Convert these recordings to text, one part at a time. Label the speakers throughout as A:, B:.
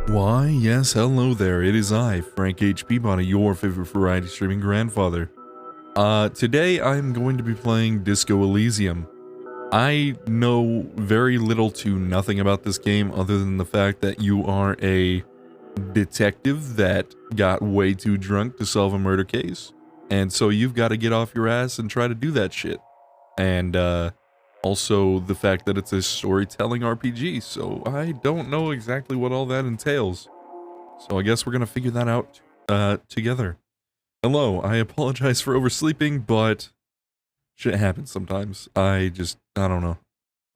A: Why, yes, hello there. It is I, Frank H. Peabody, your favorite variety streaming grandfather. Today I'm going to be playing Disco Elysium. I know very little to nothing about this game other than the fact that you are a detective that got way too drunk to solve a murder case. And so you've got to get off your ass and try to do that shit. And, also the fact that it's a storytelling RPG, so I don't know exactly what all that entails. So I guess we're gonna figure that out, together. Hello, I apologize for oversleeping, but shit happens sometimes. I don't know.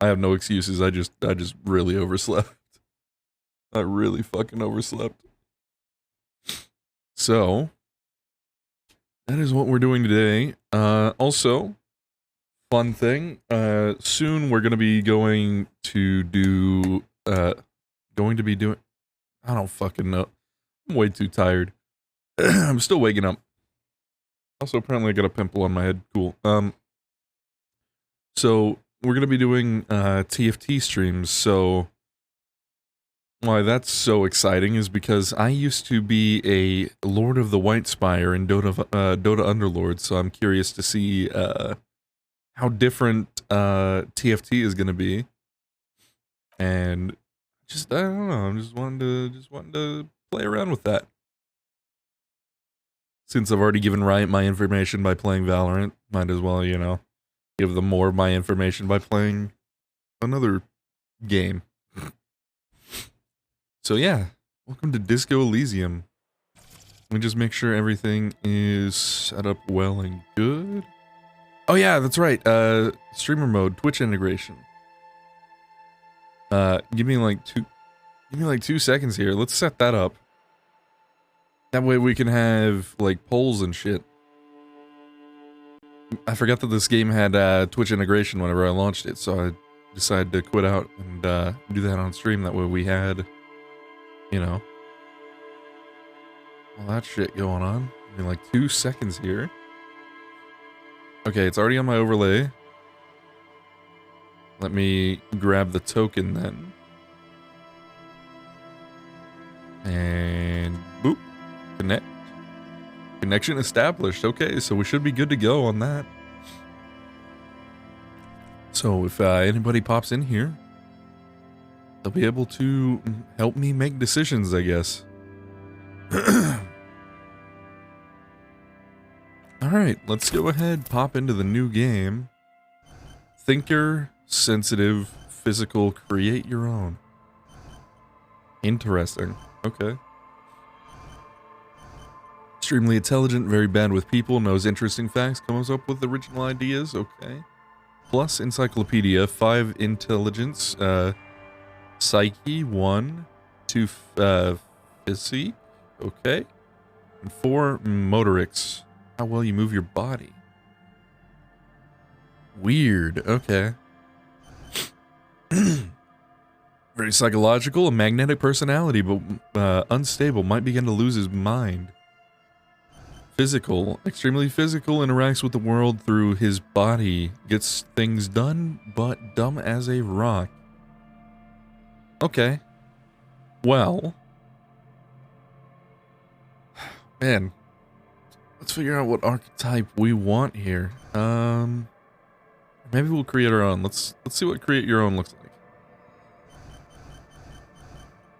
A: I have no excuses, I just really overslept. I really fucking overslept. So, that is what we're doing today. Also, fun thing, soon we're gonna be going to do, I don't fucking know. I'm way too tired. I'm still waking up. Also, apparently I got a pimple on my head. Cool. So, we're gonna be doing, TFT streams, so why that's so exciting is because I used to be a Lord of the White Spire in Dota Underlord, so I'm curious to see, how different TFT is gonna be, and I don't know. I'm just wanting to play around with that. Since I've already given Riot my information by playing Valorant, might as well, you know, give them more of my information by playing another game. So yeah, welcome to Disco Elysium. Let me just make sure everything is set up well and good. Oh yeah, that's right. Streamer mode, Twitch integration. Give me like 2 seconds here. Let's set that up. That way we can have like polls and shit. I forgot that this game had Twitch integration whenever I launched it, so I decided to quit out and do that on stream. That way we had, you know, all that shit going on. Give me like 2 seconds here. Okay, it's already on my overlay. Let me grab the token then. And boop. Connect. Connection established. Okay, so we should be good to go on that. So if anybody pops in here, they'll be able to help me make decisions, I guess. Alright, let's go ahead, pop into the new game. Thinker, sensitive, physical, create your own. Interesting. Okay. Extremely intelligent, very bad with people, knows interesting facts, comes up with original ideas. Okay. Plus encyclopedia, 5 intelligence, psyche, 1, 2 physique, okay. And 4 motorics. How well you move your body. Weird, okay. Very psychological, a magnetic personality, but unstable, might begin to lose his mind. Physical, extremely physical, interacts with the world through his body, gets things done, but dumb as a rock. Okay. Well. Man. Let's figure out what archetype we want here. Maybe we'll create our own. Let's see what create your own looks like.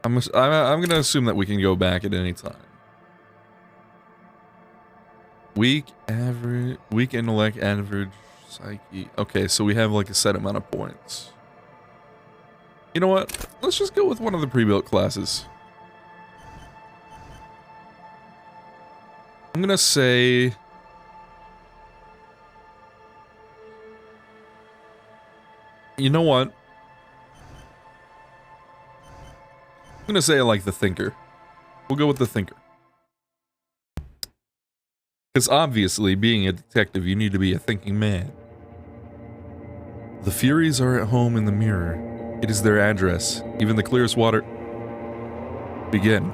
A: I'm gonna assume that we can go back at any time. Weak intellect, average psyche. Okay, so we have like a set amount of points. You know what? Let's just go with one of the pre-built classes. I'm gonna say... You know what? I'm gonna say I like the Thinker. We'll go with the Thinker. Because obviously, being a detective, you need to be a thinking man. The Furies are at home in the mirror. It is their address. Even the clearest water... Begin.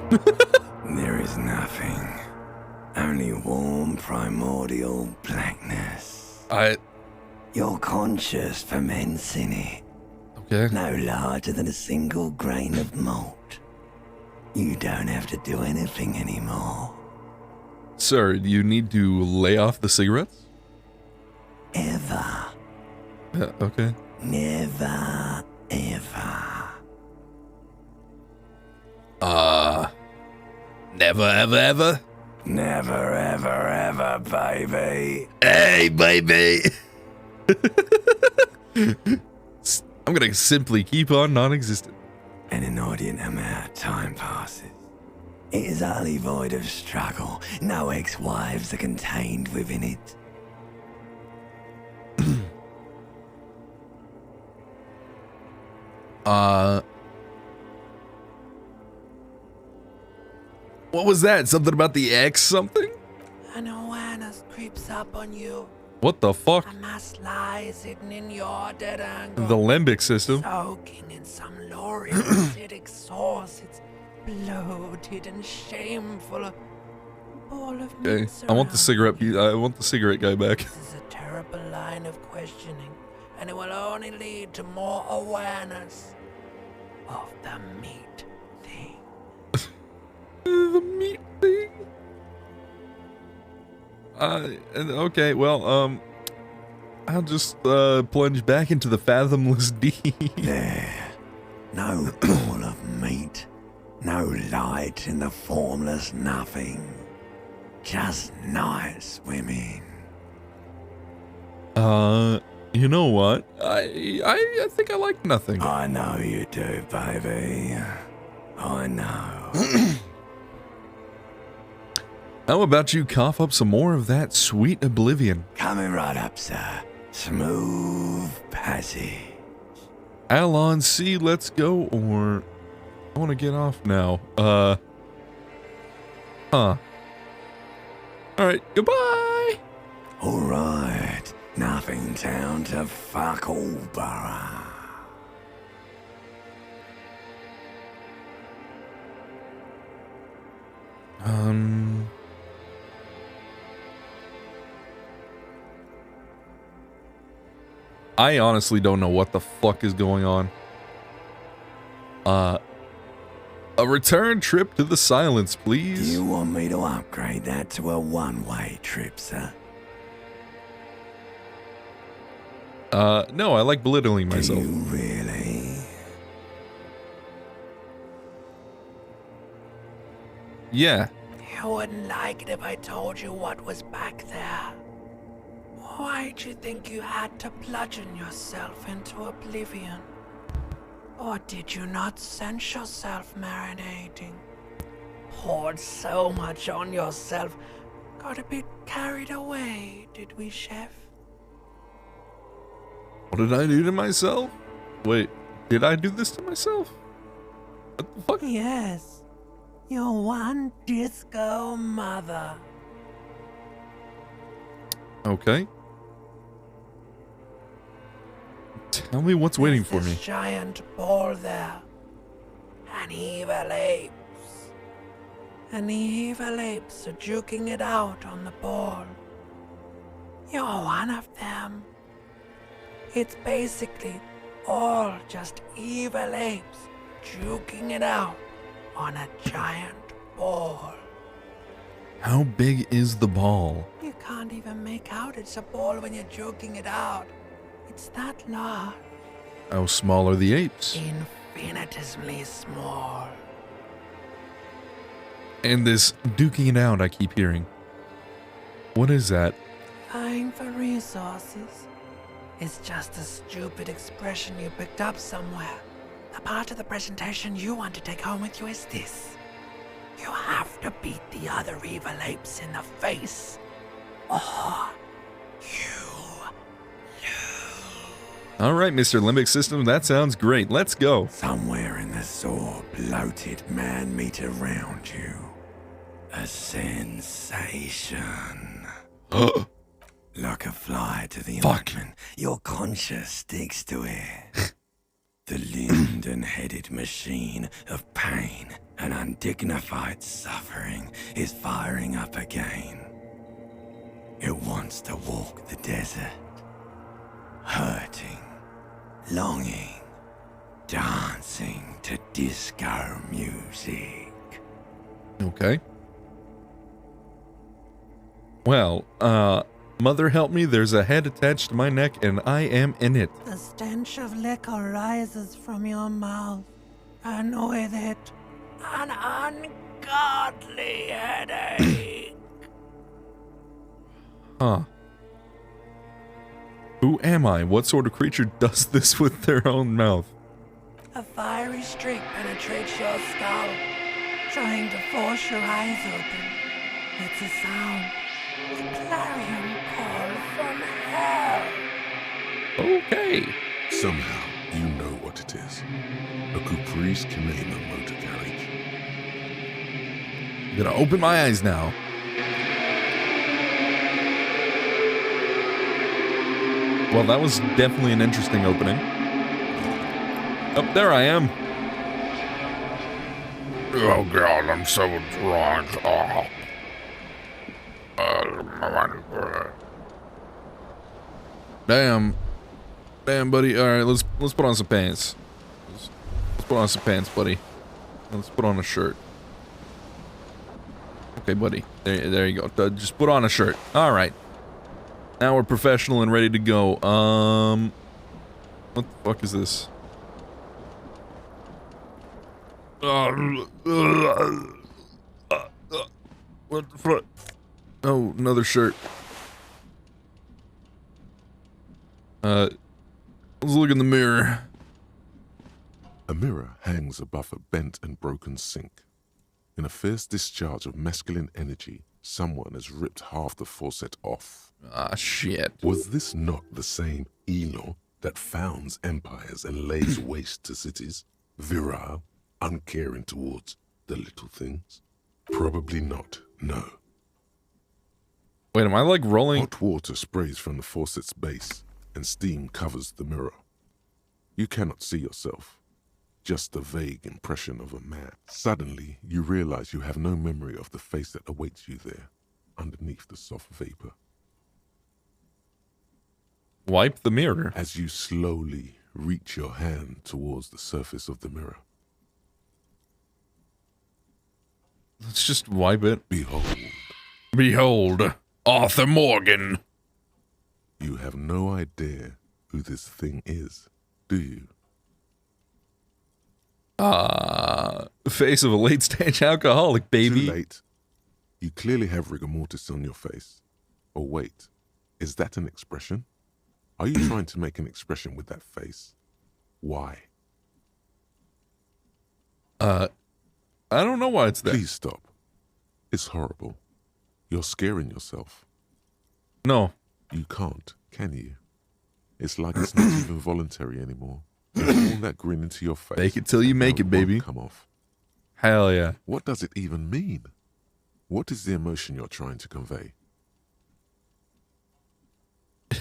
B: There is nothing. Only warm, primordial blackness. You're conscious ferments in it.
A: Okay.
B: No larger than a single grain of malt. You don't have to do anything anymore.
A: Sir, do you need to lay off the cigarettes?
B: Ever.
A: Okay.
B: Never, ever.
A: Never, ever, ever?
B: Never, ever, ever, baby.
A: Hey, baby! I'm gonna simply keep on non-existent.
B: An inordinate amount of time passes. It is utterly void of struggle. No ex-wives are contained within it.
A: What was that? Something about the X something?
C: An awareness creeps up on you.
A: What the fuck?
C: A mass lies hidden in your dead angle.
A: The limbic system.
C: Soaking in some lurid acidic sauce. It's bloated and shameful. A ball of meat
A: Okay, I want the cigarette.
C: surrounds you.
A: I want the cigarette guy back.
C: This is a terrible line of questioning, and it will only lead to more awareness of the meat thing.
A: The meat thing. Okay, well, I'll just plunge back into the fathomless deep.
B: There. No ball of meat. No light in the formless nothing. Just night swimming.
A: You know what? I think I like nothing.
B: I know you do, baby. I know.
A: How about you cough up some more of that sweet oblivion?
B: Coming right up, sir. Smooth passage.
A: Alon C, let's go, or I want to get off now. Alright, goodbye!
B: Alright. Nothing down to fuck all, borough.
A: I honestly don't know what the fuck is going on. A return trip to the silence,
B: Do
A: please.
B: you want me to upgrade that to a one-way trip, sir?
A: No, I like belittling myself.
B: Do you really?
A: Yeah.
C: You wouldn't like it if I told you what was back there. Why'd you think you had to bludgeon yourself into oblivion? Or did you not sense yourself marinating? Poured so much on yourself, got a bit carried away, did we, Chef?
A: What did I do to myself? Wait, did I do this to myself? What the fuck?
C: Yes, your one disco mother.
A: Okay. Tell me what's waiting for
C: There's
A: me.
C: this giant ball there. And evil apes. And the evil apes are juking it out on the ball. You're one of them. It's basically all just evil apes juking it out on a giant ball.
A: How big is the ball?
C: You can't even make out it's a ball when you're joking it out. It's that large.
A: How small are the apes?
C: Infinitesimally small.
A: And this duking it out I keep hearing. What is that?
C: Vying for resources. It's just a stupid expression you picked up somewhere. The part of the presentation you want to take home with you is this. You have to beat the other evil apes in the face. Or you lose.
A: Alright, Mr. Limbic System, that sounds great. Let's go.
B: Somewhere in the sore, bloated man-meat around you. A sensation. Like a fly to the ointment, your conscience sticks to it. The limbed and headed machine of pain and undignified suffering is firing up again. It wants to walk the desert, hurting, longing, dancing to disco music.
A: Okay. Well, mother help me, there's a head attached to my neck and I am in it.
C: The stench of liquor rises from your mouth, and with it, an ungodly headache.
A: Huh. Who am I? What sort of creature does this with their own mouth?
C: A fiery streak penetrates your skull, trying to force your eyes open. It's a sound, a clarion call from hell.
A: Okay.
D: Somehow, you know what it is. A Caprice Canina motor carriage.
A: I'm gonna open my eyes now. Well, that was definitely an interesting opening. Oh, there I am.
D: Oh god, I'm so drunk.
A: Damn, buddy. All right, let's put on some pants. Let's put on some pants, buddy. Let's put on a shirt. Okay, buddy. There you go. Just put on a shirt. All right. Now we're professional and ready to go. What the fuck is this? What the fuck? Oh, another shirt. Let's look in the mirror.
D: A mirror hangs above a bent and broken sink. In a fierce discharge of masculine energy, someone has ripped half the faucet off.
A: Ah, shit.
D: Was this not the same Anyw that founds empires and lays waste to cities? Virile, uncaring towards the little things? Probably not, no.
A: Wait, am I like rolling?
D: Hot water sprays from the faucet's base, and steam covers the mirror. You cannot see yourself, just the vague impression of a man. Suddenly, you realize you have no memory of the face that awaits you there, underneath the soft vapor.
A: Wipe the mirror.
D: As you slowly reach your hand towards the surface of the mirror,
A: Let's just wipe it.
D: behold,
A: Arthur Morgan.
D: you have no idea who this thing is, do you?
A: Face of a late-stage alcoholic, baby.
D: Too late. You clearly have rigor mortis on your face. Oh wait, is that an expression? Are you trying to make an expression with that face? Why?
A: I don't know why it's there.
D: Please stop. It's horrible. You're scaring yourself.
A: No.
D: You can't, can you? It's like it's not even voluntary anymore. You pull that grin into your face.
A: Fake it till you make
D: and
A: it, baby.
D: won't come off.
A: Hell yeah.
D: What does it even mean? What is the emotion you're trying to convey?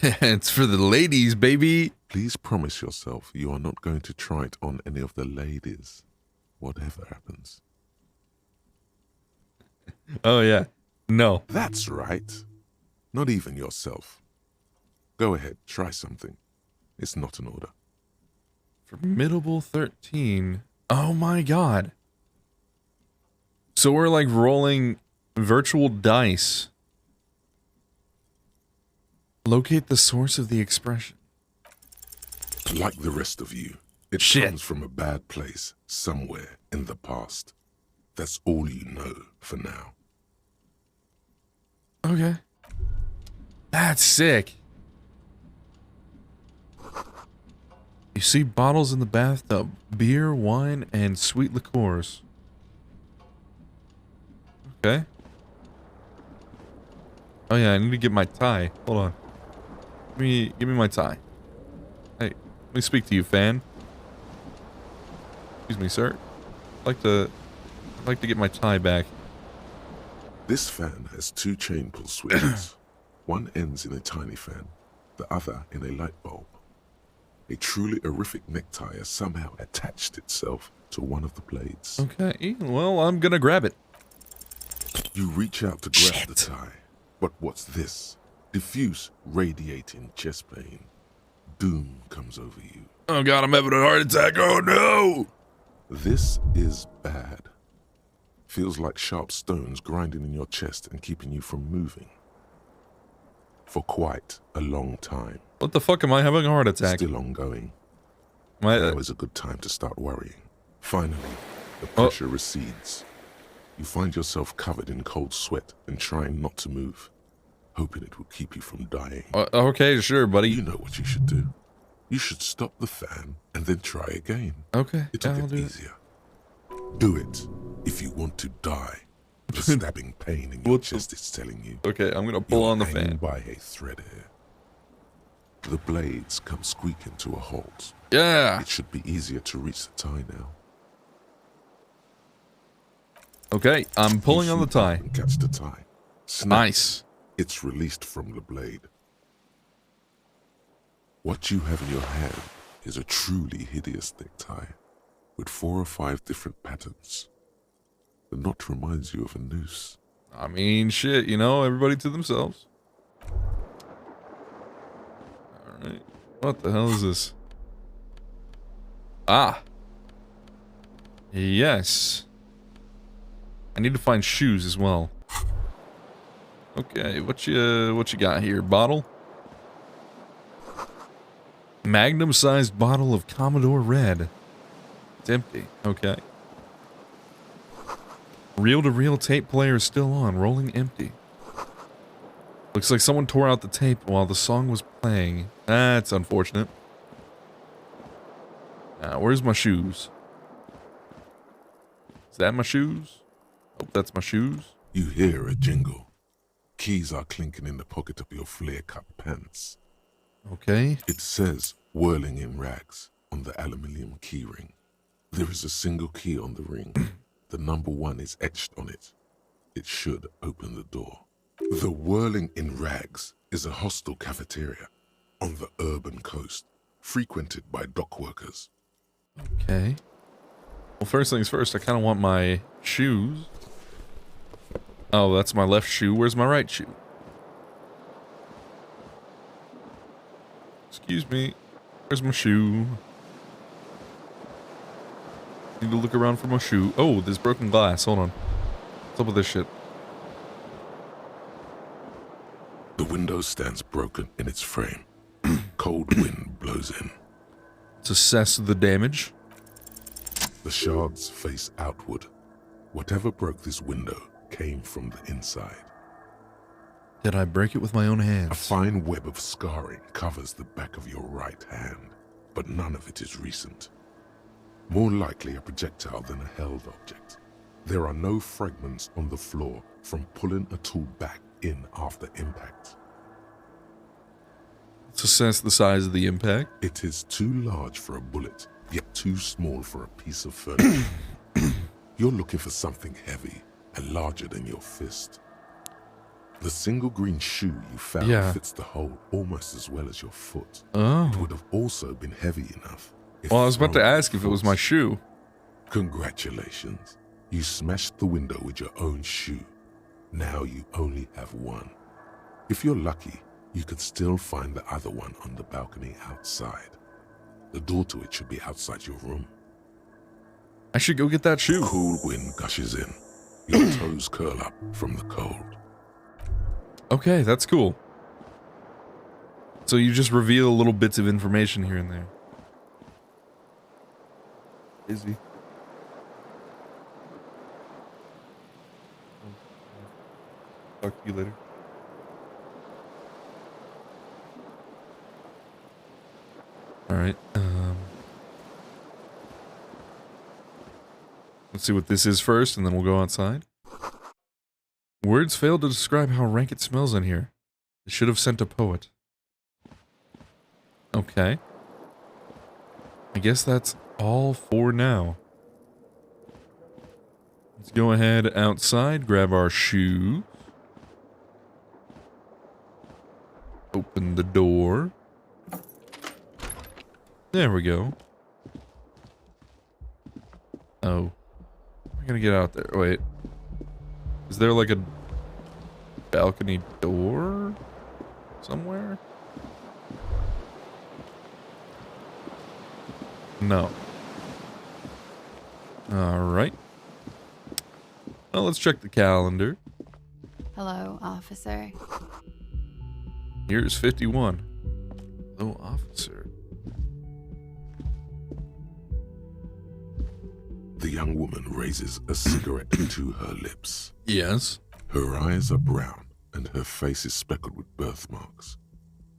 A: It's for the ladies, baby.
D: Please promise yourself you are not going to try it on any of the ladies, whatever happens.
A: Oh yeah. No.
D: That's right. Not even yourself. Go ahead, try something. It's not an order.
A: Formidable 13. Oh my god. So we're like rolling virtual dice. Locate the source of the expression.
D: Like the rest of you, it
A: Shit.
D: comes from a bad place somewhere in the past. That's all you know for now.
A: Okay. That's sick. You see bottles in the bathtub. Beer, wine, and sweet liqueurs. Okay. Oh yeah, I need to get my tie. Hold on. Give me my tie. Hey, let me speak to you, fan. Excuse me, sir. I'd like to get my tie back.
D: This fan has two chain pull switches. One ends in a tiny fan, the other in a light bulb. A truly horrific necktie has somehow attached itself to one of the blades.
A: Okay, well, I'm gonna grab it.
D: You reach out to grab
A: Shit.
D: the tie, but what's this? Diffuse, radiating chest pain. Doom comes over you.
A: Oh god, I'm having a heart attack. Oh no!
D: This is bad. Feels like sharp stones grinding in your chest and keeping you from moving. For quite a long time.
A: What the fuck, am I having a heart attack?
D: Still ongoing.
A: Now
D: is a good time to start worrying. Finally, the pressure recedes. You find yourself covered in cold sweat and trying not to move, hoping it will keep you from dying.
A: Okay, sure, buddy.
D: You know what you should do. You should stop the fan and then try again.
A: Okay,
D: It'll get easier. Do it if you want to die. The stabbing pain in your chest is telling you.
A: Okay, I'm gonna pull on the fan.
D: By a thread here. The blades come squeaking to a halt.
A: Yeah.
D: It should be easier to reach the tie now.
A: Okay, I'm pulling on the tie.
D: And catch the tie. Snap.
A: Nice.
D: It's released from the blade. What you have in your hand is a truly hideous thick tie with 4 or 5 different patterns. The knot reminds you of a noose.
A: I mean, shit, you know, everybody to themselves. Alright. What the hell is this? Ah. Yes. I need to find shoes as well. Okay, what you got here? Bottle? Magnum-sized bottle of Commodore Red. It's empty. Okay. Reel-to-reel tape player is still on, rolling empty. Looks like someone tore out the tape while the song was playing. That's unfortunate. Now, where's my shoes? Is that my shoes? Oh, that's my shoes.
D: You hear a jingle. Keys are clinking in the pocket of your flare-cut pants.
A: Okay.
D: It says, whirling in rags, on the aluminium key ring. There is a single key on the ring. The number 1 is etched on it. It should open the door. The whirling in rags is a hostel cafeteria on the urban coast, frequented by dock workers.
A: Okay. Well, first things first, I kind of want my shoes. Oh, that's my left shoe. Where's my right shoe? Excuse me. Where's my shoe? Need to look around for my shoe. Oh, there's broken glass. Hold on. What's up with this shit?
D: The window stands broken in its frame. Cold wind blows in.
A: Let's assess the damage.
D: The shards face outward. Whatever broke this window came from the inside.
A: Did I break it with my own hands?
D: A fine web of scarring covers the back of your right hand, but none of it is recent. More likely a projectile than a held object. There are no fragments on the floor from pulling a tool back in after impact.
A: Let's assess the size of the impact.
D: It is too large for a bullet, yet too small for a piece of furniture. You're looking for something heavy and larger than your fist. The single green shoe you found fits the hole almost as well as your foot.
A: Oh.
D: It would have also been heavy enough.
A: Well, I was about to ask if it was my shoe.
D: Congratulations. You smashed the window with your own shoe. Now you only have one. If you're lucky, you could still find the other one on the balcony outside. The door to it should be outside your room.
A: I should go get that shoe.
D: Cool wind gushes in. Your toes curl up from the cold.
A: Okay, that's cool. So you just reveal little bits of information here and there. Busy. Talk to you later. Alright, let's see what this is first, and then we'll go outside. Words fail to describe how rank it smells in here. I should have sent a poet. Okay. I guess that's all for now. Let's go ahead outside, grab our shoes. Open the door. There we go. Oh. I'm gonna get out there. Wait. Is there like a balcony door somewhere? No. Alright. Well, let's check the calendar.
E: Hello, officer.
A: Here's 51. Hello, officer.
D: The young woman raises a cigarette to her lips.
A: Yes.
D: Her eyes are brown and her face is speckled with birthmarks.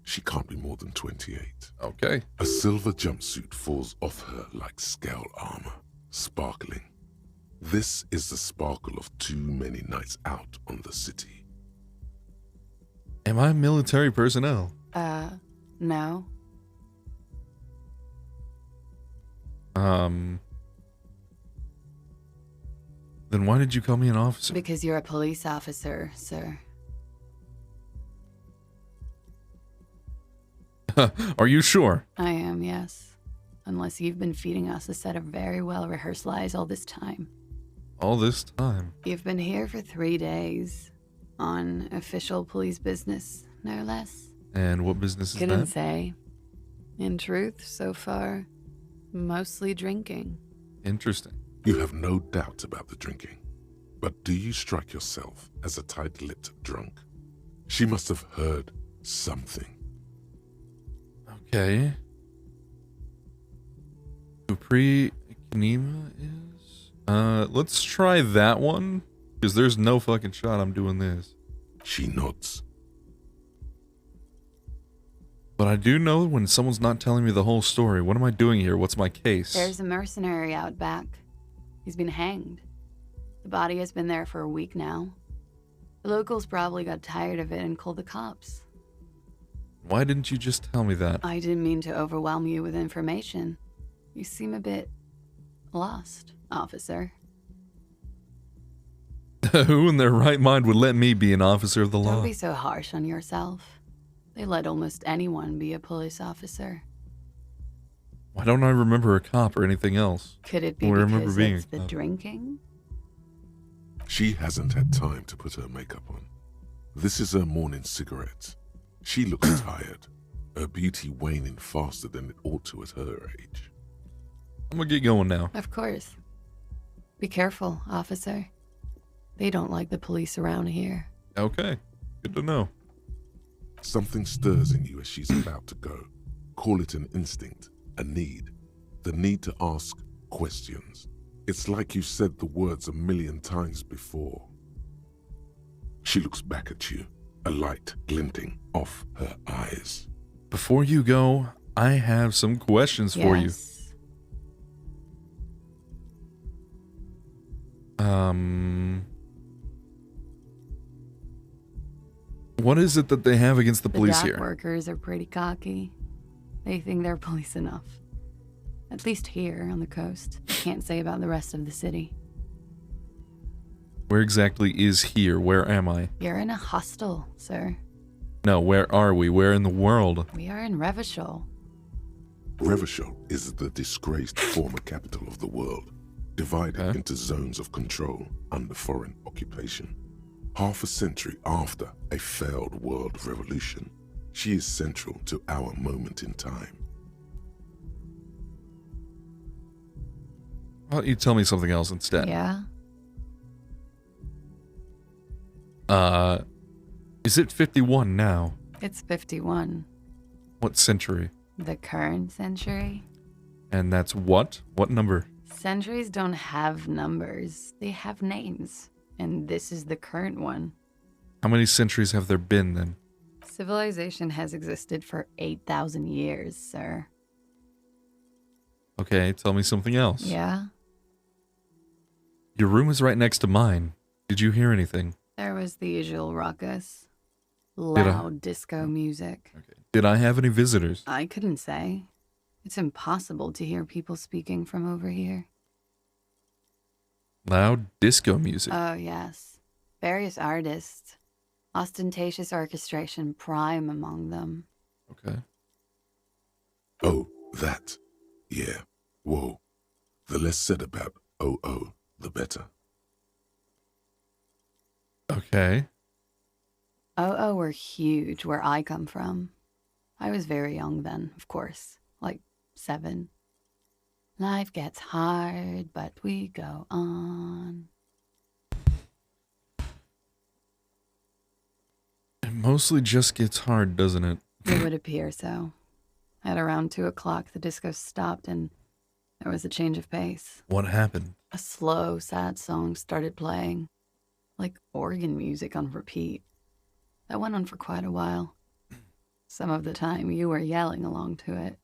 D: She can't be more than 28.
A: Okay.
D: A silver jumpsuit falls off her like scale armor, sparkling. This is the sparkle of too many nights out on the city.
A: Am I military personnel?
E: No.
A: Then why did you call me an officer?
E: Because you're a police officer, sir.
A: Are you sure?
E: I am, yes. Unless you've been feeding us a set of very well-rehearsed lies all this time.
A: All this time?
E: You've been here for 3 days. On official police business, no less.
A: And what business is
E: Couldn't
A: that?
E: say. In truth, so far, mostly drinking.
A: Interesting.
D: You have no doubt about the drinking. But do you strike yourself as a tight-lipped drunk? She must have heard something.
A: Okay. Capri Knema is... let's try that one. Because there's no fucking shot I'm doing this.
D: She nods.
A: But I do know when someone's not telling me the whole story. What am I doing here? What's my case?
E: There's a mercenary out back. He's been hanged. The body has been there for a week now. The locals probably got tired of it and called the cops.
A: Why didn't you just tell me that?
E: I didn't mean to overwhelm you with information. You seem a bit lost, officer.
A: Who in their right mind would let me be an officer of the law?
E: Don't be so harsh on yourself. They let almost anyone be a police officer.
A: Why don't I remember a cop or anything else?
E: Could it be
A: Well, I remember
E: because
A: being
E: it's
A: a
E: the
A: cop.
E: drinking?
D: She hasn't had time to put her makeup on. This is her morning cigarette. She looks tired, her beauty waning faster than it ought to at her age.
A: I'm gonna get going now.
E: Of course. Be careful, officer. They don't like the police around here.
A: Okay. Good to know.
D: Something stirs in you as she's about to go. Call it an instinct, a need. The need to ask questions. It's like you said the words 1,000,000 times before. She looks back at you, a light glinting off her eyes.
A: Before you go, I have some questions for you.
E: Yes.
A: What is it that they have against the
E: The
A: police
E: dock
A: here?
E: workers are pretty cocky. They think they're police enough. At least here on the coast. Can't say about the rest of the city.
A: Where exactly is here? Where am I?
E: You're in a hostel, sir.
A: No, where are we? Where in the world?
E: We are in Revachol.
D: Revachol is the disgraced former capital of the world, divided
A: Okay.
D: into zones of control under foreign occupation. Half a century after a failed world revolution, she is central to our moment in time.
A: Why don't you tell me something else instead?
E: Yeah?
A: Is it 51 now?
E: It's 51.
A: What century?
E: The current century?
A: And that's what? What number?
E: Centuries don't have numbers. They have names. And this is the current one.
A: How many centuries have there been then?
E: Civilization has existed for 8,000 years, sir.
A: Okay, tell me something else.
E: Yeah?
A: Your room is right next to mine. Did you hear anything?
E: There was the usual ruckus.
A: I?
E: Loud disco music.
A: Okay. Did I have any visitors?
E: I couldn't say. It's impossible to hear people speaking from over here.
A: Loud disco music.
E: Oh, yes. Various artists. Ostentatious orchestration prime among them.
A: Okay.
D: Oh, that. Yeah. Whoa. The less said about OO, the better.
A: Okay.
E: Oh, were huge where I come from. I was very young then, of course. Like 7. Life gets hard, but we go on.
A: mostly just gets hard, doesn't it?
E: It would appear so. At around 2 o'clock, the disco stopped and there was a change of pace.
A: What happened?
E: A slow, sad song started playing, like organ music on repeat. That went on for quite a while. Some of the time, you were yelling along to it.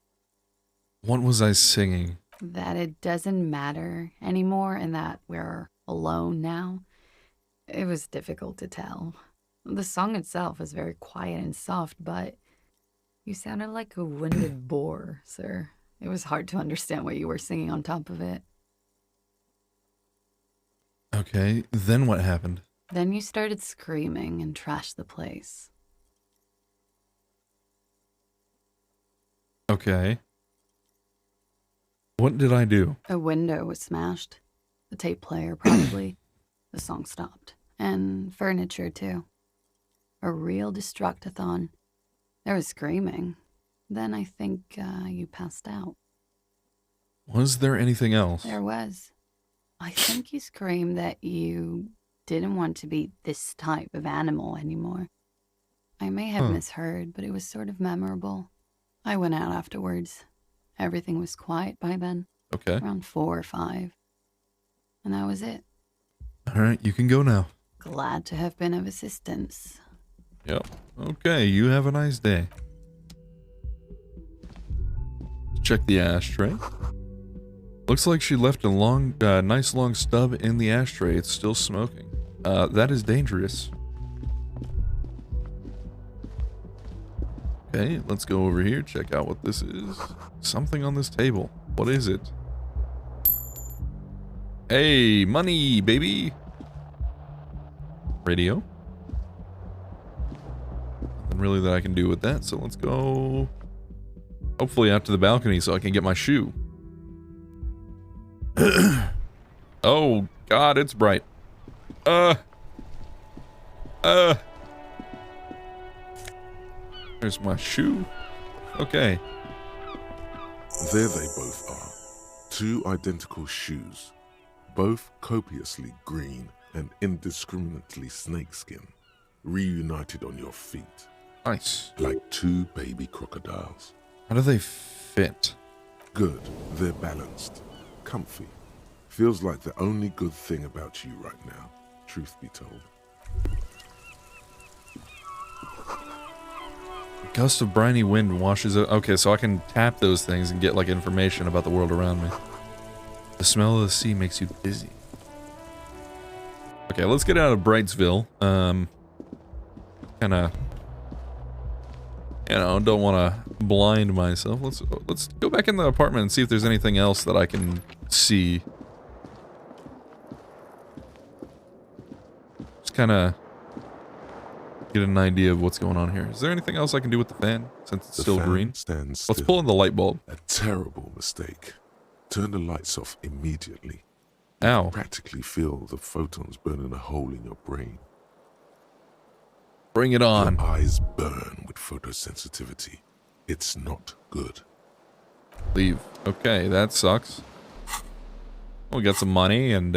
A: What was I singing?
E: That it doesn't matter anymore and that we're alone now. It was difficult to tell. The song itself was very quiet and soft, but you sounded like a winded boar, sir. It was hard to understand what you were singing on top of it.
A: Okay, then what happened?
E: Then you started screaming and trashed the place.
A: Okay. What did I do?
E: A window was smashed. The tape player, probably. The song stopped. And furniture, too. A real destructathon. There was screaming. Then I think you passed out.
A: Was there anything else?
E: There was. I think you screamed that you didn't want to be this type of animal anymore. I may have misheard, but it was sort of memorable. I went out afterwards. Everything was quiet by then.
A: Okay.
E: Around 4 or 5. And that was it.
A: All right, you can go now.
E: Glad to have been of assistance.
A: Yep. Okay, you have a nice day. Check the ashtray. Looks like she left a nice long stub in the ashtray. It's still smoking. That is dangerous. Okay, let's go over here, check out what this is. Something on this table. What is it? Hey, money, baby! Radio. Nothing really that I can do with that, so let's go... hopefully out to the balcony so I can get my shoe. Oh, God, it's bright. There's my shoe. Okay.
D: There they both are. 2 identical shoes. Both copiously green and indiscriminately snakeskin. Reunited on your feet.
A: Nice.
D: Like 2 baby crocodiles.
A: How do they fit?
D: Good. They're balanced. Comfy. Feels like the only good thing about you right now, truth be told.
A: Gust of briny wind washes it. Okay, so I can tap those things and get like information about the world around me. The smell of the sea makes you dizzy. Okay, let's get out of Brightsville. Kinda, you know, don't want to blind myself. Let's go back in the apartment and see if there's anything else that I can see. Just kind of get an idea of what's going on here. Is there anything else I can do with the fan since it's still green?
D: Stands
A: Let's
D: still.
A: pull in the light bulb.
D: A terrible mistake. Turn the lights off immediately.
A: Ow.
D: Practically feel the photons burning a hole in your brain.
A: Bring it on.
D: Your eyes burn with photosensitivity. It's not good.
A: Leave. Okay, that sucks. We got some money and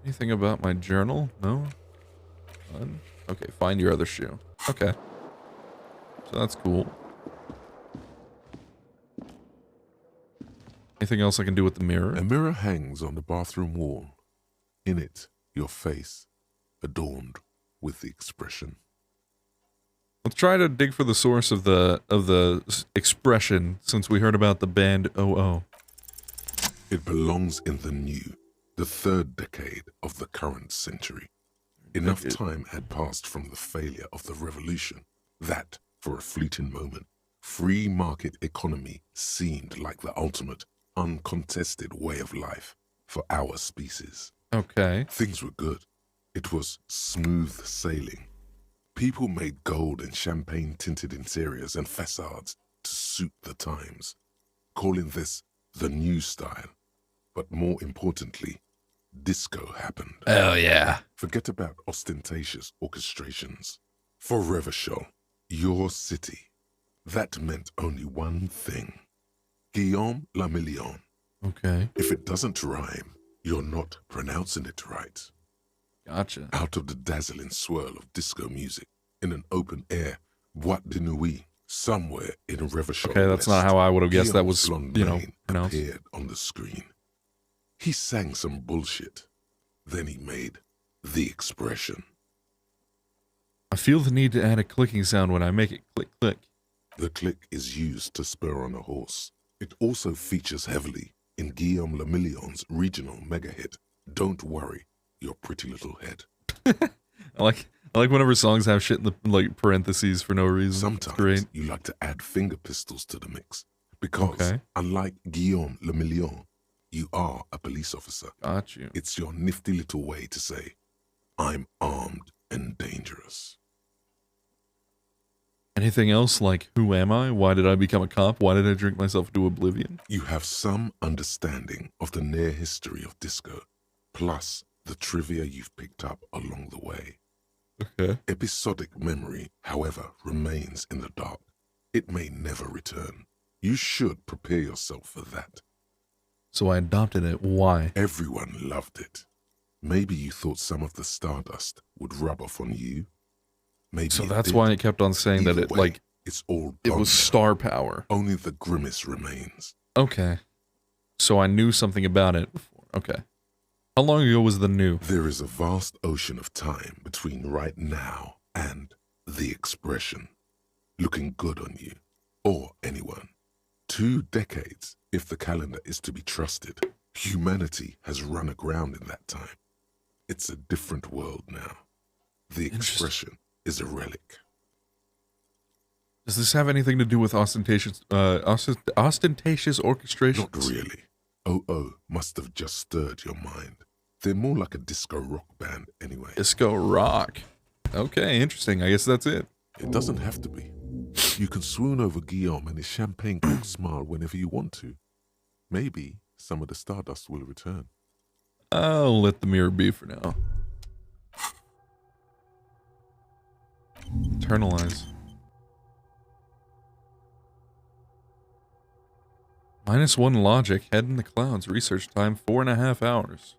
A: anything about my journal? No? None? Okay, find your other shoe. Okay. So that's cool. Anything else I can do with the mirror?
D: A mirror hangs on the bathroom wall. In it, your face, adorned with the expression.
A: Let's try to dig for the source of the expression since we heard about the band OO.
D: It belongs in the new, the 3rd decade of the current century. Enough time had passed from the failure of the revolution that, for a fleeting moment, free market economy seemed like the ultimate, uncontested way of life for our species.
A: Okay.
D: Things were good. It was smooth sailing. People made gold and champagne-tinted interiors and facades to suit the times, calling this the new style. But more importantly, disco happened.
A: Oh, yeah.
D: Forget about ostentatious orchestrations. For Revachol, your city, that meant only one thing. Guillaume la Million.
A: Okay.
D: If it doesn't rhyme, you're not pronouncing it right.
A: Gotcha.
D: Out of the dazzling swirl of disco music, in an open air, boîte de nuit, somewhere in Revachol.
A: Okay, that's not how I would have guessed that was,
D: blonde
A: you know,
D: mane
A: pronounced.
D: appeared on the screen. He sang some bullshit. Then he made the expression.
A: I feel the need to add a clicking sound when I make it click, click.
D: The click is used to spur on a horse. It also features heavily in Guillaume Lemillion's regional mega hit, Don't Worry, Your Pretty Little Head.
A: I like whenever songs have shit in the like parentheses for no reason.
D: Sometimes
A: Great.
D: you like to add finger pistols to the mix because, unlike Guillaume Lemillion, you are a police officer.
A: Got you.
D: It's your nifty little way to say, I'm armed and dangerous.
A: Anything else like, who am I? Why did I become a cop? Why did I drink myself to oblivion?
D: You have some understanding of the near history of disco, plus the trivia you've picked up along the way.
A: Okay.
D: Episodic memory, however, remains in the dark. It may never return. You should prepare yourself for that.
A: So I adopted it. Why?
D: Everyone loved it. Maybe you thought some of the stardust would rub off on you. Maybe
A: So
D: it
A: that's
D: did.
A: why it kept on saying
D: Either
A: that it,
D: way,
A: like,
D: it's all
A: it
D: gone
A: was
D: now.
A: star power.
D: Only the grimace remains.
A: Okay. So I knew something about it before. Okay. How long ago was the new?
D: There is a vast ocean of time between right now and the expression. Looking good on you, or anyone. 2 decades, if the calendar is to be trusted. Humanity has run aground in that time. It's a different world now. The expression is a relic.
A: Does this have anything to do with ostentatious orchestration?
D: Not really. Oh must have just stirred your mind. They're more like a disco rock band anyway.
A: Disco rock. Okay, interesting. I guess that's it.
D: It doesn't have to be. You can swoon over Guillaume and his champagne-cooked smile whenever you want to. Maybe some of the stardust will return.
A: I'll let the mirror be for now. Internalize. -1 logic, head in the clouds, research time 4.5 hours.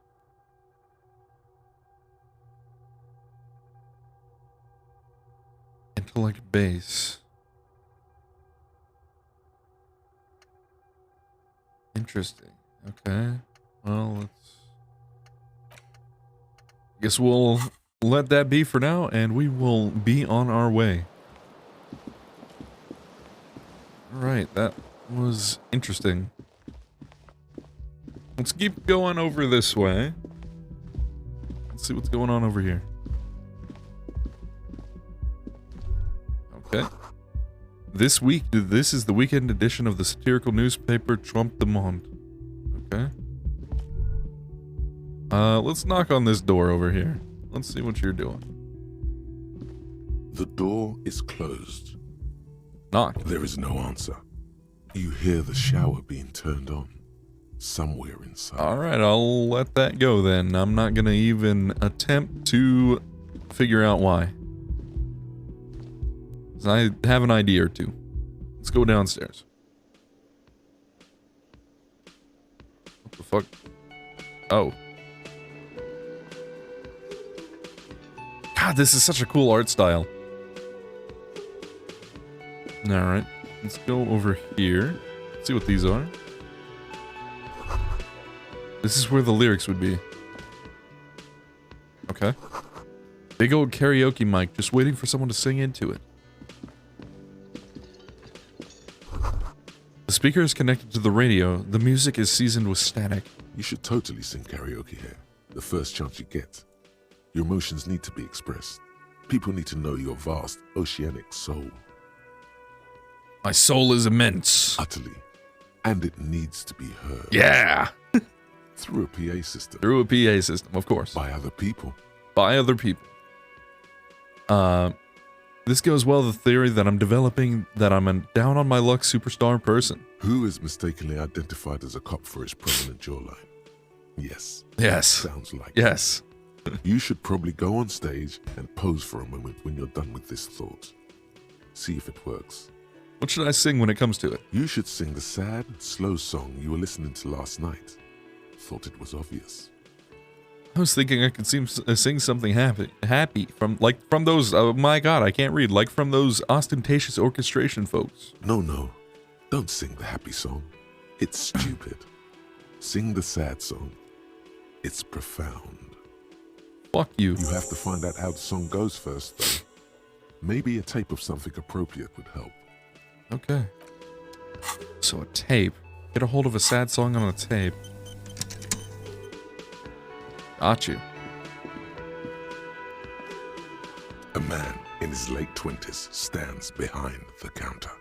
A: Intellect base. Interesting. Okay. Well, let's... guess we'll let that be for now, and we will be on our way. Alright, that was interesting. Let's keep going over this way. Let's see what's going on over here. Okay. This week, this is the weekend edition of the satirical newspaper Trompe de Monde. Okay. Let's knock on this door over here. Let's see what you're doing.
D: The door is closed.
A: Knock.
D: There is no answer. You hear the shower being turned on. Somewhere inside.
A: Alright, I'll let that go then. I'm not gonna even attempt to figure out why. I have an idea or two. Let's go downstairs. What the fuck? Oh. God, this is such a cool art style. Alright, let's go over here. Let's see what these are. This is where the lyrics would be. Okay. Big old karaoke mic, just waiting for someone to sing into it. The speaker is connected to the radio. The music is seasoned with static.
D: You should totally sing karaoke here. The first chance you get. Your emotions need to be expressed. People need to know your vast, oceanic soul.
A: My soul is immense.
D: Utterly. And it needs to be heard.
A: Yeah!
D: Through a PA system.
A: Through a PA system, of course.
D: By other people.
A: By other people. This goes well with the theory that I'm developing that I'm a down-on-my-luck superstar person.
D: Who is mistakenly identified as a cop for his prominent jawline? Yes.
A: Yes.
D: Sounds like
A: Yes.
D: You should probably go on stage and pose for a moment when you're done with this thought. See if it works.
A: What should I sing when it comes to it?
D: You should sing the sad, slow song you were listening to last night. Thought it was obvious.
A: I was thinking I could sing something happy from those, oh my god, I can't read, like from those ostentatious orchestration folks.
D: No. Don't sing the happy song. It's stupid. Sing the sad song. It's profound.
A: Fuck you.
D: You have to find out how the song goes first, though. Maybe a tape of something appropriate would help.
A: Okay. So a tape. Get a hold of a sad song on a tape. Got you.
D: A man in his late 20s stands behind the counter,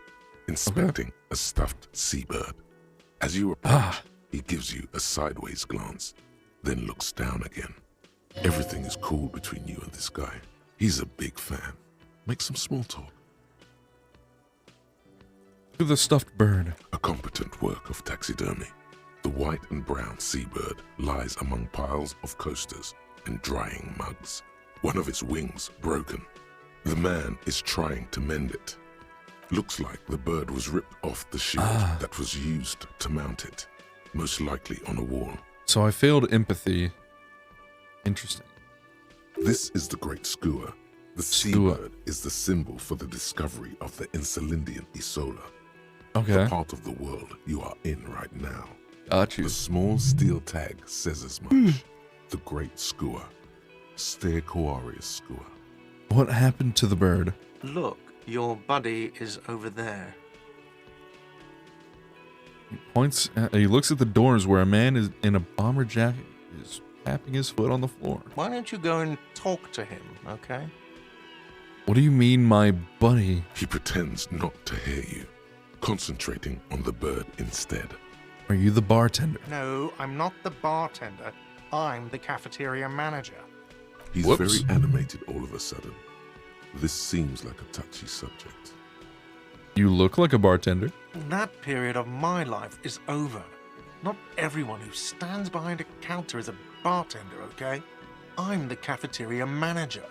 D: inspecting a stuffed seabird. As you approach, he gives you a sideways glance, then looks down again. Everything is cool between you and this guy. He's a big fan. Make some small talk.
A: Look at the stuffed bird.
D: A competent work of taxidermy. The white and brown seabird lies among piles of coasters and drying mugs. One of its wings broken. The man is trying to mend it. Looks like the bird was ripped off the shield that was used to mount it, most likely on a wall.
A: So I failed empathy. Interesting.
D: This is the Great Skua. The seabird is the symbol for the discovery of the Insulindian Isola.
A: Okay.
D: The part of the world you are in right now.
A: Got you.
D: The small steel tag says as much. The Great Skua. Stegoarius Skua.
A: What happened to the bird?
F: Look, your buddy is over there.
A: He looks at the doors where a man is in a bomber jacket is tapping his foot on the floor.
F: Why don't you go and talk to him, okay?
A: What do you mean, my buddy?
D: He pretends not to hear you, concentrating on the bird instead.
A: Are you the bartender?
F: No, I'm not the bartender. I'm the cafeteria manager.
D: He's very animated all of a sudden. This seems like a touchy subject.
A: You look like a bartender.
F: That period of my life is over. Not everyone who stands behind a counter is a bartender, okay? I'm the cafeteria manager.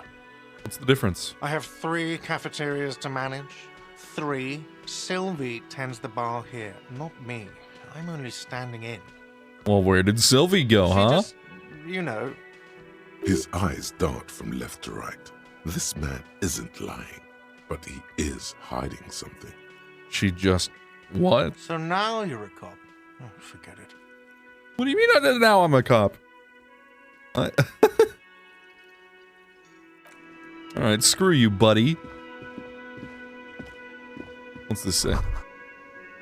A: What's the difference?
F: I have 3 cafeterias to manage. 3. Sylvie tends the bar here, not me. I'm only standing in.
A: Well, where did Sylvie go, huh?
F: Just, you know.
D: His eyes dart from left to right. This man isn't lying, but he is hiding something.
A: She just... What?
F: So now you're a cop. Oh, forget it.
A: What do you mean now I'm a cop? Alright, screw you, buddy. What's this say?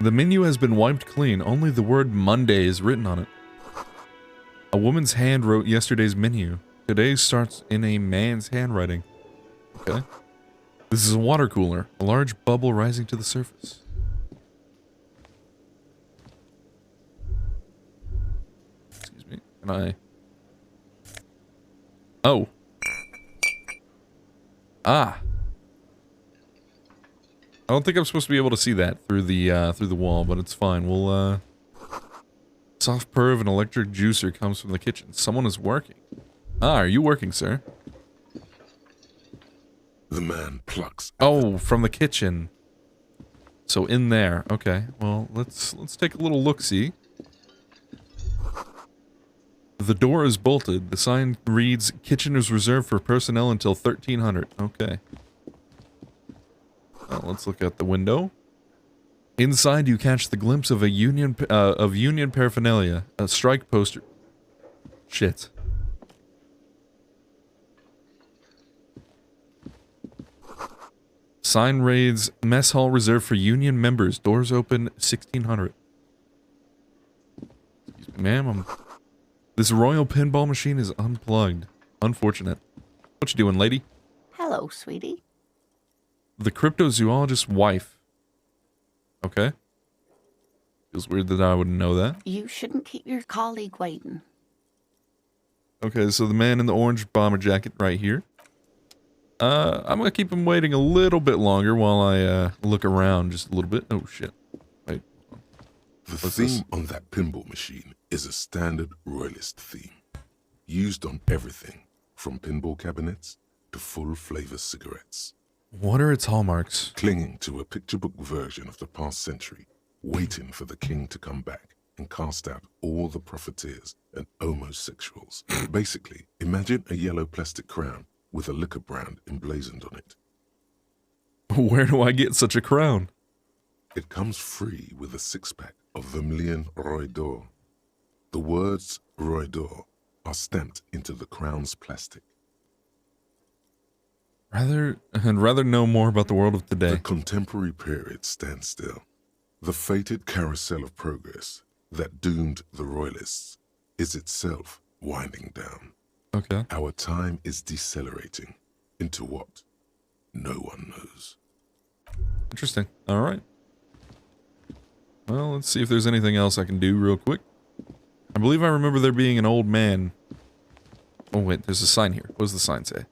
A: The menu has been wiped clean. Only the word Monday is written on it. A woman's hand wrote yesterday's menu. Today starts in a man's handwriting. Okay. This is a water cooler. A large bubble rising to the surface. Excuse me. Can I... Oh. Ah. I don't think I'm supposed to be able to see that through the wall, but it's fine. We'll, soft purr of an electric juicer comes from the kitchen. Someone is working. Ah, are you working, sir?
D: The man plucks.
A: Oh, from the kitchen. So in there. Okay. Well, let's take a little look-see. The door is bolted. The sign reads, "Kitchen is reserved for personnel until 1300. Okay. Let's look out the window. Inside, you catch the glimpse of a union paraphernalia, a strike poster. Shit. Sign reads, "Mess hall reserved for union members. Doors open 1600." Excuse me, ma'am. This royal pinball machine is unplugged. Unfortunate. What you doing, lady?
G: Hello, sweetie.
A: The cryptozoologist's wife. Okay. Feels weird that I wouldn't know that.
G: You shouldn't keep your colleague waiting.
A: Okay, so the man in the orange bomber jacket right here. I'm gonna keep him waiting a little bit longer while I look around just a little bit. Oh shit. Wait.
D: The theme on that pinball machine is a standard royalist theme. Used on everything from pinball cabinets to full flavor cigarettes.
A: What are its hallmarks?
D: Clinging to a picture book version of the past century, waiting for the king to come back and cast out all the profiteers and homosexuals. Basically, Imagine a yellow plastic crown with a liquor brand emblazoned on it.
A: Where do I get such a crown?
D: It comes free with a 6-pack of Vermilion Roy d'Or. The words Roy d'Or are stamped into the crown's plastic.
A: I'd rather know more about the world of today.
D: The contemporary period stands still. The fated carousel of progress that doomed the royalists is itself winding down.
A: Okay.
D: Our time is decelerating into what no one knows.
A: Interesting. All right. Well, let's see if there's anything else I can do real quick. I believe I remember there being an old man. Oh, wait, there's a sign here. What does the sign say?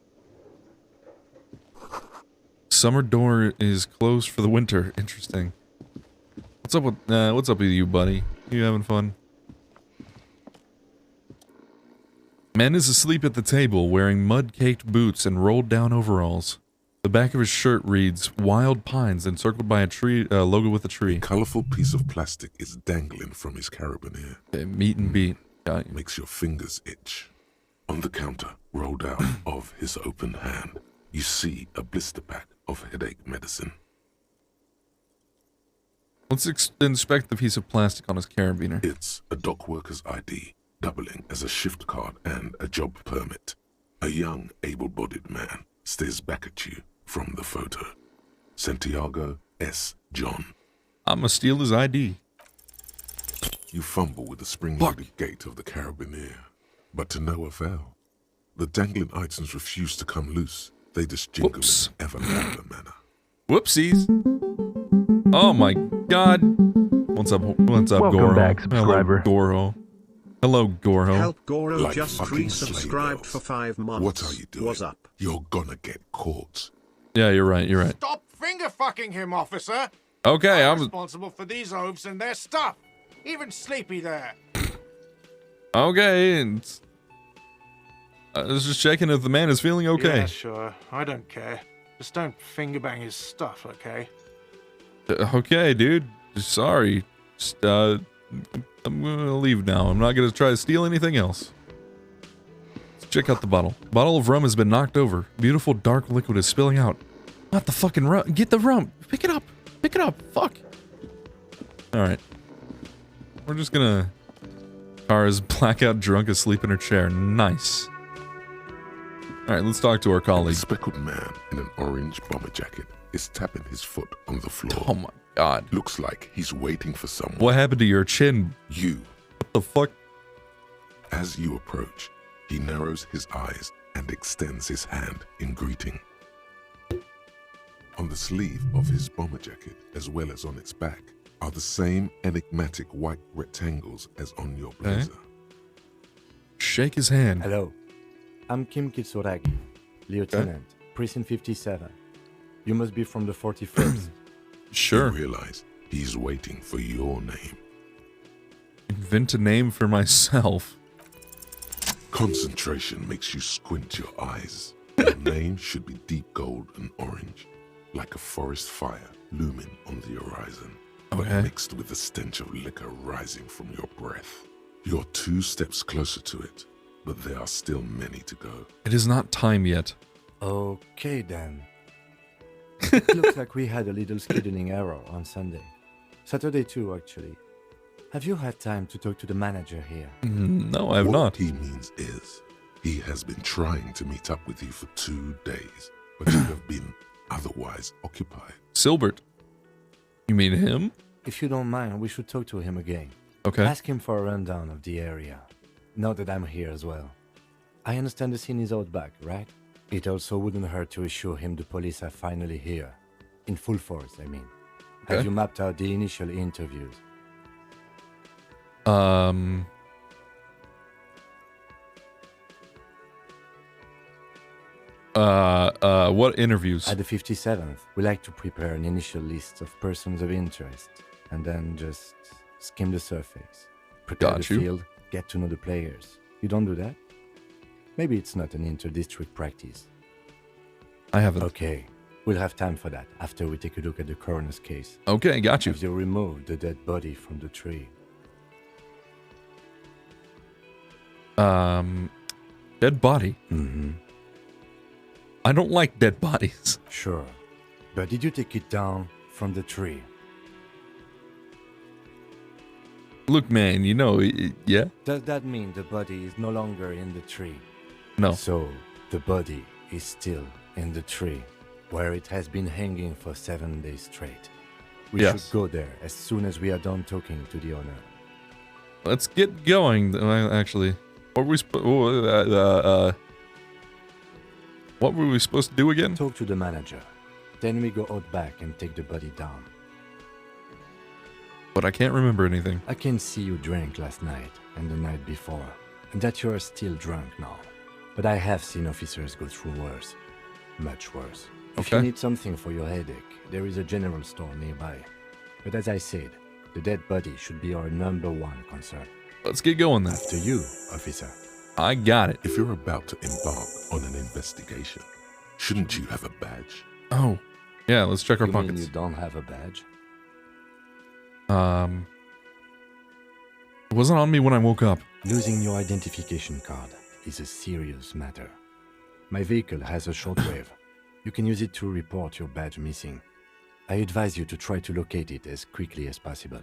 A: Summer door is closed for the winter. Interesting. What's up with you, buddy? You having fun? Man is asleep at the table, wearing mud-caked boots and rolled-down overalls. The back of his shirt reads, Wild Pines, encircled by a tree, logo with a tree.
D: A colorful piece of plastic is dangling from his carabiner.
A: Okay, meet and beat. Got you.
D: Makes your fingers itch. On the counter, rolled out of his open hand, you see a blister pack of headache medicine.
A: Let's inspect the piece of plastic on his carabiner.
D: It's a dock worker's ID, doubling as a shift card and a job permit. A young, able-bodied man stares back at you from the photo. Santiago S. John.
A: I'ma steal his ID.
D: You fumble with the spring-loaded gate of the carabiner, but to no avail. The dangling items refuse to come loose. They just jingle
A: Whoops.
D: in ever louder manner.
A: Whoopsies. Oh my god. What's up,
H: Welcome
A: Goro?
H: back, subscriber.
A: Hello, Goro. Hello, Goro.
I: Help Goro
D: Like
I: just
D: fucking
I: resubscribed
D: slave
I: for 5 months.
D: What are you doing?
I: What's up?
D: You're gonna get caught.
A: Yeah, you're right, you're right.
F: Stop finger fucking him, officer.
A: Okay,
F: I'm
A: I'm...
F: responsible for these oafs and their stuff. Even Sleepy there.
A: Okay, and... I was just checking if the man is feeling okay.
F: Yeah, sure. I don't care. Just don't finger bang his stuff, okay?
A: Okay, dude. Sorry. Just, I'm gonna leave now. I'm not gonna try to steal anything else. Let's check out the bottle. Bottle of rum has been knocked over. Beautiful dark liquid is spilling out. Not the fucking rum. Get the rum. Pick it up. Pick it up. Fuck. Alright. We're just gonna... Kara's blackout drunk asleep in her chair. Nice. Alright, let's talk to our
D: A
A: colleague.
D: speckled man in an orange bomber jacket is tapping his foot on the floor.
A: Oh my god.
D: Looks like he's waiting for someone.
A: What happened to your chin?
D: You.
A: What the fuck?
D: As you approach, he narrows his eyes and extends his hand in greeting. On the sleeve of his bomber jacket, as well as on its back, are the same enigmatic white rectangles as on your blazer.
A: Shake his hand.
J: Hello, I'm Kim Kitsuragi, Lieutenant, Precinct 57. You must be from the 41st.
A: Sure.
D: You realize he's waiting for your name.
A: Invent a name for myself.
D: Concentration makes you squint your eyes. Your name should be deep gold and orange, like a forest fire looming on the horizon, but
A: Okay.
D: mixed with the stench of liquor rising from your breath. You're 2 steps closer to it, but there are still many to go.
A: It is not time yet.
J: Okay then. It looks like we had a little scheduling error on Sunday. Saturday too, actually. Have you had time to talk to the manager here?
A: No, I have
D: What
A: not.
D: he means is, he has been trying to meet up with you for 2 days, but you have been otherwise occupied.
A: Silbert. You mean him?
J: If you don't mind, we should talk to him again.
A: Okay.
J: Ask him for a rundown of the area. Now that I'm here as well. I understand the scene is out back, right? It also wouldn't hurt to assure him the police are finally here. In full force, I mean. Have
A: Okay.
J: you mapped out the initial interviews?
A: What interviews?
J: At the 57th, we like to prepare an initial list of persons of interest and then just skim the surface. Prepare
A: Got
J: the
A: you.
J: field, get to know the players. You don't do that? Maybe it's not an inter-district practice.
A: I haven't.
J: Okay, we'll have time for that after we take a look at the coroner's case.
A: Okay, got you.
J: Have you removed the dead body from the tree?
A: Dead body?
J: Mm-hmm.
A: I don't like dead bodies.
J: Sure. But did you take it down from the tree?
A: Look, man, you know, yeah?
J: Does that mean the body is no longer in the tree?
A: No.
J: So, the body is still in the tree, where it has been hanging for 7 days straight. We
A: Yes.
J: should go there as soon as we are done talking to the owner.
A: Let's get going. Well, actually, what were we supposed to do again?
J: Talk to the manager. Then we go out back and take the body down.
A: But I can't remember anything.
J: I can see you drank last night and the night before, and that you are still drunk now. But I have seen officers go through worse. Much worse. If you
A: Okay.
J: need something for your headache, there is a general store nearby. But as I said, the dead body should be our #1 concern.
A: Let's get going then.
J: After you, officer.
A: I got it.
D: If you're about to embark on an investigation, shouldn't you have a badge?
A: Oh, yeah, let's check our
J: You mean
A: pockets.
J: you don't have a badge?
A: It wasn't on me when I woke up.
J: Losing your identification card is a serious matter. My vehicle has a shortwave. You can use it to report your badge missing. I advise you to try to locate it as quickly as possible.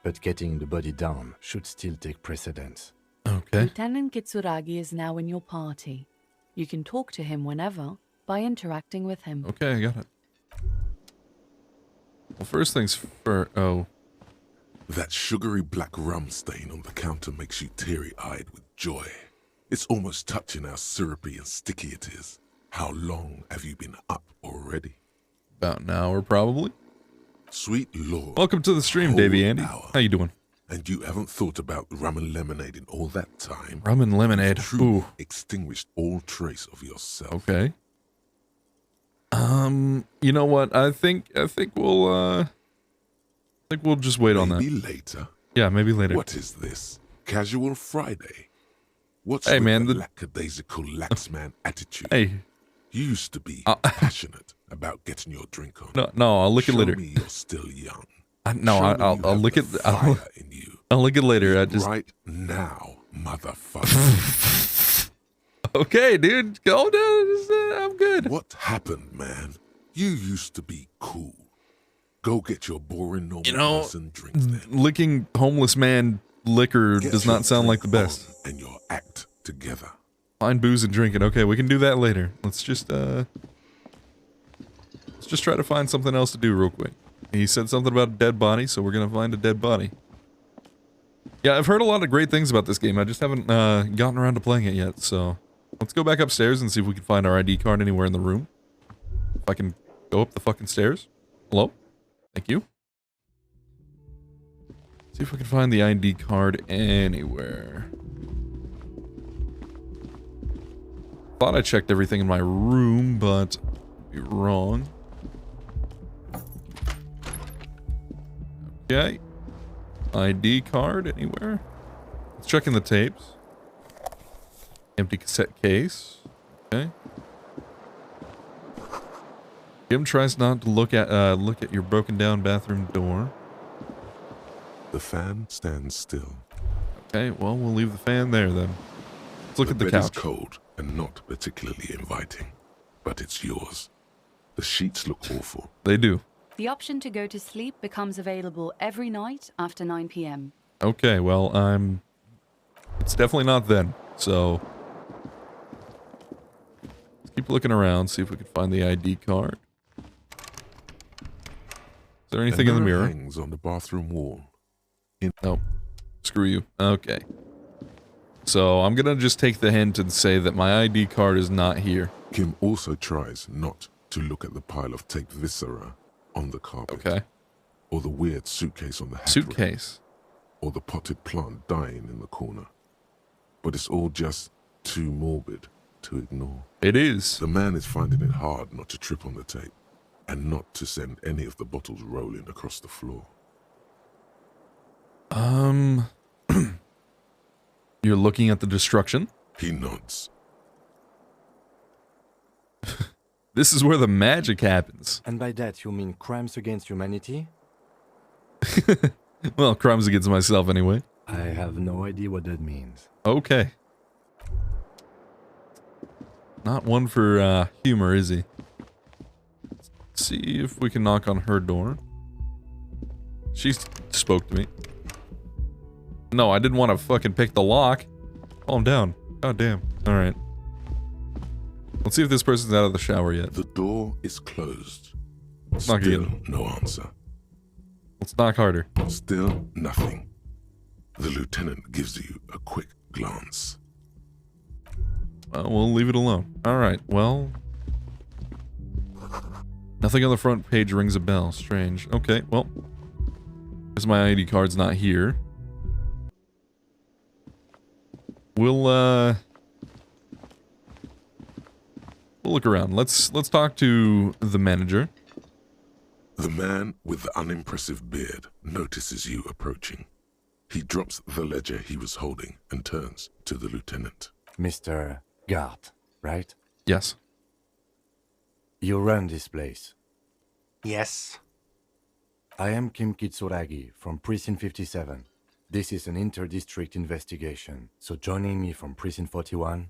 J: But getting the body down should still take precedence.
A: Okay.
H: Lieutenant Kitsuragi is now in your party. You can talk to him whenever by interacting with him.
A: Okay, I got it. Well, first things first. Oh,
D: That sugary black rum stain on the counter makes you teary-eyed with joy. It's almost touching how syrupy and sticky it is. How long have you been up already?
A: about an hour probably.
D: Sweet Lord.
A: Welcome to the stream,
D: Whole
A: Davey Andy.
D: hour.
A: How you doing?
D: And you haven't thought about rum and lemonade in all that time?
A: Rum and lemonade.
D: Truth
A: Ooh.
D: extinguished all trace of yourself.
A: Okay. You know what? I think we'll just wait on
D: Maybe
A: that.
D: later.
A: Yeah, maybe later.
D: What is this? Casual Friday? What's
A: Hey,
D: with
A: man,
D: the
A: the-
D: lackadaisical laxman attitude?
A: Hey,
D: You used to be
A: Uh,
D: passionate about getting your drink on.
A: no, I'll look
D: Show
A: it later.
D: me you're still young.
A: No,
D: Show me
A: I'll
D: you
A: I'll
D: have
A: look
D: the
A: at
D: fire in you.
A: I'll look it later. I just
D: Right now, motherfucker.
A: okay, dude. Go down. I'm good.
D: What happened, man? You used to be cool. Go get your boring normal
A: You know,
D: person drink then.
A: Licking homeless man liquor
D: Get
A: does
D: your
A: not sound like the
D: drink
A: best.
D: on And your act together.
A: Find booze and drink it. Okay, we can do that later. Let's just try to find something else to do real quick. He said something about a dead body, so we're gonna find a dead body. Yeah, I've heard a lot of great things about this game. I just haven't gotten around to playing it yet, so let's go back upstairs and see if we can find our ID card anywhere in the room. If I can go up the fucking stairs. Hello? Thank you. See if we can find the ID card anywhere. Thought I checked everything in my room, but I'd be wrong. Okay. ID card anywhere? Let's check in the tapes. Empty cassette case. Okay. Jim tries not to look at your broken down bathroom door.
D: The fan stands still.
A: Okay, well we'll leave the fan there then. Let's look at the
D: bed is
A: couch.
D: cold and not particularly inviting, but it's yours. The sheets look awful.
A: They do.
H: The option to go to sleep becomes available every night after 9 p.m.
A: Okay, well, it's definitely not then, so let's keep looking around, see if we can find the ID card. Is there anything
D: A
A: in the mirror?
D: hangs on the bathroom wall.
A: Nope. Screw you. Okay. So I'm gonna just take the hint and say that my ID card is not here.
D: Kim also tries not to look at the pile of taped viscera on the carpet.
A: Okay.
D: Or the weird suitcase on the hat rack,
A: Suitcase.
D: or the potted plant dying in the corner. But it's all just too morbid to ignore.
A: It is.
D: The man is finding it hard not to trip on the tape, and not to send any of the bottles rolling across the floor.
A: You're looking at the destruction?
D: He nods.
A: This is where the magic happens.
J: And by that you mean crimes against humanity?
A: Well, crimes against myself anyway.
J: I have no idea what that means.
A: Okay. Not one for humor, is he? Let's see if we can knock on her door. She spoke to me. No, I didn't want to fucking pick the lock. Calm down. God damn. Alright. Let's see if this person's out of the shower yet.
D: The door is closed.
A: Knock
D: Still
A: again.
D: no answer.
A: Let's knock harder.
D: Still nothing. The lieutenant gives you a quick glance.
A: Well, we'll leave it alone. Alright, well... Nothing on the front page rings a bell. Strange. Okay, well... Guess my ID card's not here. We'll look around. Let's talk to the manager.
D: The man with the unimpressive beard notices you approaching. He drops the ledger he was holding and turns to the lieutenant.
J: Mr. Gart, right?
A: Yes.
J: You run this place.
F: Yes.
J: I am Kim Kitsuragi from Precinct 57. This is an inter-district investigation, so joining me from Precinct 41...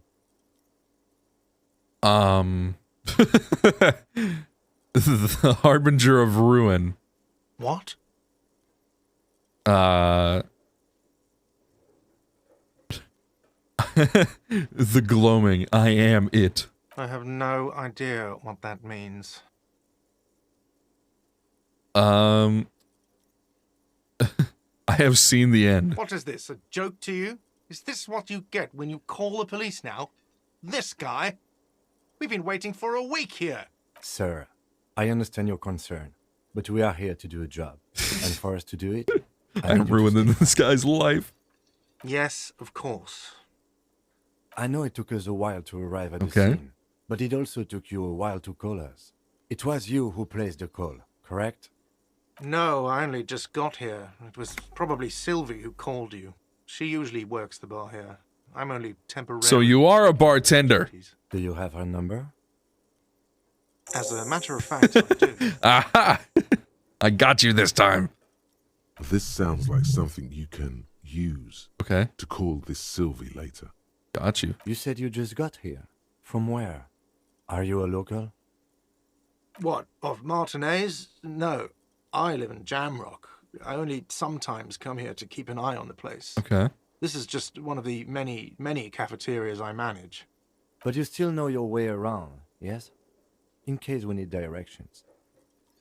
A: The Harbinger of Ruin.
F: What?
A: The gloaming. I am it.
F: I have no idea what that means.
A: I have seen the end.
F: What is this, a joke to you? Is this what you get when you call the police now? This guy? We've been waiting for a week here.
J: Sir, I understand your concern, but we are here to do a job. And for us to do it,
A: I ruined this guy's life.
F: Yes, of course.
J: I know it took us a while to arrive at the
A: Okay.
J: scene, but it also took you a while to call us. It was you who placed the call, correct?
F: No, I only just got here. It was probably Sylvie who called you. She usually works the bar here. I'm only temporarily...
A: So you are a bartender.
J: Do you have her number?
F: As a matter of fact, I do.
A: Aha! I got you this time.
D: This sounds like something you can use
A: Okay.
D: to call this Sylvie later.
A: Got you.
J: You said you just got here. From where? Are you a local?
F: What, of Martinez? No, I live in Jamrock. I only sometimes come here to keep an eye on the place.
A: Okay.
F: This is just one of the many, many cafeterias I manage.
J: But you still know your way around, yes? In case we need directions.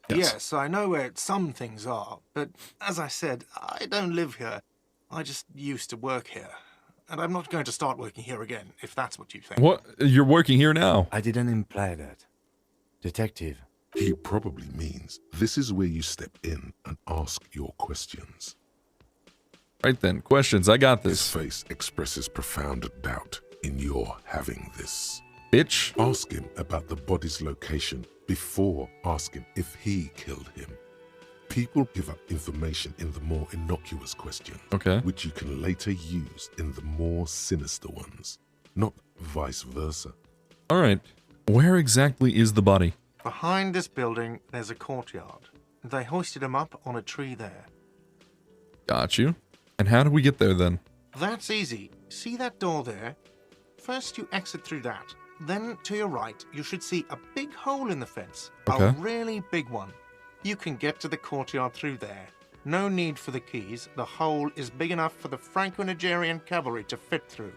F: Yes, I know where some things are, but as I said, I don't live here. I just used to work here. And I'm not going to start working here again, if that's what you think.
A: What? You're working here now?
J: I didn't imply that. Detective.
D: He probably means this is where you step in and ask your questions.
A: Right then. Questions. I got
D: His
A: this.
D: face expresses profound doubt in your having this.
A: Bitch.
D: Ask him about the body's location before asking if he killed him. People give up information in the more innocuous questions,
A: Okay.
D: which you can later use in the more sinister ones, not vice versa.
A: Alright. Where exactly is the body?
F: Behind this building, there's a courtyard. They hoisted him up on a tree there.
A: Got you. And how do we get there then?
F: That's easy. See that door there? First you exit through that. Then to your right, you should see a big hole in the fence.
A: Okay.
F: A really big one. You can get to the courtyard through there. No need for the keys. The hole is big enough for the Franco-Nigerian cavalry to fit through.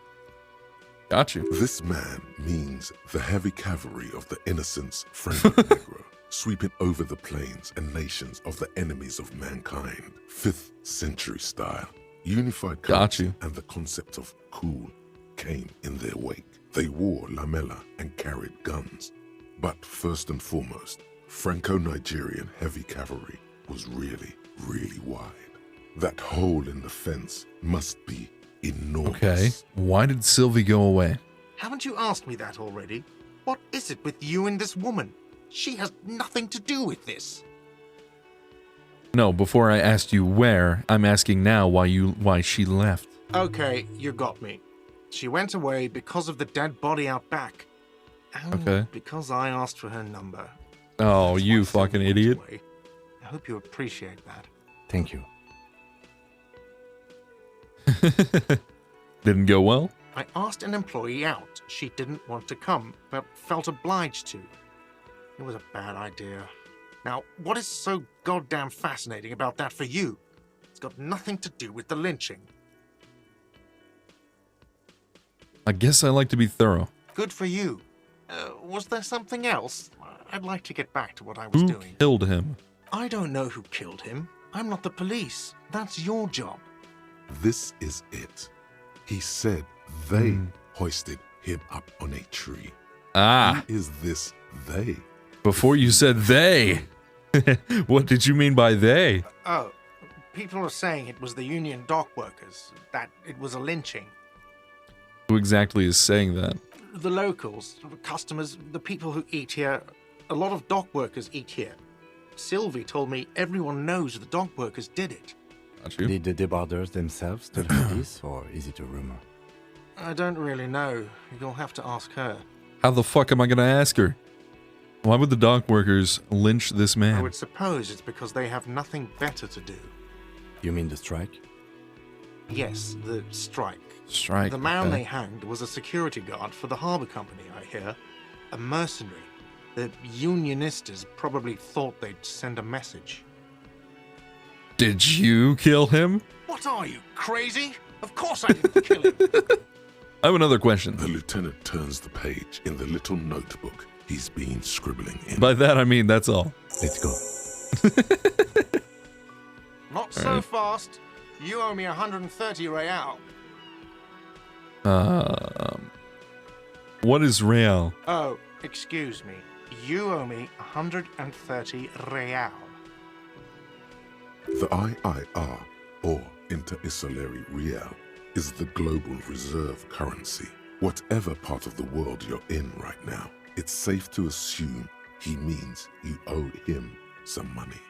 A: Got you.
D: This man means the heavy cavalry of the innocents Franco Negro, sweeping over the plains and nations of the enemies of mankind. 5th century style. Unified
A: Got
D: currency
A: you.
D: and the concept of cool came in their wake. They wore lamella and carried guns. But first and foremost, Franco-Nigerian heavy cavalry was really, really wide. That hole in the fence must be enormous.
A: Okay. Why did Sylvie go away?
F: Haven't you asked me that already? What is it with you and this woman? She has nothing to do with this.
A: No, before I asked you where, I'm asking now why she left.
F: Okay, you got me. She went away because of the dead body out back. And
A: Okay.
F: because I asked for her number.
A: Oh,
F: That's
A: you
F: why Sylvie
A: fucking
F: went
A: idiot.
F: away. I hope you appreciate that.
J: Thank you.
A: Didn't go well?
F: I asked an employee out. She didn't want to come, but felt obliged to. It was a bad idea. Now, what is so goddamn fascinating about that for you? It's got nothing to do with the lynching.
A: I guess I like to be thorough.
F: Good for you. Was there something else? I'd like to get back to what I was doing.
A: Who killed him?
F: I don't know who killed him. I'm not the police. That's your job.
D: This is it. He said they hoisted him up on a tree.
A: Ah.
D: Who is this they?
A: Before you said they. What did you mean by they?
F: Oh, people are saying it was the union dock workers, that it was a lynching.
A: Who exactly is saying that?
F: The locals, the customers, the people who eat here. A lot of dock workers eat here. Sylvie told me everyone knows the dock workers did it.
A: Got you.
J: Did the debarders themselves tell her this, or is it a rumor?
F: I don't really know. You'll have to ask her.
A: How the fuck am I gonna ask her? Why would the dock workers lynch this
F: I
A: man?
F: would suppose it's because they have nothing better to do.
J: You mean the strike?
F: Yes, the strike.
A: Strike.
F: The man
A: okay.
F: they hanged was a security guard for the harbour company, I hear. A mercenary. The unionistas probably thought they'd send a message.
A: Did you kill him?
F: What are you, crazy? Of course I didn't kill him.
A: I have another question.
D: The lieutenant turns the page in the little notebook he's been scribbling in.
A: By that I mean that's all.
J: Let's go.
F: Not so fast. You owe me 130 real.
A: What is real?
F: Oh, excuse me. You owe me 130 real.
D: The IIR, or Inter-Isolary Real, is the global reserve currency. Whatever part of the world you're in right now, it's safe to assume he means you owe him some money.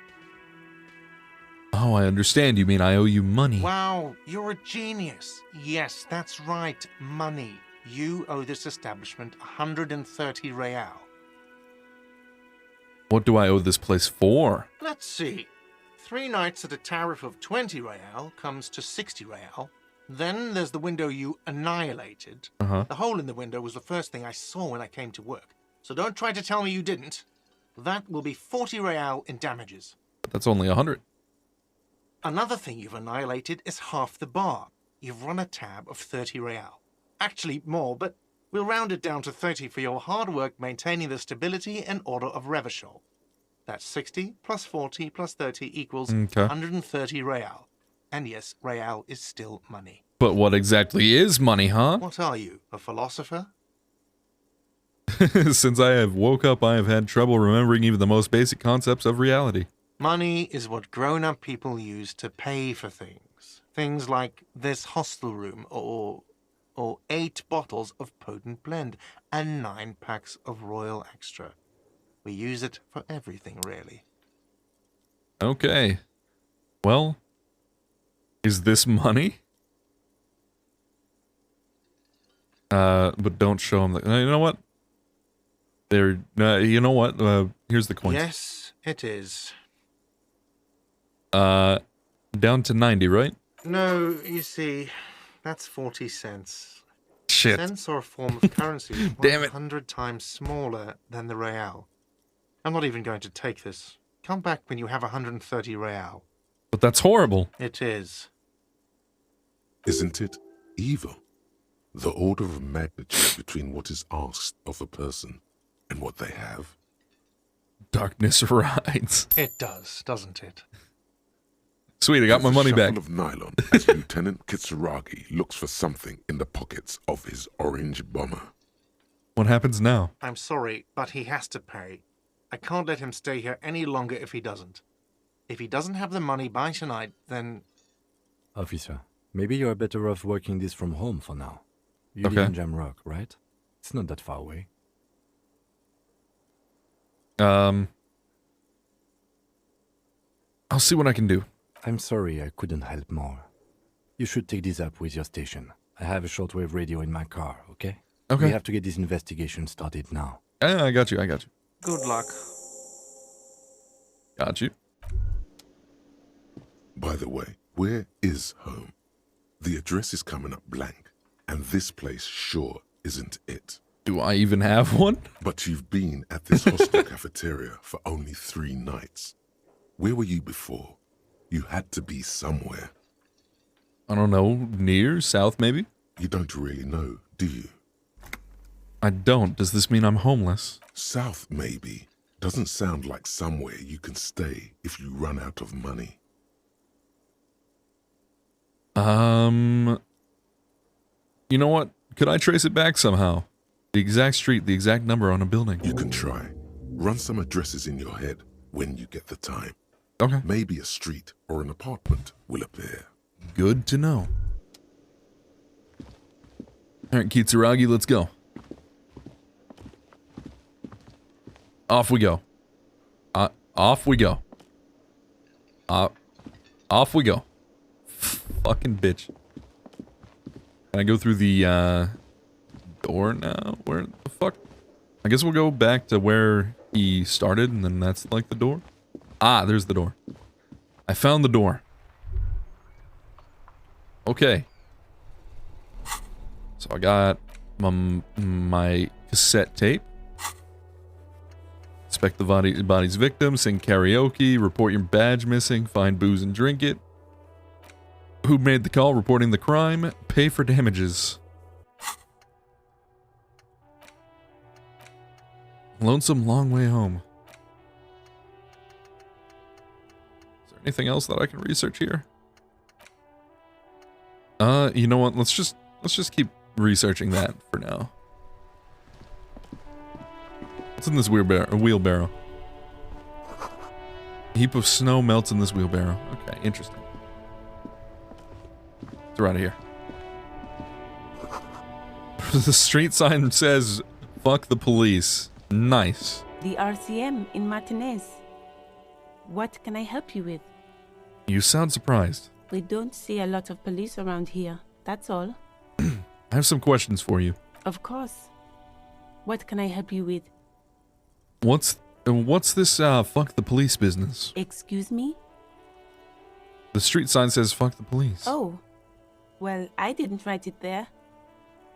A: Oh, I understand. You mean I owe you money.
F: Wow, you're a genius. Yes, that's right, money. You owe this establishment 130 real.
A: What do I owe this place for?
F: Let's see. 3 nights at a tariff of 20 real comes to 60 real. Then there's the window you annihilated.
A: Uh-huh.
F: The hole in the window was the first thing I saw when I came to work. So don't try to tell me you didn't. That will be 40 real in damages.
A: But that's only 100.
F: Another thing you've annihilated is half the bar. You've run a tab of 30 real. Actually more, but we'll round it down to 30 for your hard work maintaining the stability and order of Revachol. That's 60 plus 40 plus 30 equals 130 real. And yes, real is still money.
A: But what exactly is money, huh?
F: What are you, a philosopher?
A: Since I have woke up, I have had trouble remembering even the most basic concepts of reality.
F: Money is what grown-up people use to pay for things. Things like this hostel room, or 8 bottles of potent blend, and 9 packs of Royal Extra. We use it for everything, really.
A: Okay. Well, is this money? But don't show him the... You know what? There. You know what? Here's the coins.
F: Yes, it is.
A: Down to 90, right?
F: No, you see, that's 40 cents.
A: Shit.
F: Cents are a form of currency
A: Damn it.
F: 100 times smaller than the real. I'm not even going to take this. Come back when you have 130 real.
A: But that's horrible.
F: It is.
D: Isn't it evil? The order of magnitude between what is asked of a person and what they have.
A: Darkness rides.
F: It does, doesn't it?
A: Sweet, I got my money back.
D: Of nylon as Lieutenant Kitsuragi looks for something in the pockets of his orange bomber.
A: What happens now?
F: I'm sorry, but he has to pay. I can't let him stay here any longer if he doesn't. If he doesn't have the money by tonight, then...
J: Officer, maybe you're better off working this from home for now. You live
A: Okay.
J: in Jamrock, right? It's not that far away.
A: I'll see what I can do.
J: I'm sorry I couldn't help more. You should take this up with your station. I have a shortwave radio in my car, okay?
A: Okay.
J: We have to get this investigation started now.
A: Yeah, I got you.
F: Good luck.
A: Got you.
D: By the way, where is home? The address is coming up blank. And this place sure isn't it.
A: Do I even have one?
D: But you've been at this hostel cafeteria for only 3 nights. Where were you before? You had to be somewhere.
A: I don't know, near, south maybe?
D: You don't really know, do you?
A: I don't. Does this mean I'm homeless?
D: South, maybe. Doesn't sound like somewhere you can stay if you run out of money.
A: You know what? Could I trace it back somehow? The exact street, the exact number on a building.
D: You can try. Run some addresses in your head when you get the time.
A: Okay.
D: Maybe a street or an apartment will appear.
A: Good to know. Alright, Kitsuragi, let's go. Off we go. Off we go. Off we go. Fucking bitch. Can I go through the, door now? Where the fuck? I guess we'll go back to where he started, and then that's, like, the door. Ah, there's the door. I found the door. Okay. So I got my cassette tape. Inspect the body's victim, sing karaoke, report your badge missing, find booze and drink it. Who made the call reporting the crime, pay for damages. Lonesome long way home. Is there anything else that I can research here? You know what? Let's just keep researching that for now. What's in this wheelbarrow? A heap of snow melts in this wheelbarrow. Okay, interesting. It's right here. The street sign says, "Fuck the police." Nice.
I: The RCM in Martinez. What can I help you with?
A: You sound surprised.
I: We don't see a lot of police around here, that's all.
A: I have some questions for you.
I: Of course. What can I help you with?
A: What's this fuck the police business?
I: Excuse me?
A: The street sign says fuck the police.
I: Oh. Well, I didn't write it there.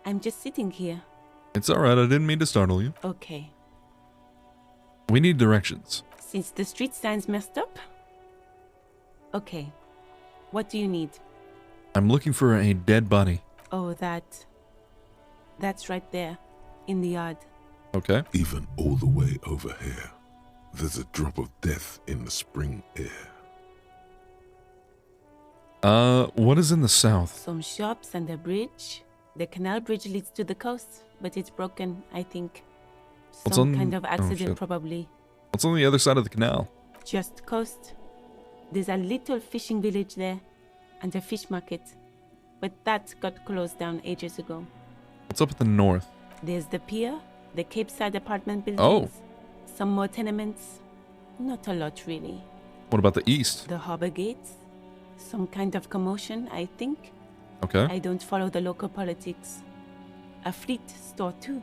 I: I'm just sitting here.
A: It's alright, I didn't mean to startle you.
I: Okay.
A: We need directions.
I: Since the street sign's messed up? Okay. What do you need?
A: I'm looking for a dead body.
I: Oh, that's right there. In the yard.
A: Okay.
D: Even all the way over here, there's a drop of death in the spring air.
A: What is in the south?
I: Some shops and a bridge. The canal bridge leads to the coast, but it's broken, I think. Some kind of accident, probably.
A: What's on the other side of the canal?
I: Just coast. There's a little fishing village there, and a fish market. But that got closed down ages ago.
A: What's up at the north?
I: There's the pier, the Cape Side apartment buildings.
A: Oh.
I: Some more tenements. Not a lot, really.
A: What about the east?
I: The harbor gates. Some kind of commotion, I think.
A: Okay.
I: I don't follow the local politics. A fleet store, too.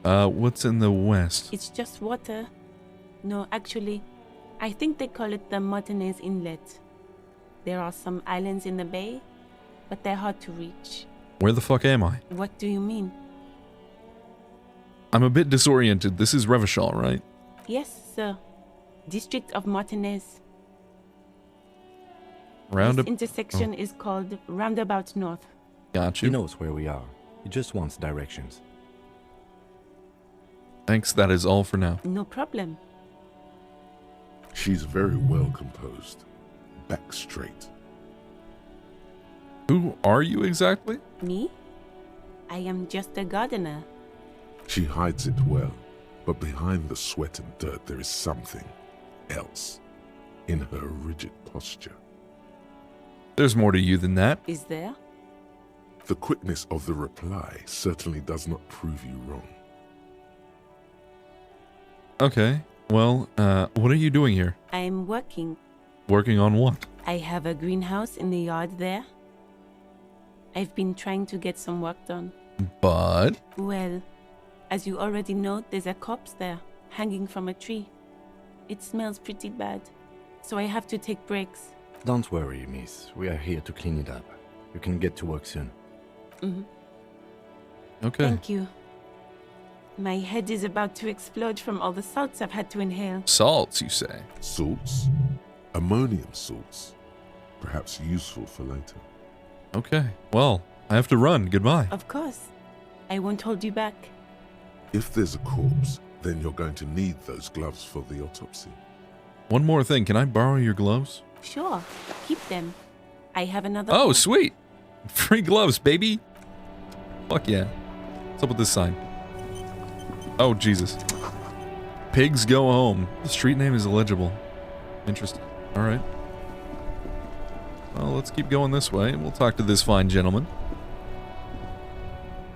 A: What's in the west?
I: It's just water. No, actually, I think they call it the Martinez Inlet. There are some islands in the bay, but they're hard to reach.
A: Where the fuck am I?
I: What do you mean?
A: I'm a bit disoriented. This is Revachol, right?
I: Yes, sir. District of Martinez.
A: This
I: intersection is called Roundabout North.
A: Got you.
J: He knows where we are. He just wants directions.
A: Thanks, that is all for now.
I: No problem.
D: She's very well composed. Back straight.
A: Who are you exactly?
I: Me? I am just a gardener.
D: She hides it well, but behind the sweat and dirt there is something else in her rigid posture.
A: There's more to you than that.
I: Is there?
D: The quickness of the reply certainly does not prove you wrong.
A: Okay, well, what are you doing here?
I: I am working.
A: Working on what?
I: I have a greenhouse in the yard there. I've been trying to get some work done.
A: But?
I: Well, as you already know, there's a corpse there, hanging from a tree. It smells pretty bad, so I have to take breaks.
J: Don't worry, miss. We are here to clean it up. You can get to work soon.
A: Okay.
I: Thank you. My head is about to explode from all the salts I've had to inhale.
A: Salts, you say?
D: Salts? Ammonium salts. Perhaps useful for later.
A: Okay. Well, I have to run. Goodbye.
I: Of course. I won't hold you back.
D: If there's a corpse, then you're going to need those gloves for the autopsy.
A: One more thing. Can I borrow your gloves?
I: Sure. Keep them. I have another.
A: Oh,
I: pair.
A: sweet. Free gloves, baby. Fuck yeah. What's up with this sign? Oh, Jesus. Pigs go home. The street name is illegible. Interesting. All right. Well, let's keep going this way. We'll talk to this fine gentleman.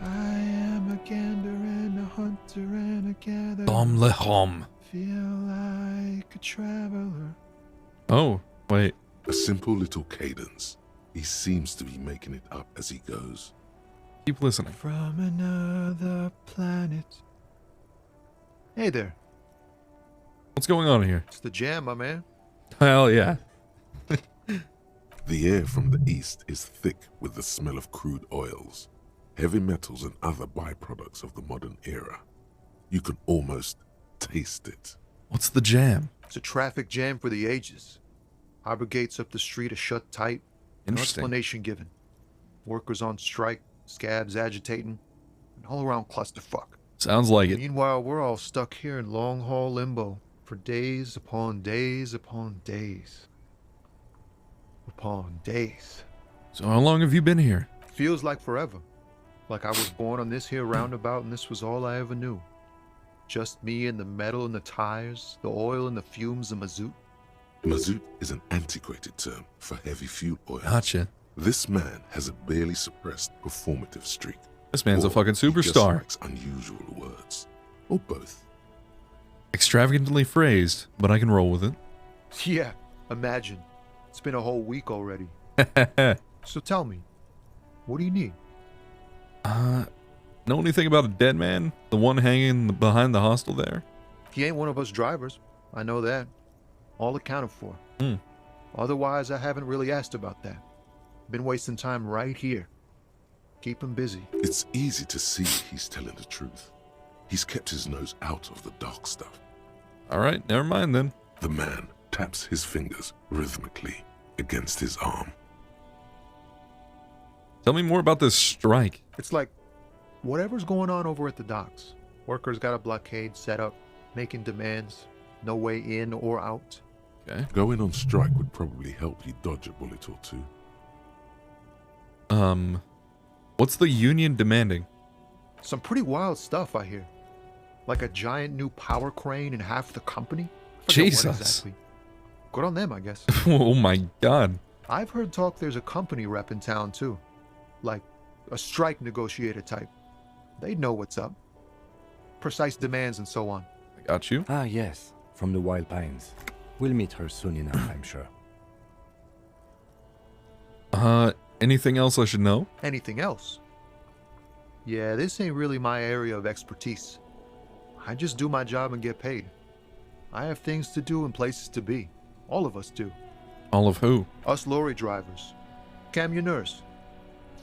K: I am a gander and a hunter and a gatherer.
A: Dom le hom.
K: Feel like a traveler.
A: Oh, wait.
D: A simple little cadence. He seems to be making it up as he goes.
A: Keep listening.
K: From another planet. Hey there.
A: What's going on here?
K: It's the jam, my man.
A: Hell yeah.
D: The air from the east is thick with the smell of crude oils, heavy metals and other byproducts of the modern era. You can almost taste it.
A: What's the jam?
K: It's a traffic jam for the ages. Harbor gates up the street are shut tight. No
A: Interesting.
K: explanation given. Workers on strike, scabs agitating, an all-around clusterfuck.
A: Sounds like it.
K: Meanwhile, we're all stuck here in long-haul limbo for days upon days upon days. Upon days.
A: So how long have you been here?
K: Feels like forever. Like I was born on this here roundabout and this was all I ever knew. Just me and the metal and the tires, the oil and the fumes of mazout.
D: Mazout is an antiquated term for heavy fuel oil.
A: Gotcha.
D: This man has a barely suppressed performative streak.
A: This man's a
D: Or
A: fucking
D: he just
A: superstar.
D: likes unusual words. Or both.
A: Extravagantly phrased, but I can roll with it.
K: Yeah, imagine. It's been a whole week already. So tell me, what do you need?
A: Know anything about a dead man? The one hanging behind the hostel there?
K: He ain't one of us drivers. I know that. All accounted for.
A: Hmm.
K: Otherwise, I haven't really asked about that. Been wasting time right here. Keep him busy.
D: It's easy to see he's telling the truth. He's kept his nose out of the dark stuff.
A: Alright, never mind then.
D: The man taps his fingers rhythmically against his arm.
A: Tell me more about this strike.
K: It's like whatever's going on over at the docks. Workers got a blockade set up, making demands. No way in or out.
A: Okay.
D: Going on strike would probably help you dodge a bullet or two.
A: What's the union demanding?
K: Some pretty wild stuff, I hear. Like a giant new power crane in half the company? I forget what
A: Jesus.
K: exactly. Good on them, I guess.
A: Oh my god.
K: I've heard talk there's a company rep in town, too. Like a strike negotiator type. They'd know what's up. Precise demands and so on.
A: I got you.
J: Ah, yes, from the Wild Pines. We'll meet her soon enough, I'm sure.
A: Anything else I should know?
K: Anything else? Yeah, this ain't really my area of expertise. I just do my job and get paid. I have things to do and places to be. All of us do.
A: All of who?
K: Us lorry drivers. Camionneurs.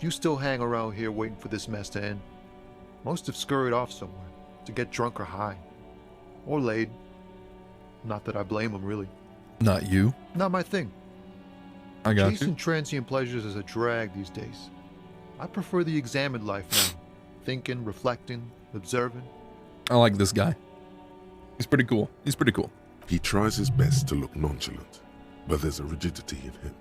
K: You still hang around here waiting for this mess to end. Most have scurried off somewhere to get drunk or high. Or laid. Not that I blame them, really.
A: Not you.
K: Not my thing.
A: I got
K: Chasing
A: you.
K: transient pleasures is a drag these days. I prefer the examined life now. Thinking, reflecting, observing.
A: I like this guy. He's pretty cool. He's pretty cool.
D: He tries his best to look nonchalant, but there's a rigidity in him,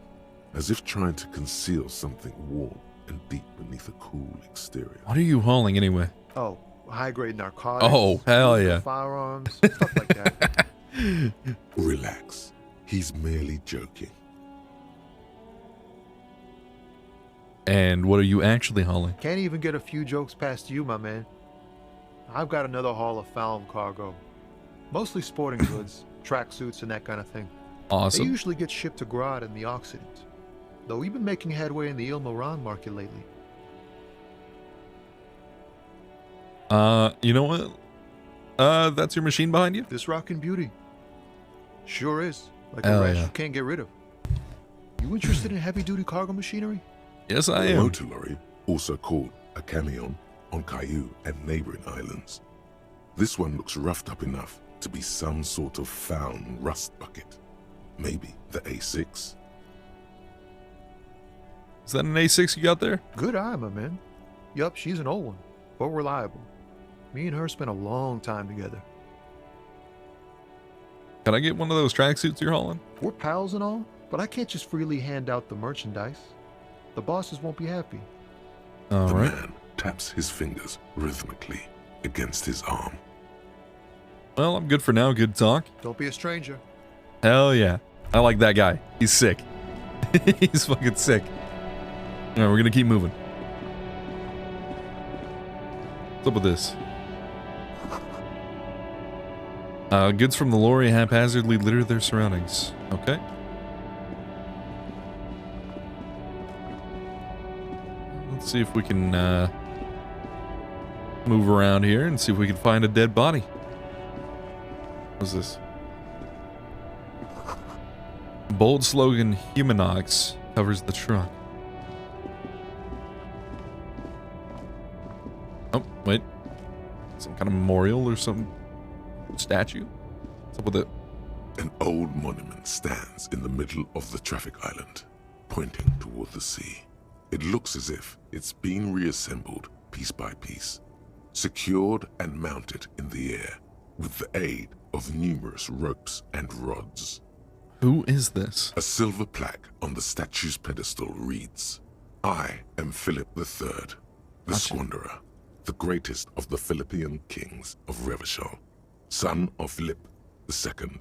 D: as if trying to conceal something warm and deep beneath a cool exterior.
A: What are you hauling anyway?
K: Oh, high-grade narcotics.
A: Oh, hell yeah.
K: Firearms, stuff like that.
D: Relax. He's merely joking.
A: And what are you actually hauling?
K: Can't even get a few jokes past you, my man. I've got another haul of foul cargo. Mostly sporting goods, tracksuits, and that kind of thing. They
A: Awesome.
K: usually get shipped to Grodd in the Occident. Though we've been making headway in the Il Moran market lately.
A: You know what? That's your machine behind you?
K: This rockin' beauty. Sure is. Like
A: Hell
K: a rash
A: yeah.
K: you can't get rid of. You interested in heavy-duty cargo machinery?
A: Yes, I
D: A
A: am.
D: motor lorry also called a camion, on Caillou and neighboring islands. This one looks roughed up enough to be some sort of found rust bucket. Maybe the A6.
A: Is that an A6 you got there?
K: Good eye, my man. Yup, she's an old one, but reliable. Me and her spent a long time together.
A: Can I get one of those tracksuits you're hauling?
K: We're pals and all, but I can't just freely hand out the merchandise. The bosses won't be happy.
A: All
D: the
A: right.
D: man taps his fingers rhythmically against his arm.
A: Well, I'm good for now. Good talk.
K: Don't be a stranger.
A: Hell yeah. I like that guy. He's sick. He's fucking sick. All right, we're gonna keep moving. What's up with this? Goods from the lorry haphazardly litter their surroundings. Okay. Let's see if we can move around here and see if we can find a dead body. What's this? Bold slogan Humanox covers the truck. Oh, wait. Some kind of memorial or some statue? What's up with it?
D: An old monument stands in the middle of the traffic island, pointing toward the sea. It looks as if it's been reassembled piece by piece, secured and mounted in the air with the aid of numerous ropes and rods.
A: Who is this?
D: A silver plaque on the statue's pedestal reads, "I am Philip III, the Squanderer, the greatest of the Philippian kings of Revachol, son of Philip II,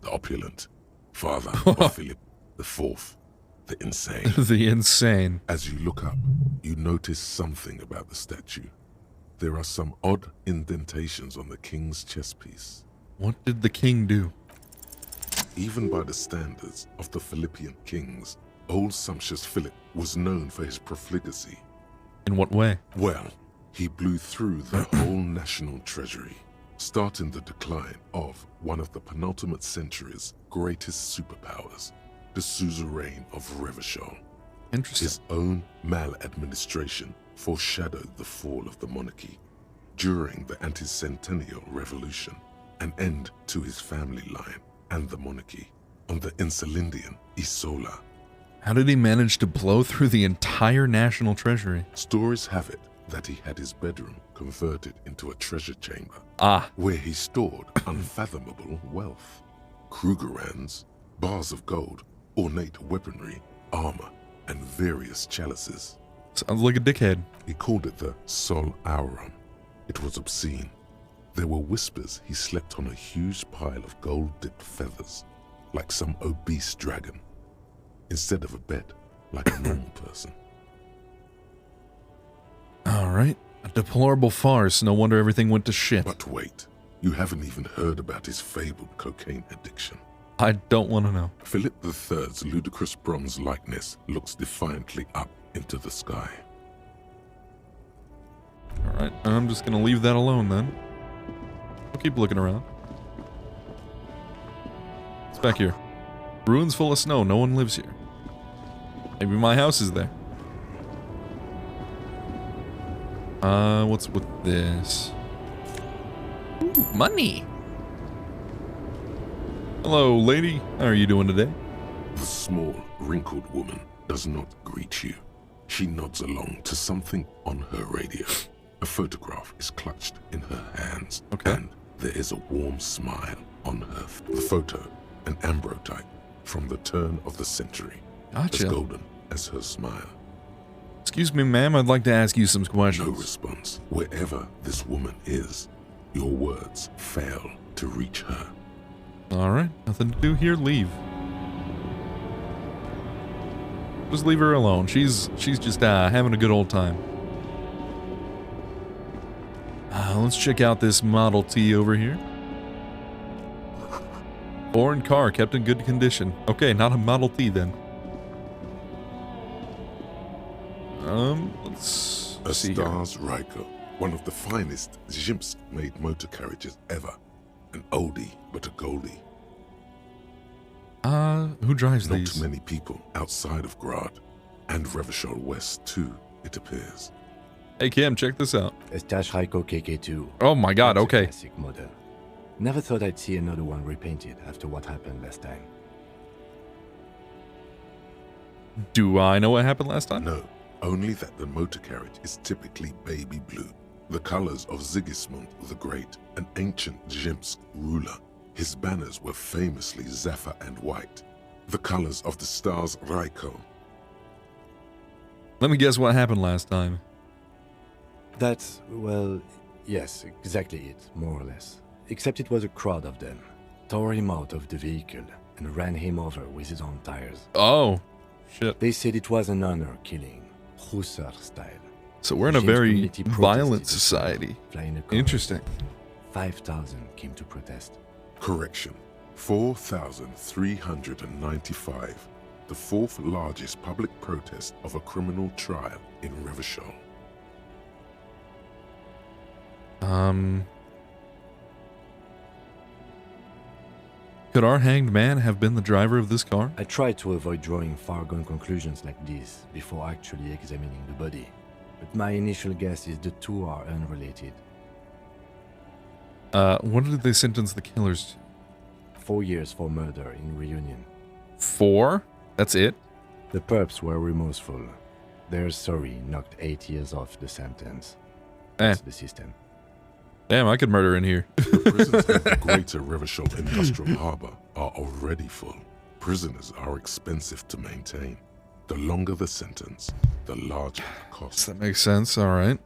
D: the opulent, father of Philip IV, the insane."
A: The insane.
D: As you look up, you notice something about the statue. There are some odd indentations on the king's chest piece.
A: What did the king do?
D: Even by the standards of the Philippian kings, old sumptuous Philip was known for his profligacy.
A: In what way?
D: Well, he blew through the whole national treasury, starting the decline of one of the penultimate century's greatest superpowers, the suzerain of Revachol.
A: Interesting.
D: His own maladministration foreshadowed the fall of the monarchy. During the anti-centennial revolution, an end to his family line and the monarchy on the Insulindian Isola.
A: How did he manage to blow through the entire national treasury?
D: Stories have it that he had his bedroom converted into a treasure chamber. Where he stored unfathomable wealth. Krugerrands, bars of gold, ornate weaponry, armor, and various chalices.
A: Sounds like a dickhead.
D: He called it the Sol Aurum. It was obscene. There were whispers he slept on a huge pile of gold-dipped feathers, like some obese dragon, instead of a bed, like a normal person.
A: Alright. A deplorable farce. No wonder everything went to shit.
D: But wait, you haven't even heard about his fabled cocaine addiction.
A: I don't want to know.
D: Philip III's ludicrous bronze likeness looks defiantly up into the sky.
A: Alright, I'm just gonna leave that alone then. I'll keep looking around. What's back here? Ruins full of snow, no one lives here. Maybe my house is there. What's with this? Ooh, money! Hello, lady. How are you doing today?
D: The small, wrinkled woman does not greet you. She nods along to something on her radio. A photograph is clutched in her hands, and there is a warm smile on her. The photo, an ambrotype from the turn of the century,
A: Gotcha.
D: as golden as her smile.
A: Excuse me, ma'am. I'd like to ask you some questions.
D: No response. Wherever this woman is, your words fail to reach her.
A: Alright, nothing to do here. Leave. Just leave her alone. She's just having a good old time. Let's check out this Model T over here. Foreign car kept in good condition. Okay, not a Model T then. Let's
D: A
A: see here.
D: Stars Ryko, one of the finest Zhimsk-made motor carriages ever. An oldie, but a goldie.
A: Who drives
D: Not
A: these?
D: many people outside of Grad, and Revachol West too, it appears.
A: Hey, Cam, check this out.
J: Estash Raiko KK2.
A: Oh my god,
J: That's a
A: okay.
J: classic model. Never thought I'd see another one repainted after what happened last time.
A: Do I know what happened last time?
D: No, only that the motor carriage is typically baby blue, the colors of Sigismund the Great, an ancient Zhimsk ruler. His banners were famously zephyr and white, the colors of the stars Raiko.
A: Let me guess what happened last time.
J: That's, well, yes, exactly it, more or less. Except it was a crowd of them. Tore him out of the vehicle and ran him over with his own tires.
A: Oh, shit.
J: They said it was an honor killing, Hussar style.
A: So we're in a
J: James
A: very
J: community
A: violent
J: protested
A: society.
J: Flying a car.
A: Interesting.
J: 5,000 came to protest.
D: Correction, 4,395, the fourth largest public protest of a criminal trial in Revachol.
A: Could our hanged man have been the driver of this car?
J: I tried to avoid drawing far-gone conclusions like this before actually examining the body, but my initial guess is the two are unrelated.
A: What did they sentence the killers to?
J: 4 years for murder in Reunion.
A: 4? That's it?
J: The perps were remorseful. Their sorry knocked 8 years off the sentence. That's the system.
A: Damn, I could murder in here.
D: The prisons of the greater Revachol Industrial Harbor are already full. Prisoners are expensive to maintain. The longer the sentence, the larger the cost.
A: That makes sense, alright.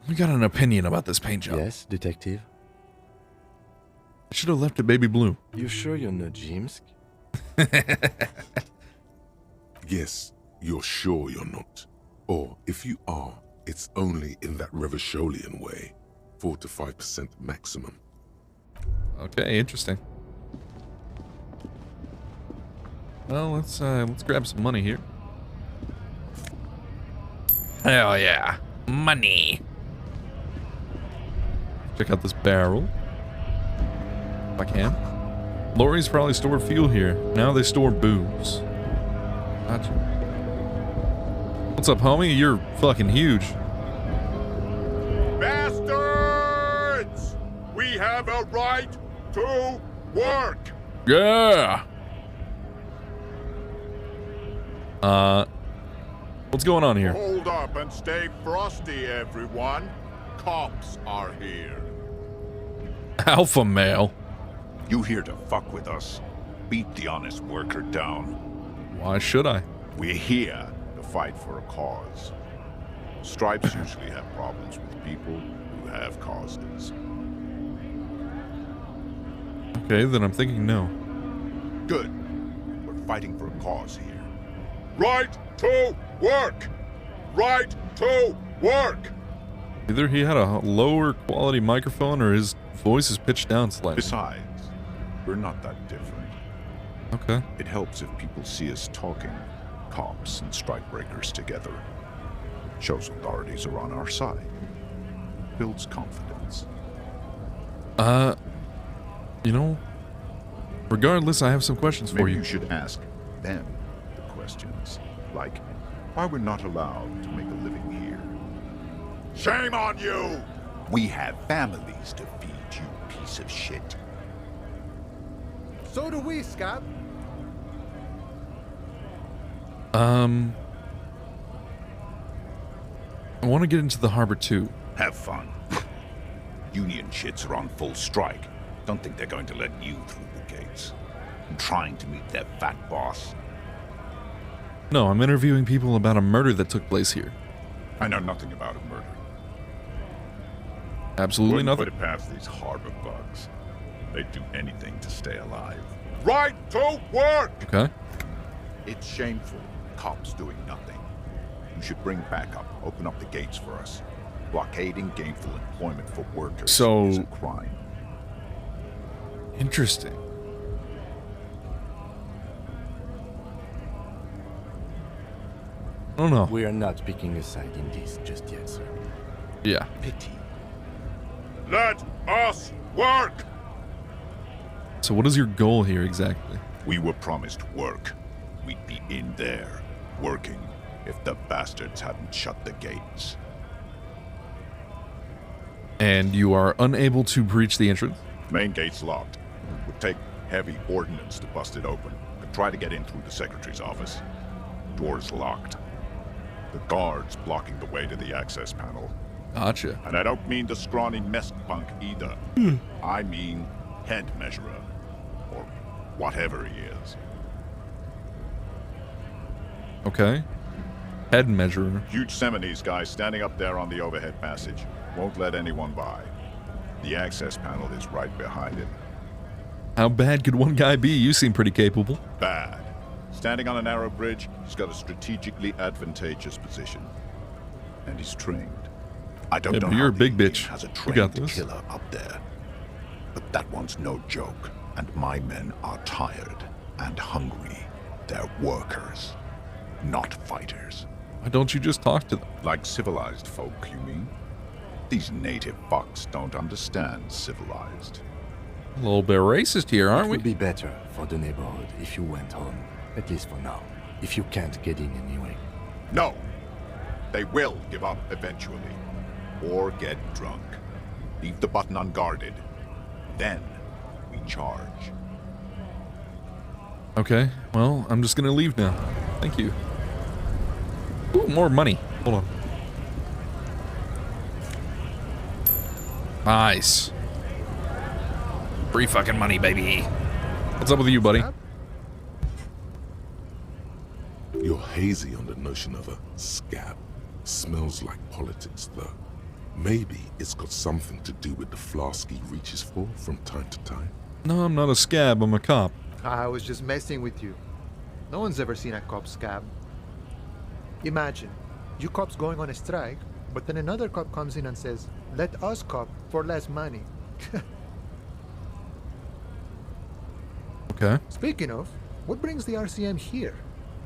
A: We got an opinion about this paint job.
J: Yes, detective?
A: I should have left it baby blue.
J: You sure you're not Zhimsk?
D: Yes, you're sure you're not. Or if you are, it's only in that Revacholian way. 4 to 5% maximum.
A: Okay, interesting. Well, let's grab some money here. Hell yeah. Money. Check out this barrel. If I can. Lorries probably stored fuel here. Now they store booze. Gotcha. What's up, homie? You're fucking huge.
L: Bastards! We have a right to work!
A: Yeah! What's going on here?
L: Hold up and stay frosty, everyone. Cops are here.
A: Alpha male.
L: You here to fuck with us? Beat the honest worker down.
A: Why should I?
L: We're here to fight for a cause. Stripes usually have problems with people who have causes.
A: Okay, then I'm thinking no.
L: Good. We're fighting for a cause here. Right to work! Right to work!
A: Either he had a lower quality microphone or his voice is pitched down slightly.
L: Besides, we're not that different.
A: Okay.
L: It helps if people see us talking, cops and strikebreakers together. Shows authorities are on our side. Builds confidence.
A: You know, regardless, I have some questions for
L: Maybe
A: you.
L: You should ask them the questions, like why we're not allowed to make a living here. Shame on you! We have families to feed, you piece of shit.
K: So do we, Scott.
A: I want to get into the harbor too.
L: Have fun. Union shits are on full strike. Don't think they're going to let you through the gates. I'm trying to meet their fat boss.
A: No, I'm interviewing people about a murder that took place here.
L: I know nothing about a murder.
A: Absolutely
L: Wouldn't
A: nothing.
L: put it past these harbor bugs. They'd do anything to stay alive. Right to work!
A: Okay.
L: It's shameful. Cops doing nothing. You should bring backup. Open up the gates for us. Blockading gainful employment for workers is a crime.
A: Interesting. I don't know.
J: We are not picking a side in this just yet, sir.
A: Yeah.
L: Pity. Let us work!
A: So what is your goal here exactly?
L: We were promised work. We'd be in there. working if the bastards hadn't shut the gates.
A: And you are unable to breach the entrance?
L: Main gate's locked. Would take heavy ordnance to bust it open. Could try to get in through the secretary's office. Door's locked. The guard's blocking the way to the access panel.
A: Gotcha.
L: And I don't mean the scrawny mess punk either. I mean head measurer. Or whatever he is.
A: Okay. Head measurer.
L: Huge Seminese guy standing up there on the overhead passage. Won't let anyone by. The access panel is right behind it.
A: How bad could one guy be? You seem pretty capable.
L: Bad. Standing on a narrow bridge, he's got a strategically advantageous position. And he's trained. I don't
A: Yeah,
L: know
A: but you're
L: how
A: a big
L: the
A: bitch.
L: has a
A: You
L: trained
A: got this.
L: killer up there. But that one's no joke. And my men are tired and hungry. They're workers, not fighters.
A: Why don't you just talk to them?
L: Like civilized folk, you mean? These native fucks don't understand civilized.
A: A little bit racist here, aren't
J: It
A: we?
J: would be better for the neighborhood if you went home, at least for now. If you can't get in anyway.
L: No! They will give up eventually. Or get drunk. Leave the button unguarded. Then we charge.
A: Okay, well, I'm just gonna leave now. Thank you. Ooh, more money. Hold on. Nice. Free fucking money, baby. What's up with you, buddy?
D: You're hazy on the notion of a scab. Smells like politics, though. Maybe it's got something to do with the flask he reaches for from time to time.
A: No, I'm not a scab, I'm a cop.
K: I was just messing with you. No one's ever seen a cop scab. Imagine, you cops going on a strike, but then another cop comes in and says, "Let us cop for less money."
A: Okay.
K: Speaking of, what brings the RCM here?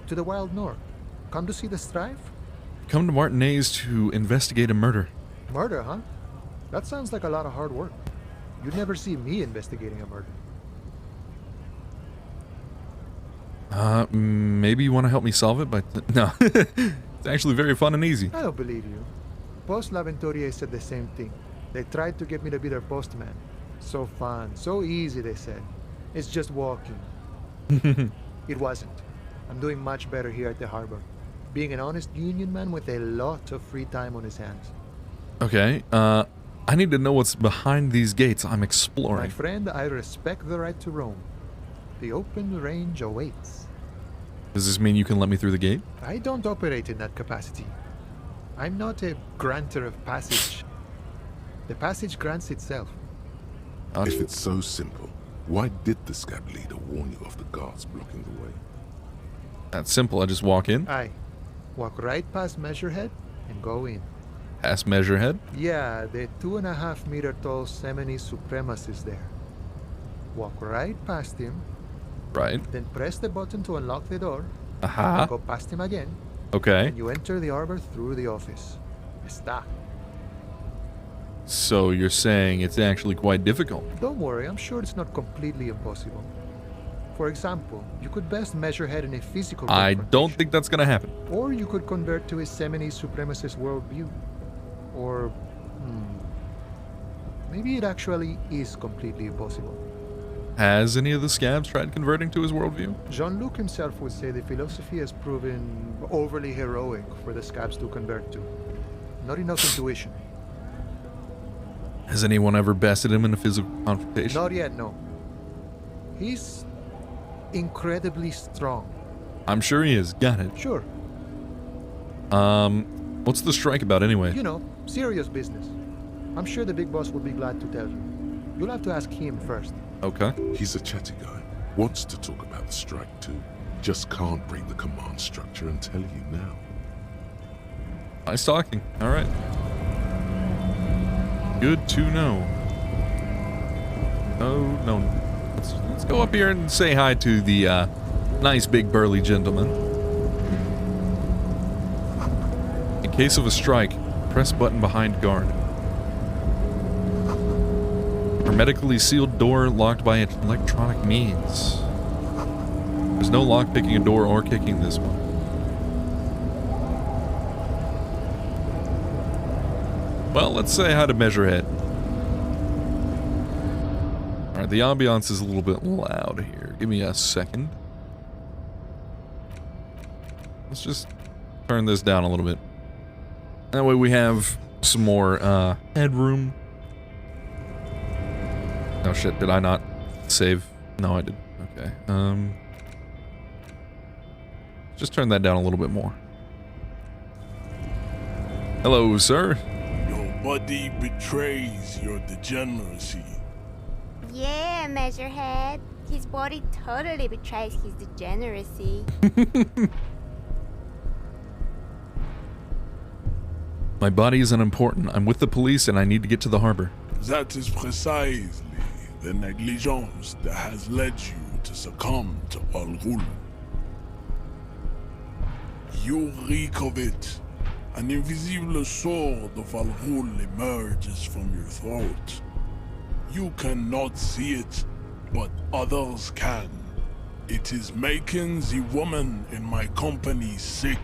K: To the Wild North? Come to see the strife?
A: Come to Martinez to investigate a murder.
K: Murder, huh? That sounds like a lot of hard work. You'd never see me investigating a murder.
A: Maybe you want to help me solve it, but no. It's actually very fun and easy.
K: I don't believe you. Post L'Aventurier said the same thing. They tried to get me to be their postman. So fun, so easy, they said. It's just walking. It wasn't. I'm doing much better here at the harbor. Being an honest union man with a lot of free time on his hands.
A: Okay, I need to know what's behind these gates I'm
K: My
A: exploring.
K: friend, I respect the right to roam. The open range awaits.
A: Does this mean you can let me through the gate?
K: I don't operate in that capacity. I'm not a granter of passage. The passage grants itself.
D: If it's so simple, why did the scab leader warn you of the guards blocking the way?
A: That's simple, I just walk in,
K: Aye. Walk right past Measurehead and go in.
A: pass Measurehead.
K: Yeah, the 2.5 meter tall Semini supremacist there. Walk right past him,
A: Right.
K: then press the button to unlock the door.
A: Aha.
K: Go past him again,
A: Okay.
K: and you enter the arbor through the office. Está.
A: So you're saying it's actually quite difficult.
K: Don't worry, I'm sure it's not completely impossible. For example, you could best Measurehead in a physical
A: I
K: confrontation.
A: don't think that's gonna happen.
K: Or you could convert to a Semini supremacist worldview. Or, maybe it actually is completely impossible.
A: Has any of the scabs tried converting to his worldview?
K: Jean-Luc himself would say the philosophy has proven overly heroic for the scabs to convert to. Not enough intuition.
A: Has anyone ever bested him in a physical confrontation?
K: Not yet, no. He's incredibly strong.
A: I'm sure he is. Got it.
K: Sure,
A: What's the strike about anyway?
K: you know, serious business. I'm sure the big boss would be glad to tell you. You'll have to ask him first.
A: Okay.
D: He's a chatty guy. Wants to talk about the strike too. Just can't bring the command structure and tell you now.
A: Nice talking. All right. Good to know. Oh, no. Let's go up here and say hi to the nice big burly gentleman. In case of a strike, press button behind guard. Hermetically sealed door locked by electronic means. There's no lock picking a door or kicking this one. Well, let's say hi to Measurehead. Alright, the ambiance is a little bit loud here. Give me a second. Let's just turn this down a little bit. That way we have some more headroom. Oh shit, did I not save? No, I did. Okay. Just turn that down a little bit more. Hello, sir.
M: Your body betrays your degeneracy.
N: Yeah, Measurehead. His body totally betrays his degeneracy.
A: My body is unimportant. I'm with the police and I need to get to the harbor.
M: That is precisely the negligence that has led you to succumb to Al Ghul. You reek of it. An invisible sword of Al Ghul emerges from your throat. You cannot see it, but others can. It is making the woman in my company sick.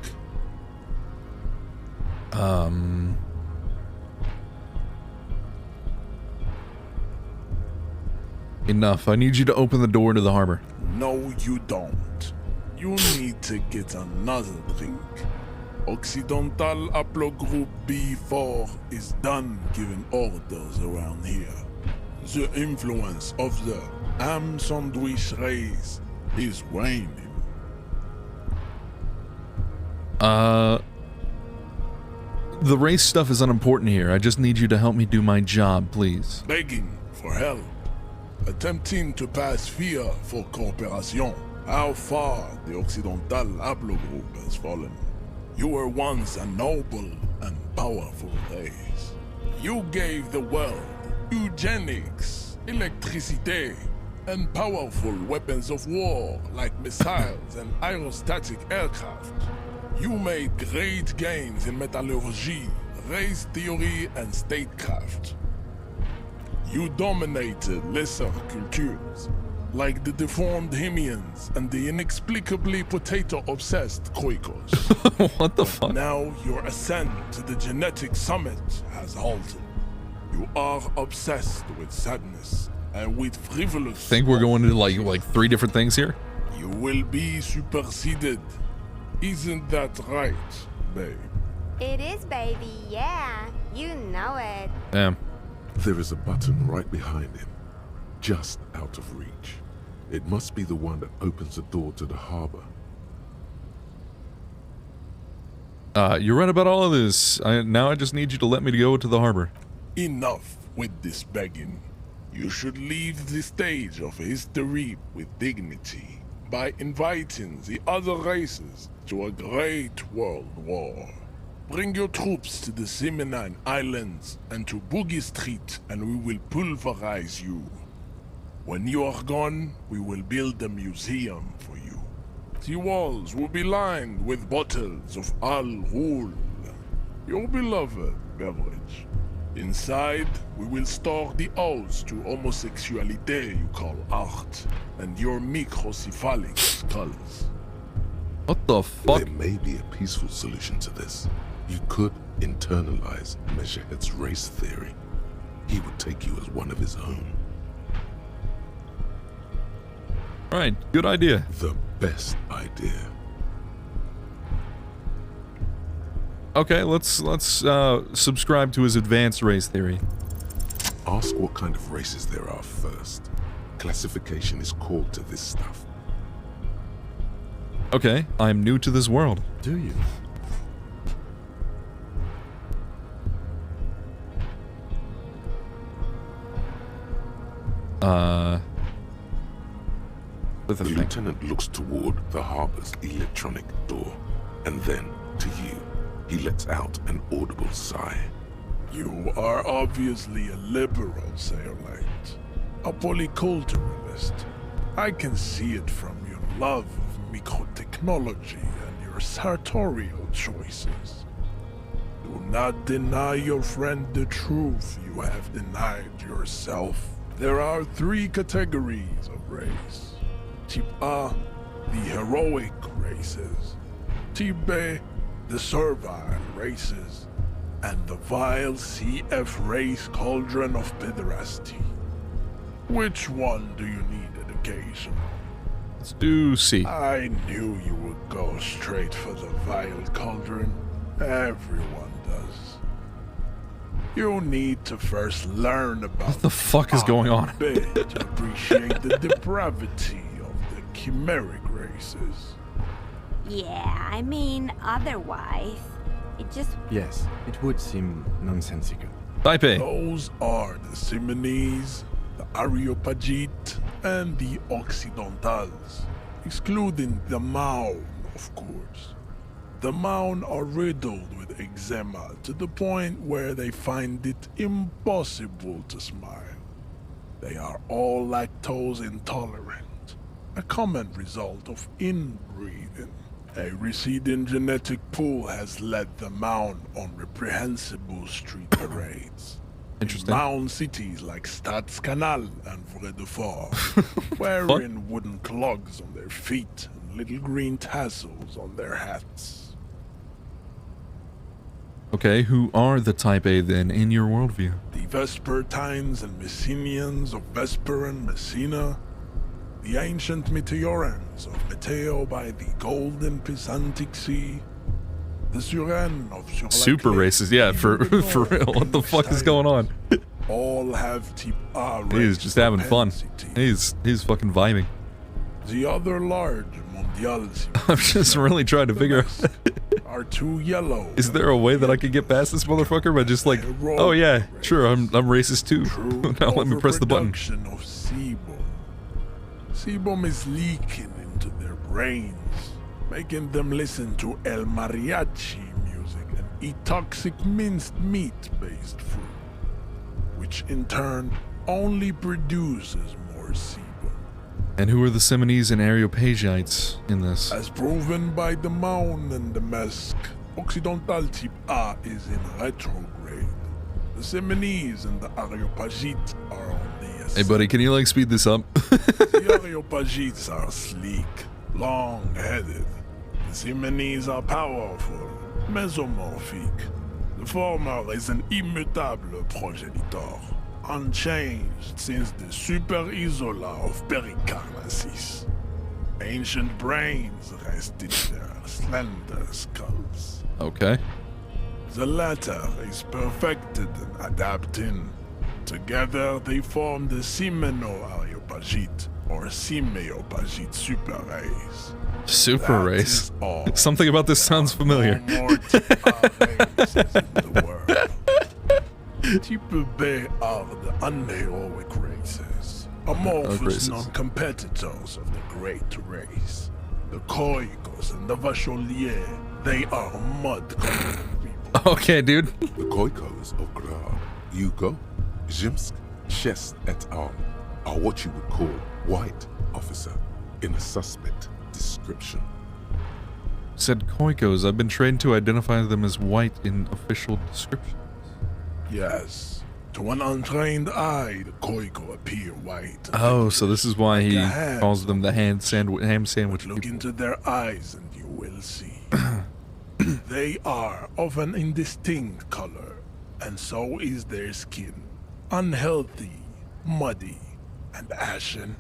A: Enough. I need you to open the door to the harbor.
M: No, you don't. You need to get another drink. Occidental Haplogroup B4 is done giving orders around here. The influence of the ham sandwich race is waning.
A: The race stuff is unimportant here. I just need you to help me do my job, please.
M: Begging for help. Attempting to pass fear for cooperation. How far the Occidental Haplogroup has fallen. You were once a noble and powerful race. You gave the world eugenics, electricity, and powerful weapons of war like missiles and aerostatic aircraft. You made great gains in metallurgy, race theory, and statecraft. You dominated lesser cultures, like the deformed Hemians and the inexplicably potato-obsessed Quakers.
A: What the fuck?
M: Now your ascent to the genetic summit has halted. You are obsessed with sadness and with frivolous...
A: Think we're going to like 3 different things here?
M: You will be superseded. Isn't that right, babe?
N: It is, baby, yeah. You know it.
A: Damn.
D: There is a button right behind him, just out of reach. It must be the one that opens the door to the harbor.
A: You're right about all of this. Now I just need you to let me go to the harbor.
M: Enough with this begging. You should leave the stage of history with dignity by inviting the other races to a great world war. Bring your troops to the Seminine Islands and to Boogie Street, and we will pulverize you. When you are gone, we will build a museum for you. The walls will be lined with bottles of Al Ghul, your beloved beverage. Inside, we will store the odes to homosexuality you call art, and your microcephalic skulls.
A: What the fuck?
D: There may be a peaceful solution to this. You could internalize Measurehead's race theory. He would take you as one of his own.
A: Right, good idea.
D: The best idea.
A: Okay, let's subscribe to his advanced race theory.
D: Ask what kind of races there are first. Classification is called to this stuff.
A: Okay, I'm new to this world.
J: Do you?
D: The lieutenant looks toward the harbor's electronic door, and then, to you, he lets out an audible sigh.
M: You are obviously a liberal, Sailorite. A polyculturalist. I can see it from your love of microtechnology and your sartorial choices. Do not deny your friend the truth you have denied yourself. There are 3 categories of race. Type A, the heroic races. Type B, the servile races. and the vile CF race cauldron of pederasty. Which one do you need education?
A: Let's do C.
M: I knew you would go straight for the vile cauldron. Everyone does. You need to first learn about
A: what the fuck is going on?
M: to appreciate the depravity of the chimeric races.
N: Yeah, I mean, otherwise, it just...
J: Yes, it would seem nonsensical.
A: Type A.
M: Those are the Simonese, the Areopagite, and the Occidentals, excluding the Maun, of course. The Maun are riddled with eczema to the point where they find it impossible to smile. They are all lactose intolerant, a common result of inbreeding. A receding genetic pool has led the Maun on reprehensible street parades.
A: Interesting.
M: Maun cities like Stadskanal and Vredefort, wearing wooden clogs on their feet and little green tassels on their hats.
A: Okay, who are the Type A then in your worldview?
M: The Vespertines and Messenians of Vesper and Messina, the ancient Meteorans of Meteo by the golden Pisantic Sea, the Suren of Sur la
A: Super
M: Clé,
A: racist, yeah, for real. What the fuck is going on?
M: all have type A
A: He's just having fun.
M: propensity.
A: He's fucking vibing.
M: The other large mondials
A: I'm just really trying to figure out.
M: are too yellow.
A: Is there a way that I could get past this motherfucker by just like, oh yeah, sure, I'm racist too. Now let me press the button.
M: Overproduction of sebum. Sebum is leaking into their brains, making them listen to El Mariachi music and eat toxic minced meat-based food, which in turn only produces more sebum.
A: And who are the Simonese and Areopagites in this?
M: As proven by the Maun and the Mesk, Occidental type A is in retrograde. The Simonese and the Areopagites are on the ascent.
A: Hey buddy, can you like speed this up?
M: The Areopagites are sleek, long-headed. The Simonese are powerful, mesomorphic. The former is an immutable progenitor, unchanged since the Super Isola of Pericarnassus. Ancient brains rest in their slender skulls.
A: Okay.
M: The latter is perfected and adapting. Together they form the Simeno-Areopagite or Simeopagite super race.
A: Super race. Something about this sounds familiar.
M: No more type A races in the world. Type B are the unheroic races, amorphous
A: races.
M: non-competitors of the great race. The Khoikos and the Vacholier, they are mud-colored people.
A: Okay, dude.
D: The Khoikos of Grad, Yugo, Zhimsk, Shest et al. Are what you would call white, officer, in a suspect description.
A: Said Khoikos. I've been trained to identify them as white in official descriptions.
M: Yes. To an untrained eye, the Khoiko appear white.
A: Oh, so this is why he calls them the ham sandwich
M: Look
A: people.
M: into their eyes and you will see. They are of an indistinct color, and so is their skin. Unhealthy, muddy, and ashen.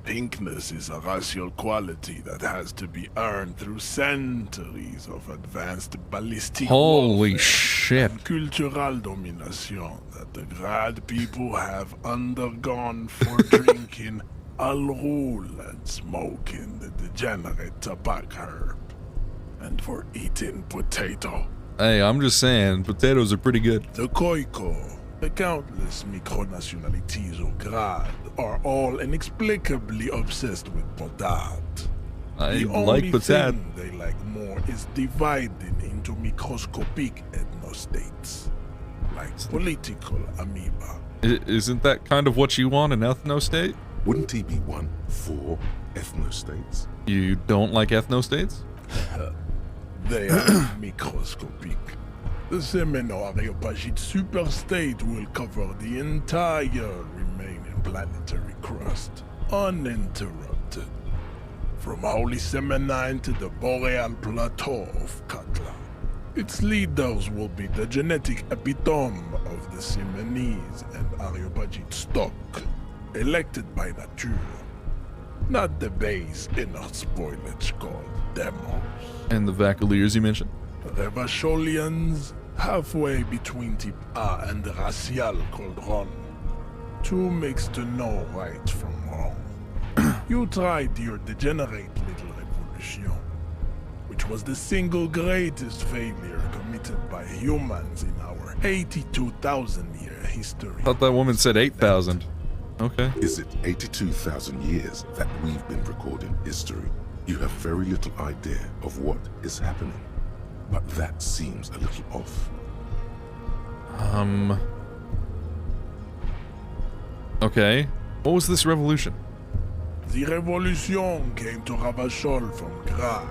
M: Pinkness is a racial quality that has to be earned through centuries of advanced ballistic
A: Holy
M: warfare
A: shit.
M: and cultural domination that the Grad people have undergone for drinking Al Ghul and smoking the degenerate tobacco herb, and for eating potato.
A: Hey, I'm just saying, potatoes are pretty good.
M: The Khoiko, the countless micronationalities of Grad, are all inexplicably obsessed with potat.
A: I
M: The
A: like
M: only
A: potat.
M: thing they like more is dividing into microscopic ethnostates, like political amoeba.
A: Isn't that kind of what you want, an ethno-state?
D: Wouldn't he be one for ethnostates?
A: You don't like ethno-states?
M: They are microscopic. The Semeno-Areopagite superstate will cover the entire remaining planetary crust, uninterrupted. From Holy Semenine to the Boreal Plateau of Katla. Its leaders will be the genetic epitome of the Simonese and Areopagite stock, elected by nature, not the base inner spoilage called demos.
A: And the Vacaliers you mentioned?
M: The Vacholians, halfway between Type A and the racial called Ron. Two makes to know right from wrong. You tried your degenerate little revolution, which was the single greatest failure committed by humans in our 82,000-year history.
A: Thought that woman said 8,000. Okay.
D: Is it 82,000 years that we've been recording history? You have very little idea of what is happening, but that seems a little off.
A: Okay. What was this revolution?
M: The revolution came to Ravachol from Grad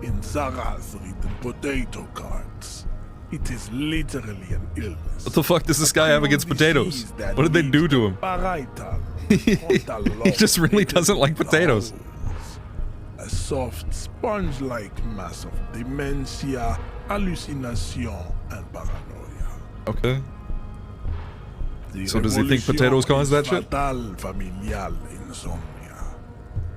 M: in Zara's written potato carts. It is literally an illness.
A: What the fuck does this guy have against potatoes? What did they do to him? He just really doesn't like potatoes.
M: A soft, sponge-like mass of dementia, hallucination, and paranoia.
A: Okay. So does he think potatoes cause that shit?
M: Fatal familial insomnia.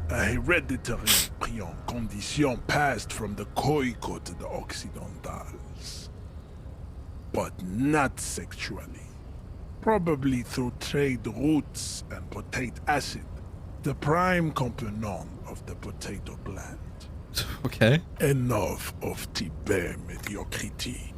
M: A hereditary prion condition passed from the Koiko to the Occidentals. But not sexually. Probably through trade roots and potate acid, the prime component of the potato plant.
A: Okay.
M: Enough of Tibet mediocrity.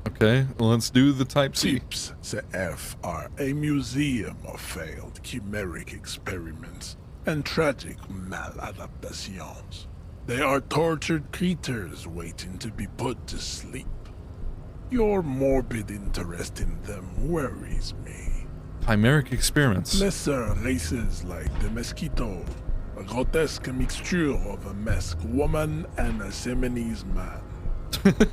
A: Okay, well, let's do the Type C.
M: Tips, the F, are a museum of failed chimeric experiments and tragic maladaptations. They are tortured creatures waiting to be put to sleep. Your morbid interest in them worries me.
A: Chimeric experiments.
M: Lesser races like the mosquito, a grotesque mixture of a masked woman and a Seminese man.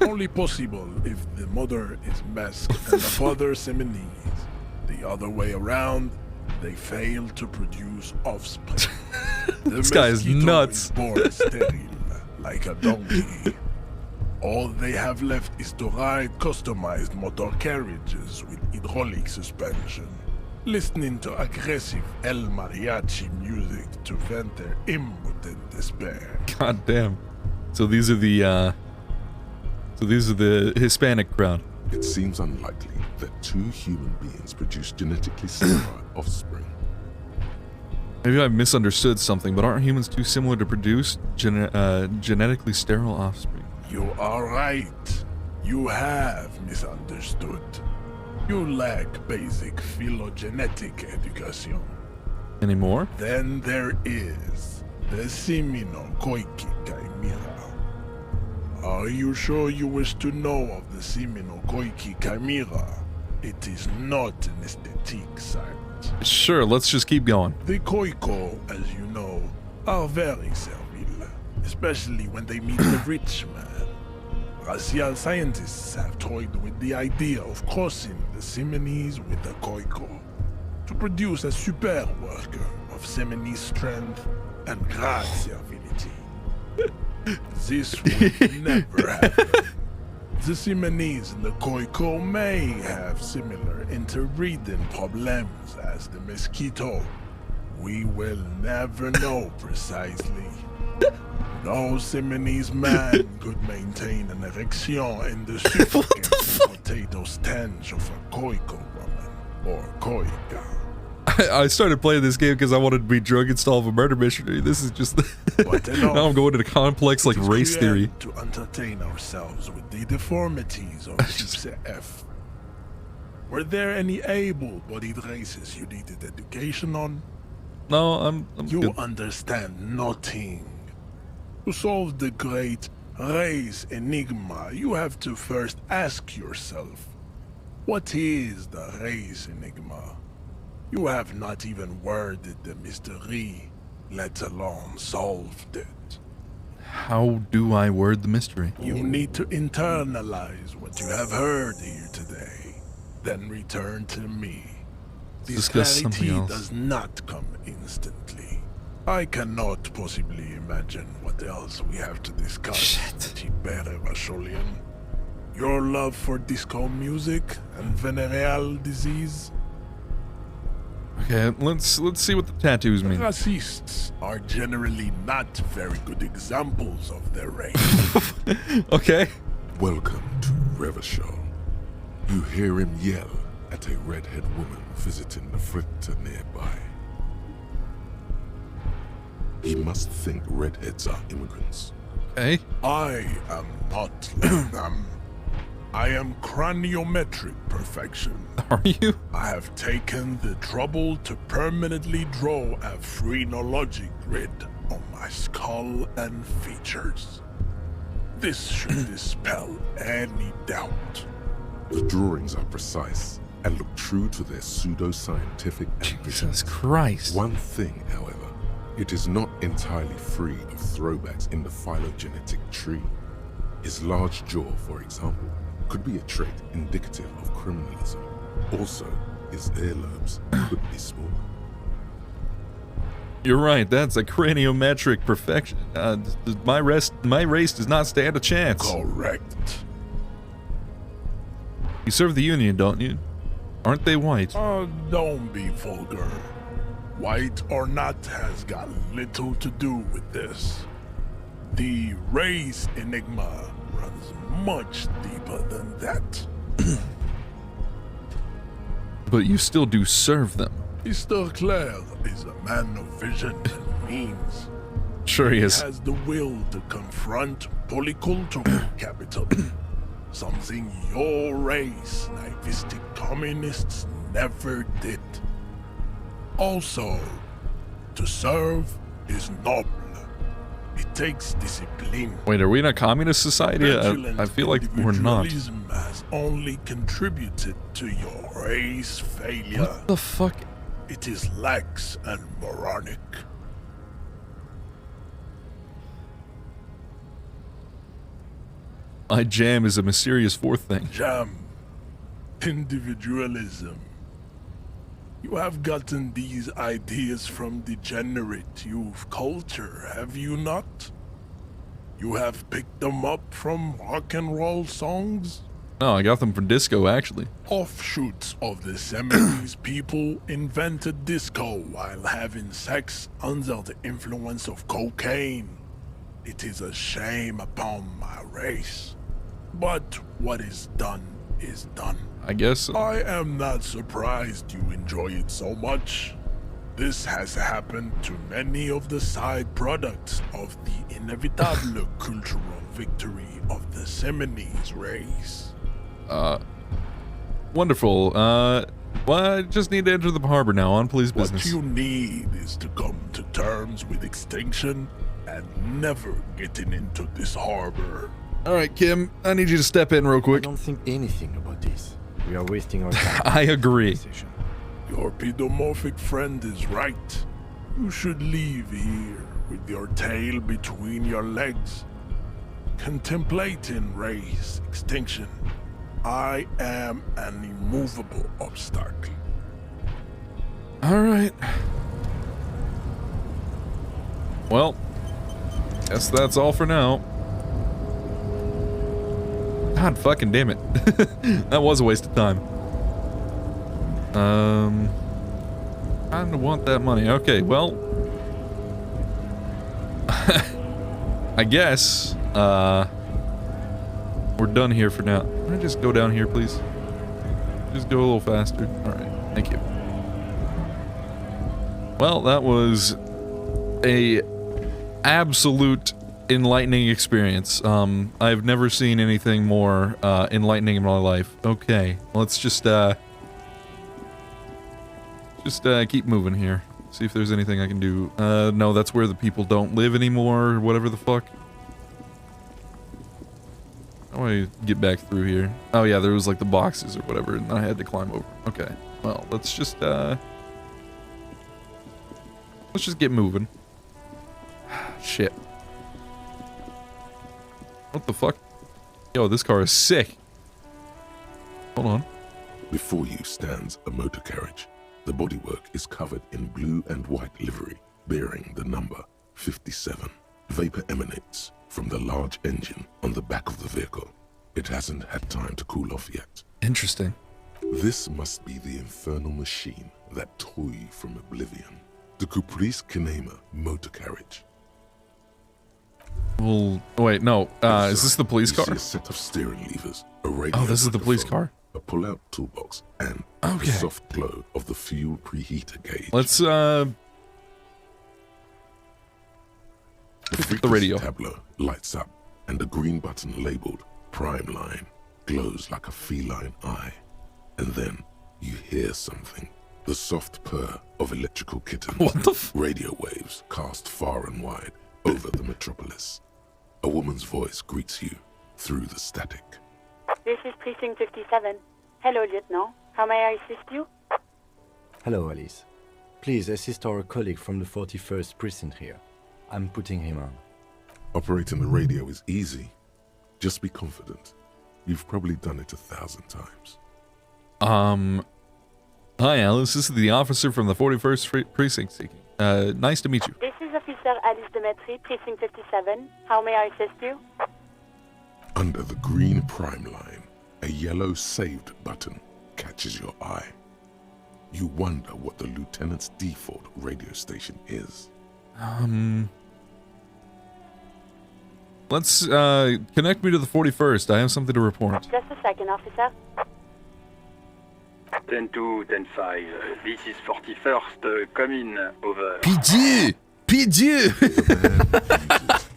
M: Only possible if the mother is masked and the father Seminese. The other way around, they fail to produce offspring.
A: This guy is nuts.
M: Is born sterile, like a donkey. All they have left is to ride customized motor carriages with hydraulic suspension, listening to aggressive El Mariachi music to vent their impotent despair.
A: God damn. So these are the Hispanic crowd.
D: It seems unlikely that two human beings produce genetically similar offspring.
A: Maybe I misunderstood something, but aren't humans too similar to produce genetically sterile offspring?
M: You are right. You have misunderstood. You lack basic phylogenetic education.
A: Any more?
M: Then there is the Seminokoiki Chimera. Are you sure you wish to know of the Seminokoiki Chimera? It is not an aesthetic site.
A: Sure, let's just keep going.
M: The Koiko, as you know, are very servile, especially when they meet the rich man. Racial scientists have toyed with the idea of crossing the Seminese with the Koiko to produce a super worker of Seminese strength and Grad servility. This would never happen. The Simonese and the Koiko may have similar interbreeding problems as the mosquito. We will never know precisely. No Simonese man could maintain an erection in the suffocating potato stench of a Koiko woman or Koika.
A: I started playing this game because I wanted to be drug and solve a murder mystery. This is just now I'm going into complex like race theory.
M: To entertain ourselves with the deformities of Type F. Were there any able-bodied races you needed education on?
A: No, I'm
M: You
A: good.
M: understand nothing. To solve the great race enigma, you have to first ask yourself, what is the race enigma? You have not even worded the mystery, let alone solved it.
A: How do I word the mystery?
M: You need to internalize what you have heard here today, then return to me. This
A: Discuss something
M: clarity
A: else.
M: does not come instantly. I cannot possibly imagine what else we have to discuss, Tibere Vasholian. Your love for disco music and venereal disease?
A: Okay, let's see what the tattoos mean.
M: Racists are generally not very good examples of their race.
A: Okay.
D: Welcome to Revachol. You hear him yell at a redhead woman visiting the fritter nearby. He must think redheads are immigrants.
A: Hey?
M: I am not like them. I am craniometric perfection.
A: Are you?
M: I have taken the trouble to permanently draw a phrenology grid on my skull and features. This should dispel any doubt.
D: The drawings are precise and look true to their pseudo-scientific ambitions.
A: Jesus Christ.
D: One thing, however, it is not entirely free of throwbacks in the phylogenetic tree. His large jaw, for example, could be a trait indicative of criminalism. Also, his earlobes could be small.
A: You're right, that's a craniometric perfection. My race does not stand a chance.
M: Correct.
A: You serve the Union, don't you? Aren't they white?
M: Don't be vulgar. White or not has got little to do with this. The race enigma runs much deeper than that.
A: But you still do serve them.
M: Mr. Claire is a man of vision and means.
A: Sure he is.
M: He has the will to confront polycultural capitalism. Something your race, naivistic communists, never did. Also, to serve is noble. It takes discipline.
A: Wait, are we in a communist society? I feel like we're not.
M: Individualism has only contributed to your race failure.
A: What the fuck?
M: It is lax and moronic.
A: My jam is a mysterious fourth thing.
M: Jam. Individualism. You have gotten these ideas from degenerate youth culture, have you not? You have picked them up from rock and roll songs?
A: No, I got them from disco, actually.
M: Offshoots of the 70s people invented disco while having sex under the influence of cocaine. It is a shame upon my race. But what is done is done.
A: I guess so.
M: I am not surprised you enjoy it so much. This has happened to many of the side products of the inevitable cultural victory of the Seminoles race.
A: Wonderful. Well, I just need to enter the harbor now. On please business.
M: What you need is to come to terms with extinction and never getting into this harbor.
A: All right, Kim, I need you to step in real quick.
J: I don't think anything about this. We are wasting our time.
A: I agree.
M: Your pedomorphic friend is right. You should leave here with your tail between your legs, contemplating race extinction. I am an immovable obstacle.
A: All right. Well, guess that's all for now. God fucking damn it. That was a waste of time. Kinda want that money. Okay, well. I guess, we're done here for now. Can I just go down here, please? Just go a little faster. Alright, thank you. Well, that was a absolute enlightening experience. I've never seen anything more enlightening in my life. Okay, let's just keep moving here. See if there's anything I can do. No, that's where the people don't live anymore, or whatever the fuck. How do I get back through here? Oh yeah, there was like the boxes or whatever, and I had to climb over. Okay, well, let's just get moving. Shit. What the fuck? Yo, this car is sick. Hold on.
D: Before you stands a motor carriage. The bodywork is covered in blue and white livery, bearing the number 57. Vapor emanates from the large engine on the back of the vehicle. It hasn't had time to cool off yet.
A: Interesting.
D: This must be the infernal machine that tore you from oblivion. The Caprice Kinema motor carriage.
A: Well, wait, no. Is this the police car?
D: You see a set of steering levers, a radio
A: Oh, this is the police car.
D: a pull-out toolbox, and
A: Okay.
D: the soft glow of the fuel preheater gauge.
A: Let's,
D: The
A: radio.
D: tableau lights up, and the green button labeled Prime Line glows like a feline eye. And then you hear something. The soft purr of electrical kittens.
A: What the f-
D: Radio waves cast far and wide over the metropolis. A woman's voice greets you through the static.
O: This is Precinct 57. Hello, Lieutenant. How may I assist you?
J: Hello, Alice. Please assist our colleague from the 41st Precinct here. I'm putting him on.
D: Operating the radio is easy. Just be confident. You've probably done it 1,000 times.
A: Hi, Alice. This is the officer from the 41st Precinct speaking. Nice to meet you.
O: This is Officer Alice Demetri, Precinct 57. How may I assist you?
D: Under the green Prime Line, a yellow saved button catches your eye. You wonder what the lieutenant's default radio station is.
A: Let's, connect me to the 41st. I have something to report.
O: Just a second, officer.
P: 10-2, 10-5. This is 41st. Come in. Over.
A: Pidgey! Pidgey!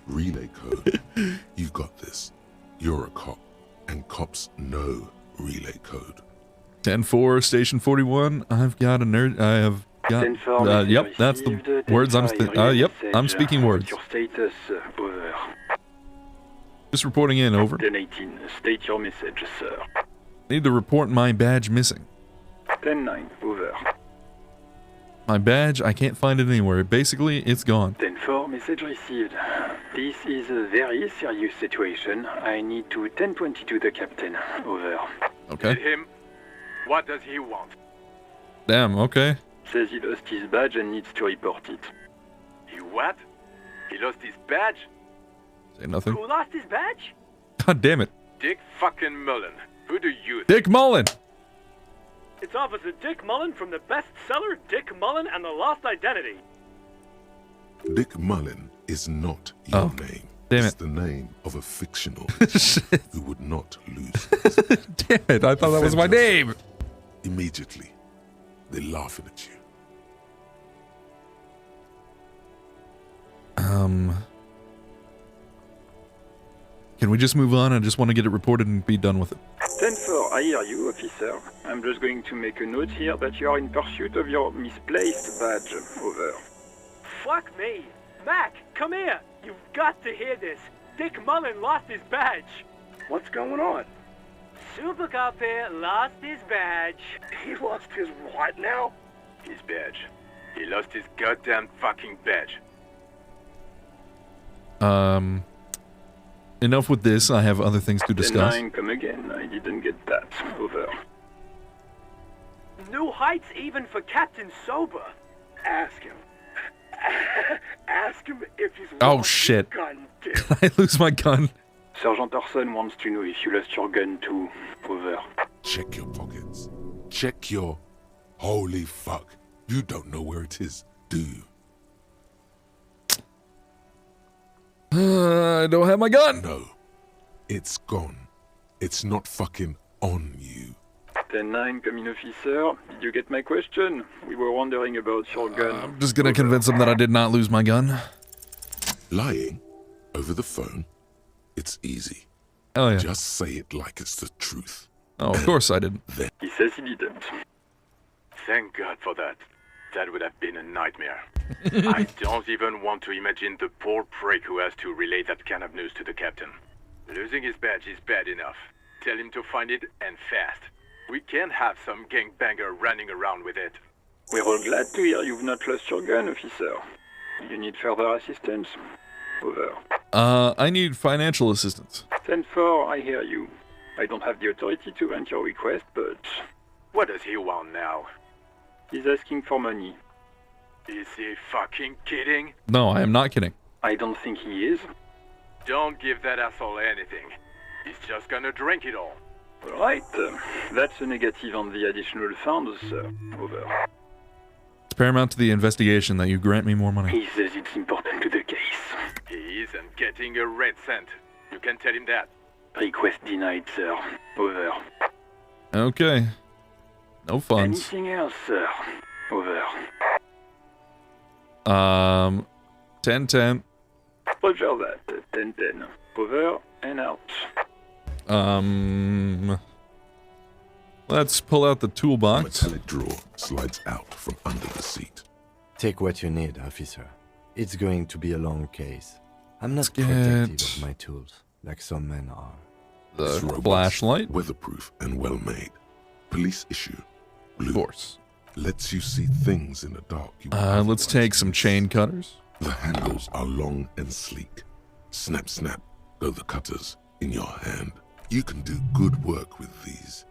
D: Relay code. You've got this. You're a cop, and cops know relay code.
A: 10-4, station 41. I've got a nerd. I have got. Yep, that's the words I'm. Yep, I'm speaking words.
P: Your status. Over.
A: Just reporting in. Over.
P: 10-18. State your message, sir.
A: Need to report my badge missing.
P: 10-9. Over.
A: My badge, I can't find it anywhere. Basically, it's gone.
P: 10-4. Message received. This is a very serious situation. I need to 10-22 the captain. Over.
A: Okay.
Q: Him. What does he want?
A: Damn, okay.
P: Says he lost his badge and needs to report it.
Q: He what? He lost his badge?
A: Say nothing.
Q: Who lost his badge?
A: God damn it.
Q: Dick fucking Mullen. Who do you think?
A: Dick Mullen!
R: It's Officer Dick Mullen from the bestseller Dick Mullen and the Lost Identity.
D: Dick Mullen is not your name.
A: Damn
D: It's
A: it.
D: the name of a fictional who would not lose.
A: Damn it, I thought that was my name.
D: Immediately, they're laughing at you.
A: Can we just move on? I just want to get it reported and be done with it.
P: 10-4. I hear you, officer. I'm just going to make a note here that you are in pursuit of your misplaced badge. Over.
R: Fuck me. Mac, come here. You've got to hear this. Dick Mullen lost his badge.
Q: What's going on?
R: Super Cop here lost his badge.
Q: He lost his what now? His badge. He lost his goddamn fucking badge.
A: Enough with this. I have other things to discuss.
P: 10-9, come again. I didn't get that. Over.
R: New heights even for Captain Sober.
Q: Ask him. Ask him if he's
A: Oh
Q: lost
A: shit.
Q: his gun, too.
A: Can I lose my gun?
P: Sergeant Orson wants to know if you lost your gun too. Over.
D: Check your pockets. Check your... Holy fuck. You don't know where it is, do you?
A: I don't have my gun.
D: No. It's gone. It's not fucking on you.
P: 10-9, come in, officer. Did you get my question? We were wondering about your gun.
A: I'm just gonna convince him that I did not lose my gun.
D: Lying over the phone, it's easy.
A: Oh yeah.
D: Just say it like it's the truth.
A: Oh, of course I didn't.
P: He says he didn't.
Q: Thank God for that. That would have been a nightmare. I don't even want to imagine the poor prick who has to relay that kind of news to the captain. Losing his badge is bad enough. Tell him to find it, and fast. We can't have some gangbanger running around with it.
P: We're all glad to hear you've not lost your gun, officer. You need further assistance? Over.
A: I need financial assistance.
P: 10-4, I hear you. I don't have the authority to grant your request, but...
Q: What does he want now?
P: He's asking for money.
Q: Is he fucking kidding?
A: No, I am not kidding.
P: I don't think he is.
Q: Don't give that asshole anything. He's just gonna drink it all.
P: Right. That's a negative on the additional funds, sir. Over.
A: It's paramount to the investigation that you grant me more money.
P: He says it's important to the case.
Q: He isn't getting a red cent. You can tell him that.
P: Request denied, sir. Over.
A: Okay. No funds.
P: Anything else, sir? Over.
A: 10-10.
P: Roger that. 10-10. Over and out.
A: Let's pull out the toolbox.
D: A metallic drawer slides out from under the seat.
J: Take what you need, officer. It's going to be a long case. I'm not
A: Let's
J: protective
A: get
J: of my tools, like some men are.
A: the
D: It's robust,
A: flashlight.
D: weatherproof, and well made. Police issue. Blue.
A: Of course.
D: Lets you see things in the dark.
A: Let's take some chain cutters.
D: The handles are long and sleek. Snap, snap, go the cutters in your hand. You can do good work with these.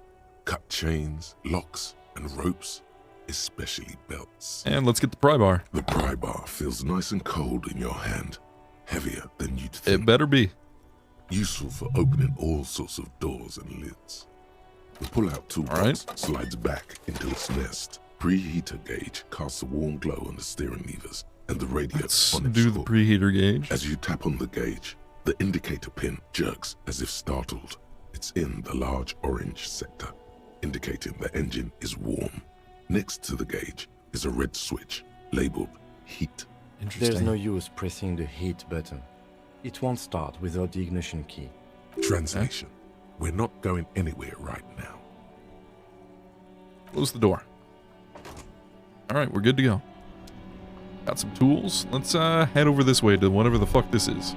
D: Cut chains, locks, and ropes, especially belts.
A: And let's get the pry bar.
D: The pry bar feels nice and cold in your hand. Heavier than you'd think.
A: It better be.
D: Useful for opening all sorts of doors and lids. The pull-out toolbox slides back into its nest. Preheater gauge casts a warm glow on the steering levers and the radio
A: Let's
D: on its
A: do the
D: hook.
A: preheater gauge.
D: As you tap on the gauge, the indicator pin jerks as if startled. It's in the large orange sector, indicating the engine is warm. Next to the gauge is a red switch labeled heat.
J: There's no use pressing the heat button. It won't start without the ignition key.
D: Translation. We're not going anywhere right now.
A: Close the door. All right, we're good to go. Got some tools. Let's head over this way to whatever the fuck this is.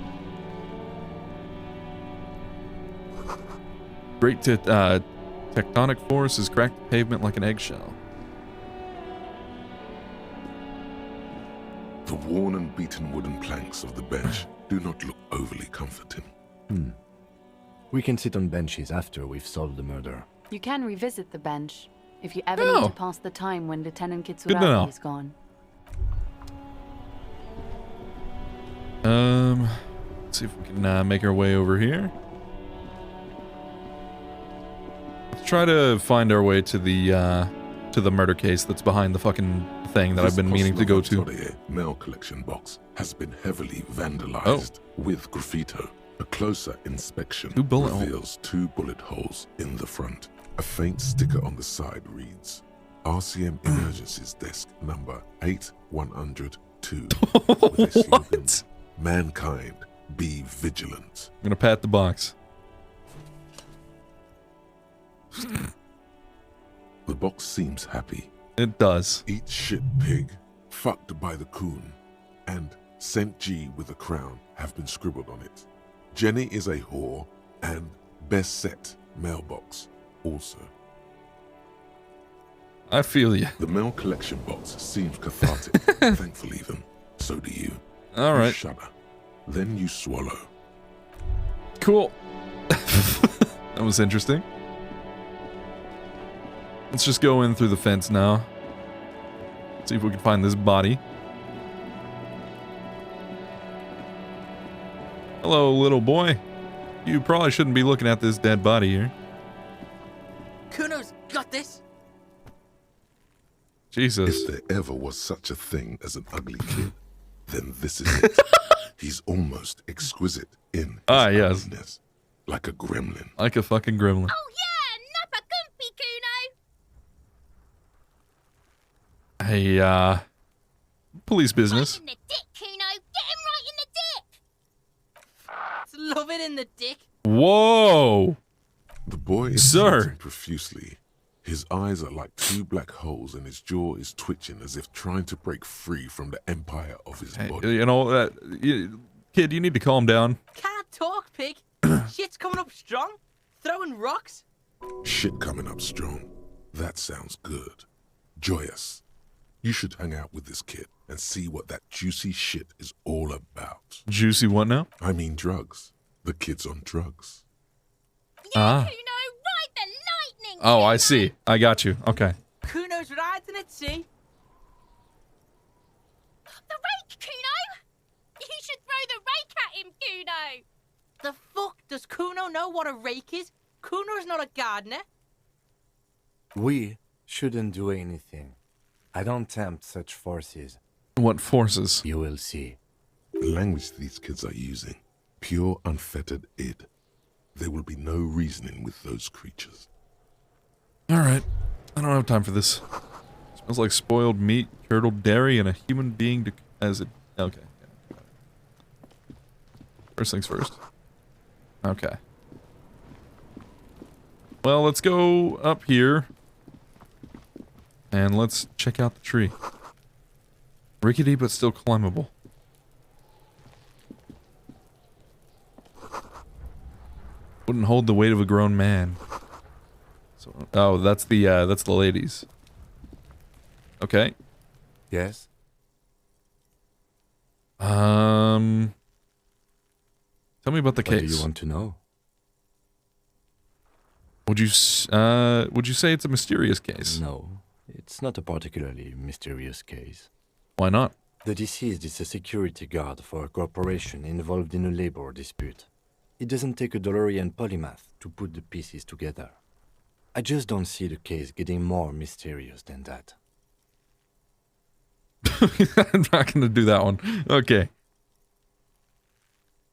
A: Great tectonic force has cracked the pavement like an eggshell.
D: The worn and beaten wooden planks of the bench do not look overly comforting.
J: We can sit on benches after we've solved the murder.
H: You can revisit the bench if you ever
A: Oh.
H: need to pass the time when Lieutenant
A: Good to know.
H: Kitsuragi is gone.
A: Let's see if we can make our way over here. Let's try to find our way to the murder case that's behind the fucking thing that I've been meaning to go to.
D: This mail collection box has been heavily vandalized with graffito. A closer inspection reveals 2 bullet holes in the front. A faint sticker on the side reads, RCM Emergencies Desk number 8102. With a slogan, Mankind, be vigilant.
A: I'm gonna pat the box.
D: The box seems happy.
A: It does.
D: Eat shit pig, fucked by the coon, and St. G with a crown have been scribbled on it. Jenny is a whore, and best set mailbox also.
A: I feel you.
D: The mail collection box seems cathartic, thankful even. So do you.
A: All
D: You
A: right.
D: shudder. Then you swallow.
A: Cool. That was interesting. Let's just go in through the fence now. See if we can find this body. Hello, little boy. You probably shouldn't be looking at this dead body here.
S: Kuno's got this.
D: If
A: Jesus.
D: there ever was such a thing as an ugly kid, then this is it. He's almost exquisite in his
A: yes.
D: ugliness. Like a gremlin.
A: Like a fucking gremlin.
S: Oh yeah, Nappa Gumpy Kuno.
A: Hey, police business.
S: In the dick, Kuno. Get him right in the dick. Love it in the dick.
A: Whoa!
D: The boy is sweating profusely. His eyes are like 2 black holes and his jaw is twitching as if trying to break free from the empire of his body.
A: You know, kid, you need to calm down.
S: Can't talk, pig. Shit's coming up strong. Throwing rocks.
D: Shit coming up strong. That sounds good. Joyous. You should hang out with this kid and see what that juicy shit is all about.
A: Juicy what now?
D: I mean drugs. The kid's on drugs.
A: Ah.
S: Kuno, ride the lightning.
A: Oh, I see. I got you. Okay.
S: Kuno's riding at sea. him, Kuno! The fuck? Does Kuno know what a rake is? Kuno's not a gardener.
J: We shouldn't do anything. I don't tempt such forces.
A: What forces?
J: You will see.
D: The language these kids are using, pure unfettered id. There will be no reasoning with those creatures.
A: Alright. I don't have time for this. Smells like spoiled meat, curdled dairy, and a human being to... as it... Okay. First things first. Okay. Well, let's go up here. And let's check out the tree. Rickety, but still climbable. Wouldn't hold the weight of a grown man. So, oh, that's the ladies. Okay.
J: Yes?
A: Tell me about the case.
J: What do you want to know?
A: Would you say it's a mysterious case?
J: No, it's not a particularly mysterious case.
A: Why not?
J: The deceased is a security guard for a corporation involved in a labor dispute. It doesn't take a DeLorean polymath to put the pieces together. I just don't see the case getting more mysterious than that.
A: I'm not going to do that one. Okay.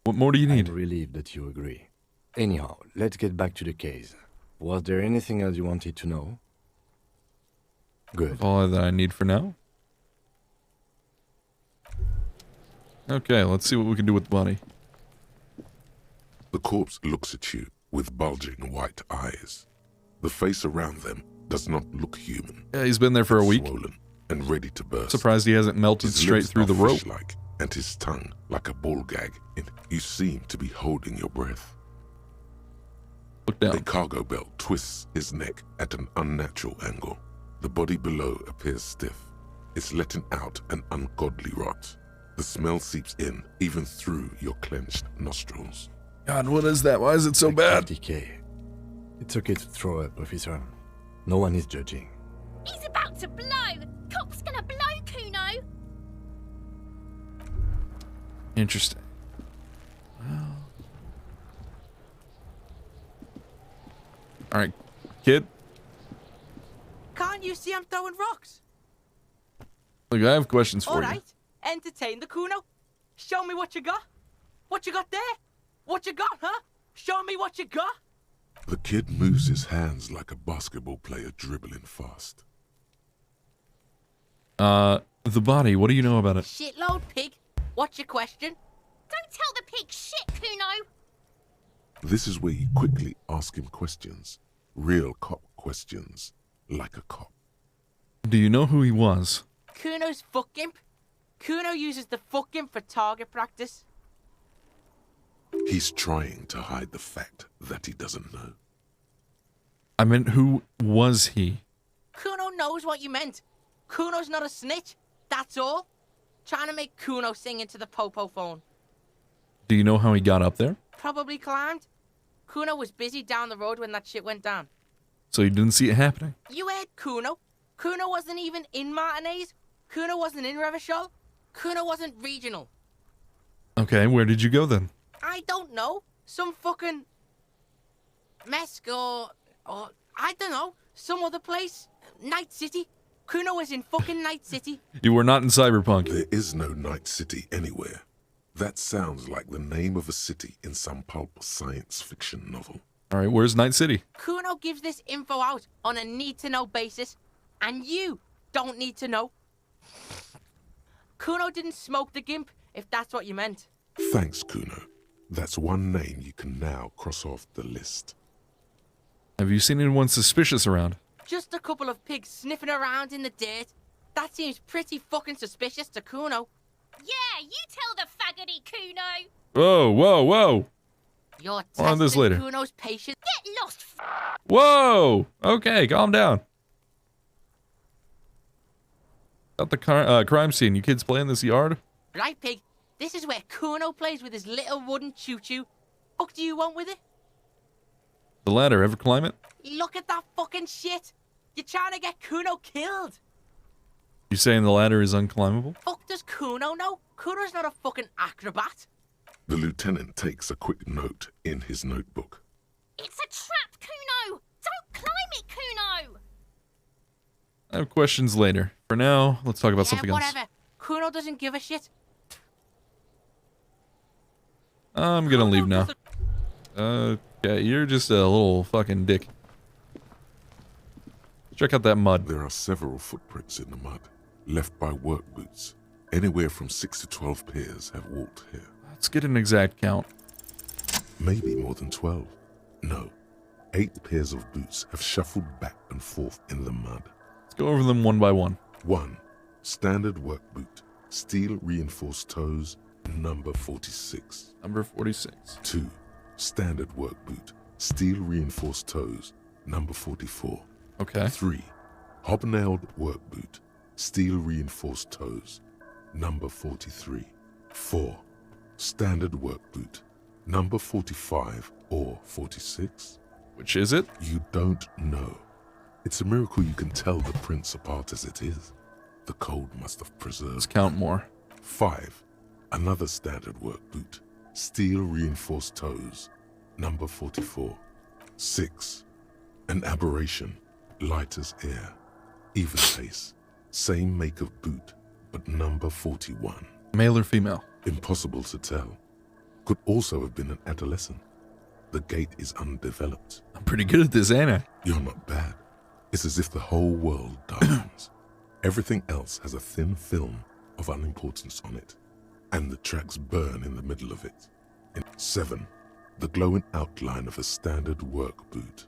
A: What more do you need?
J: I'm relieved that you agree. Anyhow, let's get back to the case. Was there anything else you wanted to know? Good.
A: All that I need for now. Okay, let's see what we can do with the body.
D: The corpse looks at you with bulging white eyes. The face around them does not look human.
A: Yeah, he's been there for a week.
D: Swollen and ready to burst.
A: Surprised he hasn't melted
D: His
A: straight
D: lips
A: through
D: are
A: the rope.
D: fish-like, and his tongue like a ball gag. You seem to be holding your breath.
A: Look down.
D: A cargo belt twists his neck at an unnatural angle. The body below appears stiff. It's letting out an ungodly rot. The smell seeps in, even through your clenched nostrils.
A: God, what is that? Why is it so bad?
J: Decay. It's okay to throw up, officer. No one is judging.
N: He's about to blow! Cop's gonna blow, Kuno!
A: Interesting. Well. Alright, kid.
S: Can't you see I'm throwing rocks?
A: Look, I have questions for you.
S: Alright, entertain the Kuno. Show me what you got. What you got there? What you got, huh? Show me what you got.
D: The kid moves his hands like a basketball player dribbling fast.
A: The body, what do you know about it?
S: Shitload, pig. What's your question?
N: Don't tell the pig shit, Kuno!
D: This is where you quickly ask him questions. Real cop questions. Like a cop.
A: Do you know who he was?
S: Kuno's fuck imp. Kuno uses the fuck imp for target practice.
D: He's trying to hide the fact that he doesn't know.
A: I meant, who was he?
S: Kuno knows what you meant. Kuno's not a snitch. That's all. Trying to make Kuno sing into the popo phone.
A: Do you know how he got up there?
S: Probably climbed. Kuno was busy down the road when that shit went down.
A: So you didn't see it happening?
S: You heard Kuno. Kuno wasn't even in Martinez. Kuno wasn't in Revachol. Kuno wasn't regional.
A: Okay, where did you go then?
S: I don't know. Some fucking... Mesk or I don't know. Some other place. Night City. Kuno was in fucking Night City.
A: You were not in Cyberpunk.
D: There is no Night City anywhere. That sounds like the name of a city in some pulp science fiction novel.
A: Alright, where's Night City?
S: Kuno gives this info out on a need-to-know basis, and you don't need to know. Kuno didn't smoke the gimp, if that's what you meant.
D: Thanks, Kuno. That's one name you can now cross off the list.
A: Have you seen anyone suspicious around?
S: Just a couple of pigs sniffing around in the dirt. That seems pretty fucking suspicious to Kuno.
N: Yeah, you tell the faggoty, Kuno!
A: Whoa, whoa, whoa!
S: You're
A: More on this
S: testing
A: later.
S: Kuno's patience.
N: Get lost,
A: Whoa! Okay, calm down. Got the crime scene. You kids play in this yard?
S: Right, pig. This is where Kuno plays with his little wooden choo-choo. Fuck do you want with it?
A: The ladder, ever climb it?
S: Look at that fucking shit. You're trying to get Kuno killed.
A: You saying the ladder is unclimbable?
S: Fuck does Kuno know? Kuno's not a fucking acrobat.
D: The lieutenant takes a quick note in his notebook.
T: It's a trap, Kuno! Don't climb it, Kuno!
A: I have questions later. For now, let's talk about something
S: whatever.
A: else.
S: Kuno doesn't give a shit.
A: I'm gonna leave now. Okay, you're just a little fucking dick. Check out that mud.
D: There are several footprints in the mud, left by work boots. Anywhere from 6 to 12 pairs have walked here.
A: Let's get an exact count.
D: Maybe more than 12. No. 8 pairs of boots have shuffled back and forth in the mud.
A: Let's go over them one by one.
D: 1. Standard work boot. Steel reinforced toes. Number 46.
A: Number 46.
D: 2. Standard work boot. Steel reinforced toes. Number 44.
A: Okay.
D: 3. Hobnailed work boot. Steel reinforced toes. Number 43. 4. Standard work boot. Number 45 or 46.
A: Which is it?
D: You don't know. It's a miracle you can tell the prints apart as it is. The cold must have preserved.
A: Let's count more.
D: 5. Another standard work boot. Steel reinforced toes. Number 44. 6. An aberration. Light as air. Even pace. Same make of boot, but number 41.
A: Male or female?
D: Impossible to tell. Could also have been an adolescent. The gait is undeveloped.
A: I'm pretty good at this, ain't I?
D: You're not bad. It's as if the whole world darkens. Everything else has a thin film of unimportance on it, and the tracks burn in the middle of it. 7. The glowing outline of a standard work boot.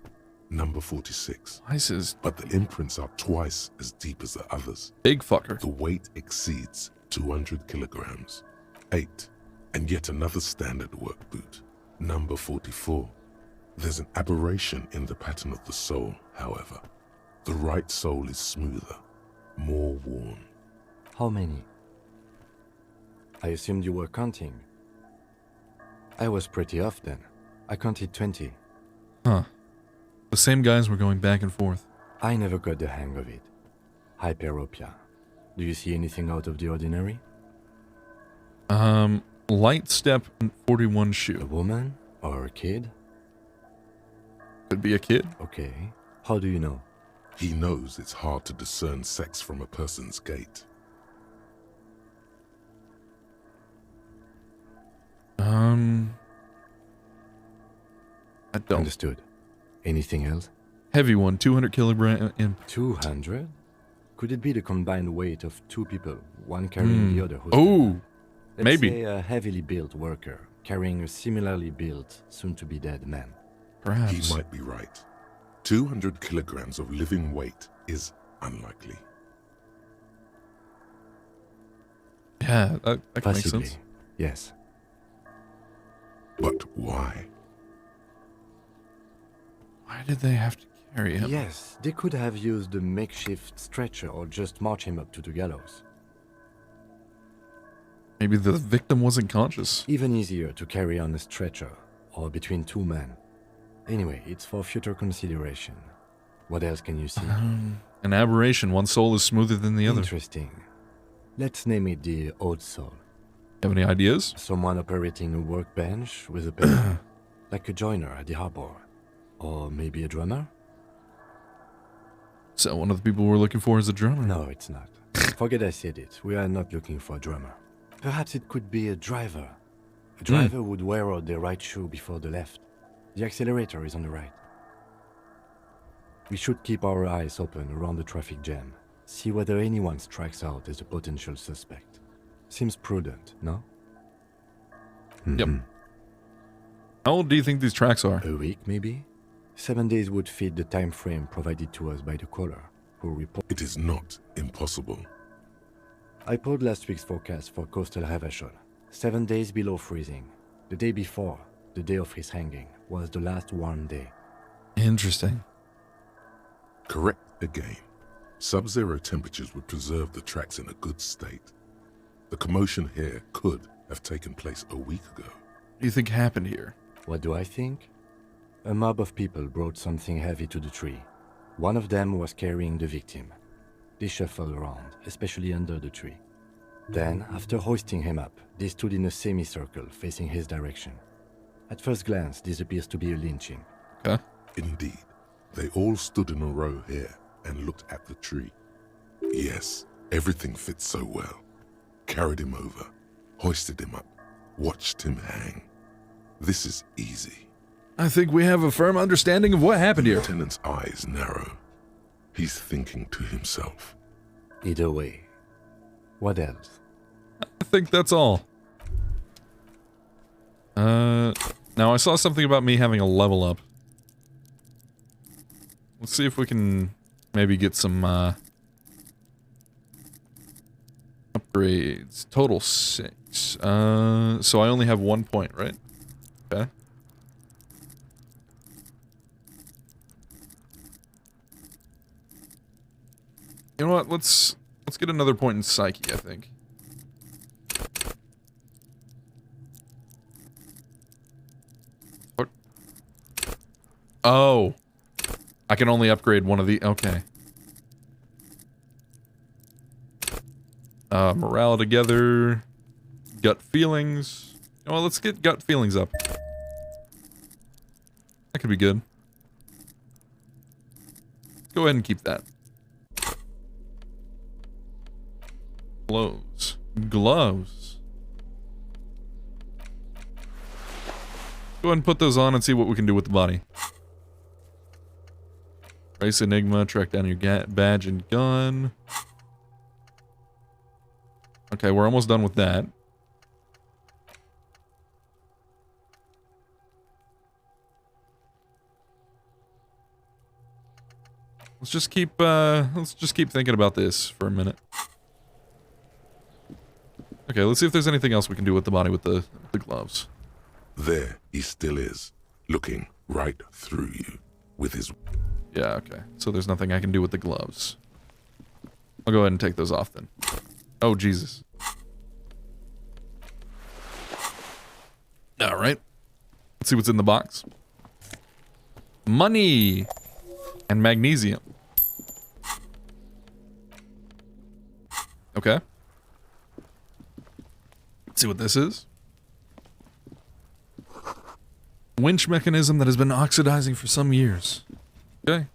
D: Number 46.
A: ISIS.
D: But the imprints are twice as deep as the others.
A: Big fucker.
D: The weight exceeds 200 kilograms. 8. And yet another standard work boot. Number 44. There's an aberration in the pattern of the sole, however. The right sole is smoother, more worn.
J: How many? I assumed you were counting. I was pretty off then. I counted 20.
A: Huh. The same guys were going back and forth.
J: I never got the hang of it. Hyperopia. Do you see anything out of the ordinary?
A: Light step and 41 shoe.
J: A woman? Or a kid?
A: Could be a kid.
J: Okay. How do you know?
D: He knows it's hard to discern sex from a person's gait.
A: I don't.
J: Understood. Anything else?
A: Heavy one, 200 kilogram imp.
J: 200? Could it be the combined weight of 2 people, one carrying the other?
A: Oh,
J: Let's
A: maybe.
J: say a heavily built worker carrying a similarly built, soon-to-be-dead man.
A: Perhaps.
D: He might be right. 200 kilograms of living weight is unlikely.
A: Yeah, that can make
J: Possibly,
A: sense.
J: yes.
D: But why?
A: Why did they have to carry him?
J: Yes, they could have used a makeshift stretcher or just march him up to the gallows.
A: Maybe the victim wasn't conscious.
J: Even easier to carry on a stretcher, or between 2 men. Anyway, it's for future consideration. What else can you see?
A: An aberration. One soul is smoother than the other.
J: Interesting. Let's name it the odd soul.
A: Have any ideas?
J: Someone operating a workbench with a pen, like a joiner at the harbor. Or maybe a drummer?
A: So one of the people we're looking for is a drummer?
J: No, it's not. Forget I said it. We are not looking for a drummer. Perhaps it could be a driver. A driver would wear out the right shoe before the left. The accelerator is on the right. We should keep our eyes open around the traffic jam. See whether anyone strikes out as a potential suspect. Seems prudent, no?
A: Yep. How old do you think these tracks are?
J: A week, maybe? 7 days would fit the time frame provided to us by the caller, who reported.
D: It is not impossible.
J: I pulled last week's forecast for coastal Havashol. 7 days below freezing. The day before, the day of his hanging, was the last warm day.
A: Interesting.
D: Correct again. Sub-zero temperatures would preserve the tracks in a good state. The commotion here could have taken place a week ago.
A: What do you think happened here?
J: What do I think? A mob of people brought something heavy to the tree. One of them was carrying the victim. They shuffled around, especially under the tree. Then, after hoisting him up, they stood in a semicircle facing his direction. At first glance, this appears to be a lynching.
A: Okay.
D: Indeed. They all stood in a row here and looked at the tree. Yes, everything fits so well. Carried him over, hoisted him up, watched him hang. This is easy.
A: I think we have a firm understanding of what happened here.
D: The lieutenant's eyes narrow. He's thinking to himself.
J: Either way. What else?
A: I think that's all. Now I saw something about me having a level up. Let's see if we can maybe get some, upgrades. Total 6. So I only have 1 point, right? Okay. You know what? Let's get another point in Psyche, I think. What? Oh. I can only upgrade one of the... Okay. Morale together. Gut feelings. Well, let's get gut feelings up. That could be good. Go ahead and keep that. Gloves. Gloves. Go ahead and put those on and see what we can do with the body. Race Enigma, track down your badge and gun. Okay, we're almost done with that. Let's just keep thinking about this for a minute. Okay, let's see if there's anything else we can do with the body with the gloves.
D: There he still is, looking right through you with his...
A: Yeah, okay. So there's nothing I can do with the gloves. I'll go ahead and take those off then. Oh, Jesus. Alright. Let's see what's in the box. Money! And magnesium. Okay. Let's see what this is. Winch mechanism that has been oxidizing for some years. Okay.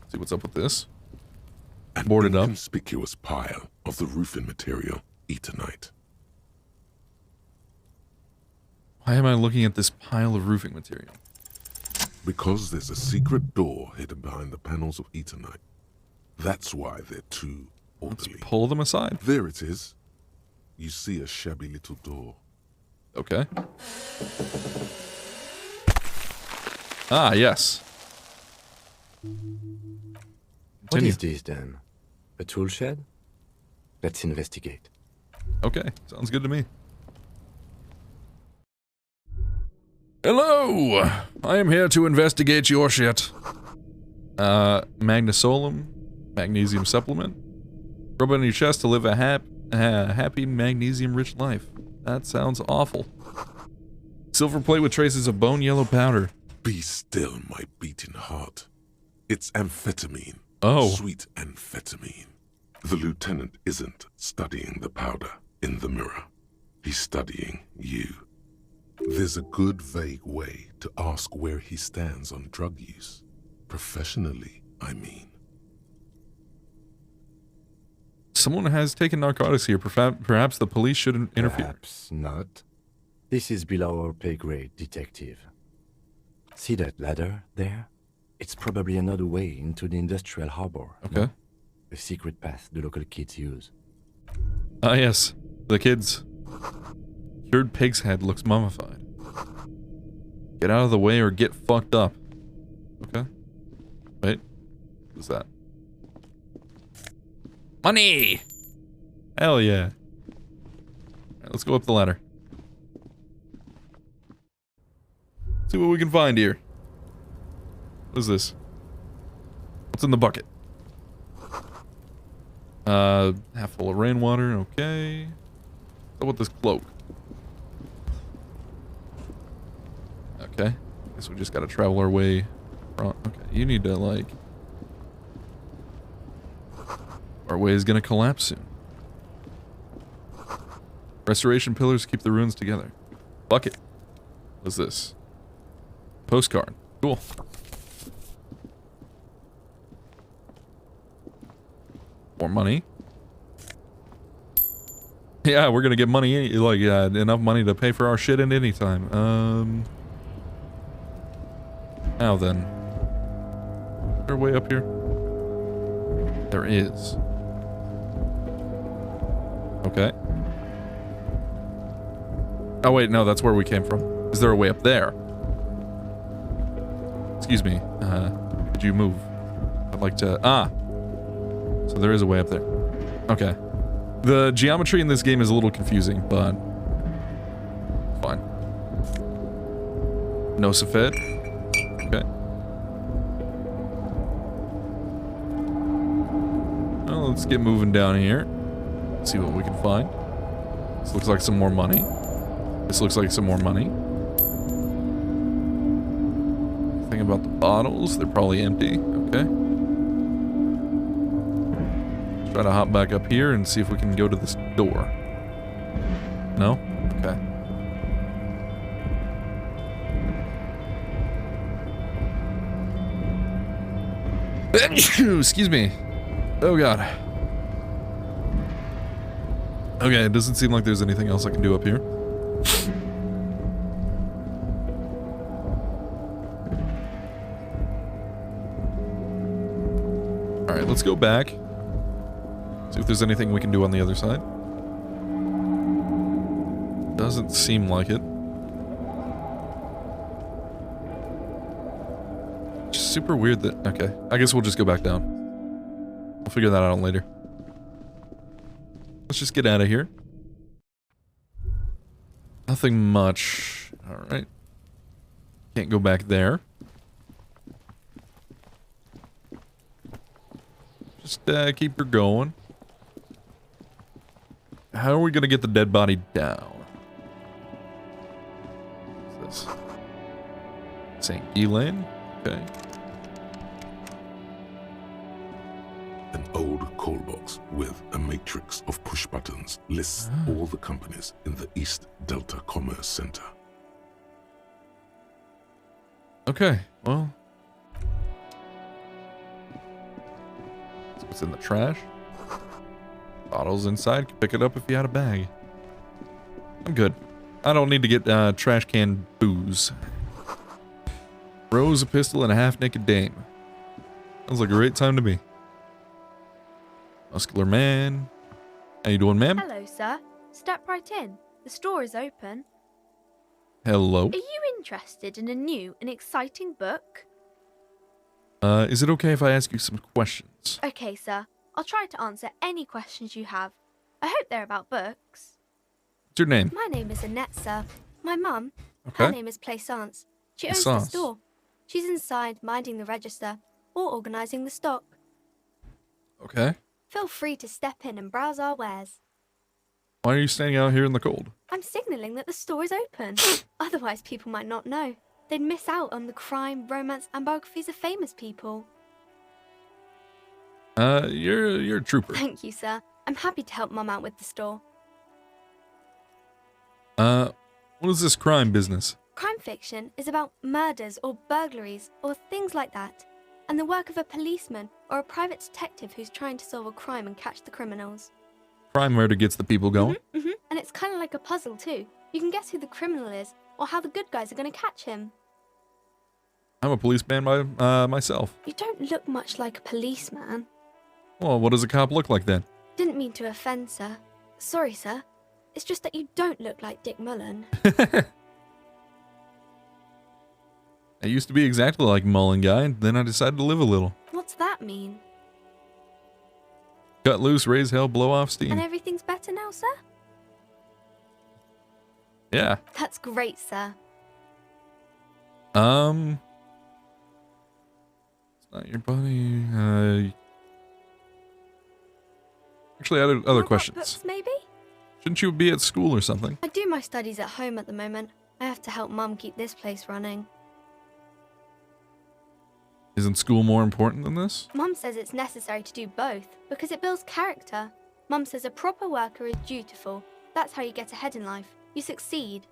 A: See what's up with this. Boarded up.
D: An inconspicuous pile of the roofing material, Eternite.
A: Why am I looking at this pile of roofing material?
D: Because there's a secret door hidden behind the panels of Eternite. That's why they're too orderly.
A: Let's pull them aside.
D: There it is. You see a shabby little door.
A: Okay. Ah, yes.
J: What is this then? A tool shed? Let's investigate.
A: Okay, sounds good to me. Hello! I am here to investigate your shit. Magnesolum, magnesium supplement. Rub it on your chest to live a happy magnesium-rich life. That sounds awful. Silver plate with traces of bone yellow powder.
D: Be still, my beating heart. It's amphetamine.
A: Oh.
D: Sweet amphetamine. The lieutenant isn't studying the powder in the mirror. He's studying you. There's a good, vague way to ask where he stands on drug use. Professionally, I mean.
A: Someone has taken narcotics here. Perhaps the police shouldn't interfere.
J: Perhaps not. This is below our pay grade, detective. See that ladder there? It's probably another way into the industrial harbor.
A: Okay.
J: No? A secret path the local kids use.
A: Ah, yes. The kids. Cured pig's head looks mummified. Get out of the way or get fucked up. Okay. Wait. What's that? Money! Hell yeah. Alright, let's go up the ladder. See what we can find here. What is this? What's in the bucket? Half full of rainwater, okay. How about this cloak? Okay. Guess we just gotta travel our way. Okay, you need to, like... Our way is gonna collapse soon. Restoration pillars keep the ruins together. Bucket. What's this? Postcard. Cool. More money. Yeah, we're gonna get money, like, enough money to pay for our shit at any time. Now then. Is there a way up here? There is. Okay. Oh wait, no, that's where we came from. Is there a way up there? Excuse me. Could you move? I'd like to... Ah! So there is a way up there. Okay. The geometry in this game is a little confusing, but... fine. No Safed. Okay. Well, let's get moving down here. See what we can find. This looks like some more money. This looks like some more money. Thing about the bottles, they're probably empty. Okay. Let's try to hop back up here and see if we can go to this door. No? Okay. Excuse me. Oh god. Okay, it doesn't seem like there's anything else I can do up here. Alright, let's go back. See if there's anything we can do on the other side. Doesn't seem like it. Just super weird that... Okay, I guess we'll just go back down. We'll figure that out later. Let's just get out of here. Nothing much. Alright. Can't go back there. Just keep her going. How are we gonna get the dead body down? What's this? St. Elaine? Okay.
D: An old call box with a matrix of push buttons lists all the companies in the East Delta Commerce Center.
A: Okay, well. So what's in the trash? Bottles inside. Could pick it up if you had a bag. I'm good. I don't need to get trash can booze. Rose, a pistol, and a half-naked dame. Sounds like a great time to me. Muscular man. How you doing, ma'am?
U: Hello, sir. Step right in. The store is open.
A: Hello.
U: Are you interested in a new and exciting book?
A: Is it okay if I ask you some questions?
U: Okay, sir. I'll try to answer any questions you have. I hope they're about books.
A: What's your name?
U: My name is Annette, sir. My mum,
A: Okay.
U: her name is Plaisance. She owns the
A: Plaisance.
U: store. She's inside minding the register or organising the stock.
A: Okay.
U: Feel free to step in and browse our wares.
A: Why are you standing out here in the cold?
U: I'm signalling that the store is open. Otherwise, people might not know. They'd miss out on the crime, romance, and biographies of famous people.
A: You're a trooper.
U: Thank you, sir. I'm happy to help Mum out with the store.
A: What is this crime business?
U: Crime fiction is about murders or burglaries or things like that, and the work of a policeman or a private detective who's trying to solve a crime and catch the criminals.
A: Crime murder gets the people going.
U: And it's kind of like a puzzle too. You can guess who the criminal is or how the good guys are going to catch him.
A: I'm a policeman by myself.
U: You don't look much like a policeman.
A: Well, what does a cop look like then?
U: Didn't mean to offend, sir. Sorry, sir. It's just that you don't look like Dick Mullen.
A: I used to be exactly like Mullen guy, and then I decided to live a little.
U: What's that mean?
A: Cut loose, raise hell, blow off steam.
U: And everything's better now, sir?
A: Yeah.
U: That's great, sir.
A: It's not your buddy. Actually, I had other questions.
U: Books, maybe?
A: Shouldn't you be at school or something?
U: I do my studies at home at the moment. I have to help Mum keep this place running.
A: Isn't school more important than this?
U: Mum says it's necessary to do both because it builds character. Mum says a proper worker is dutiful, That's how you get ahead in life. You succeed.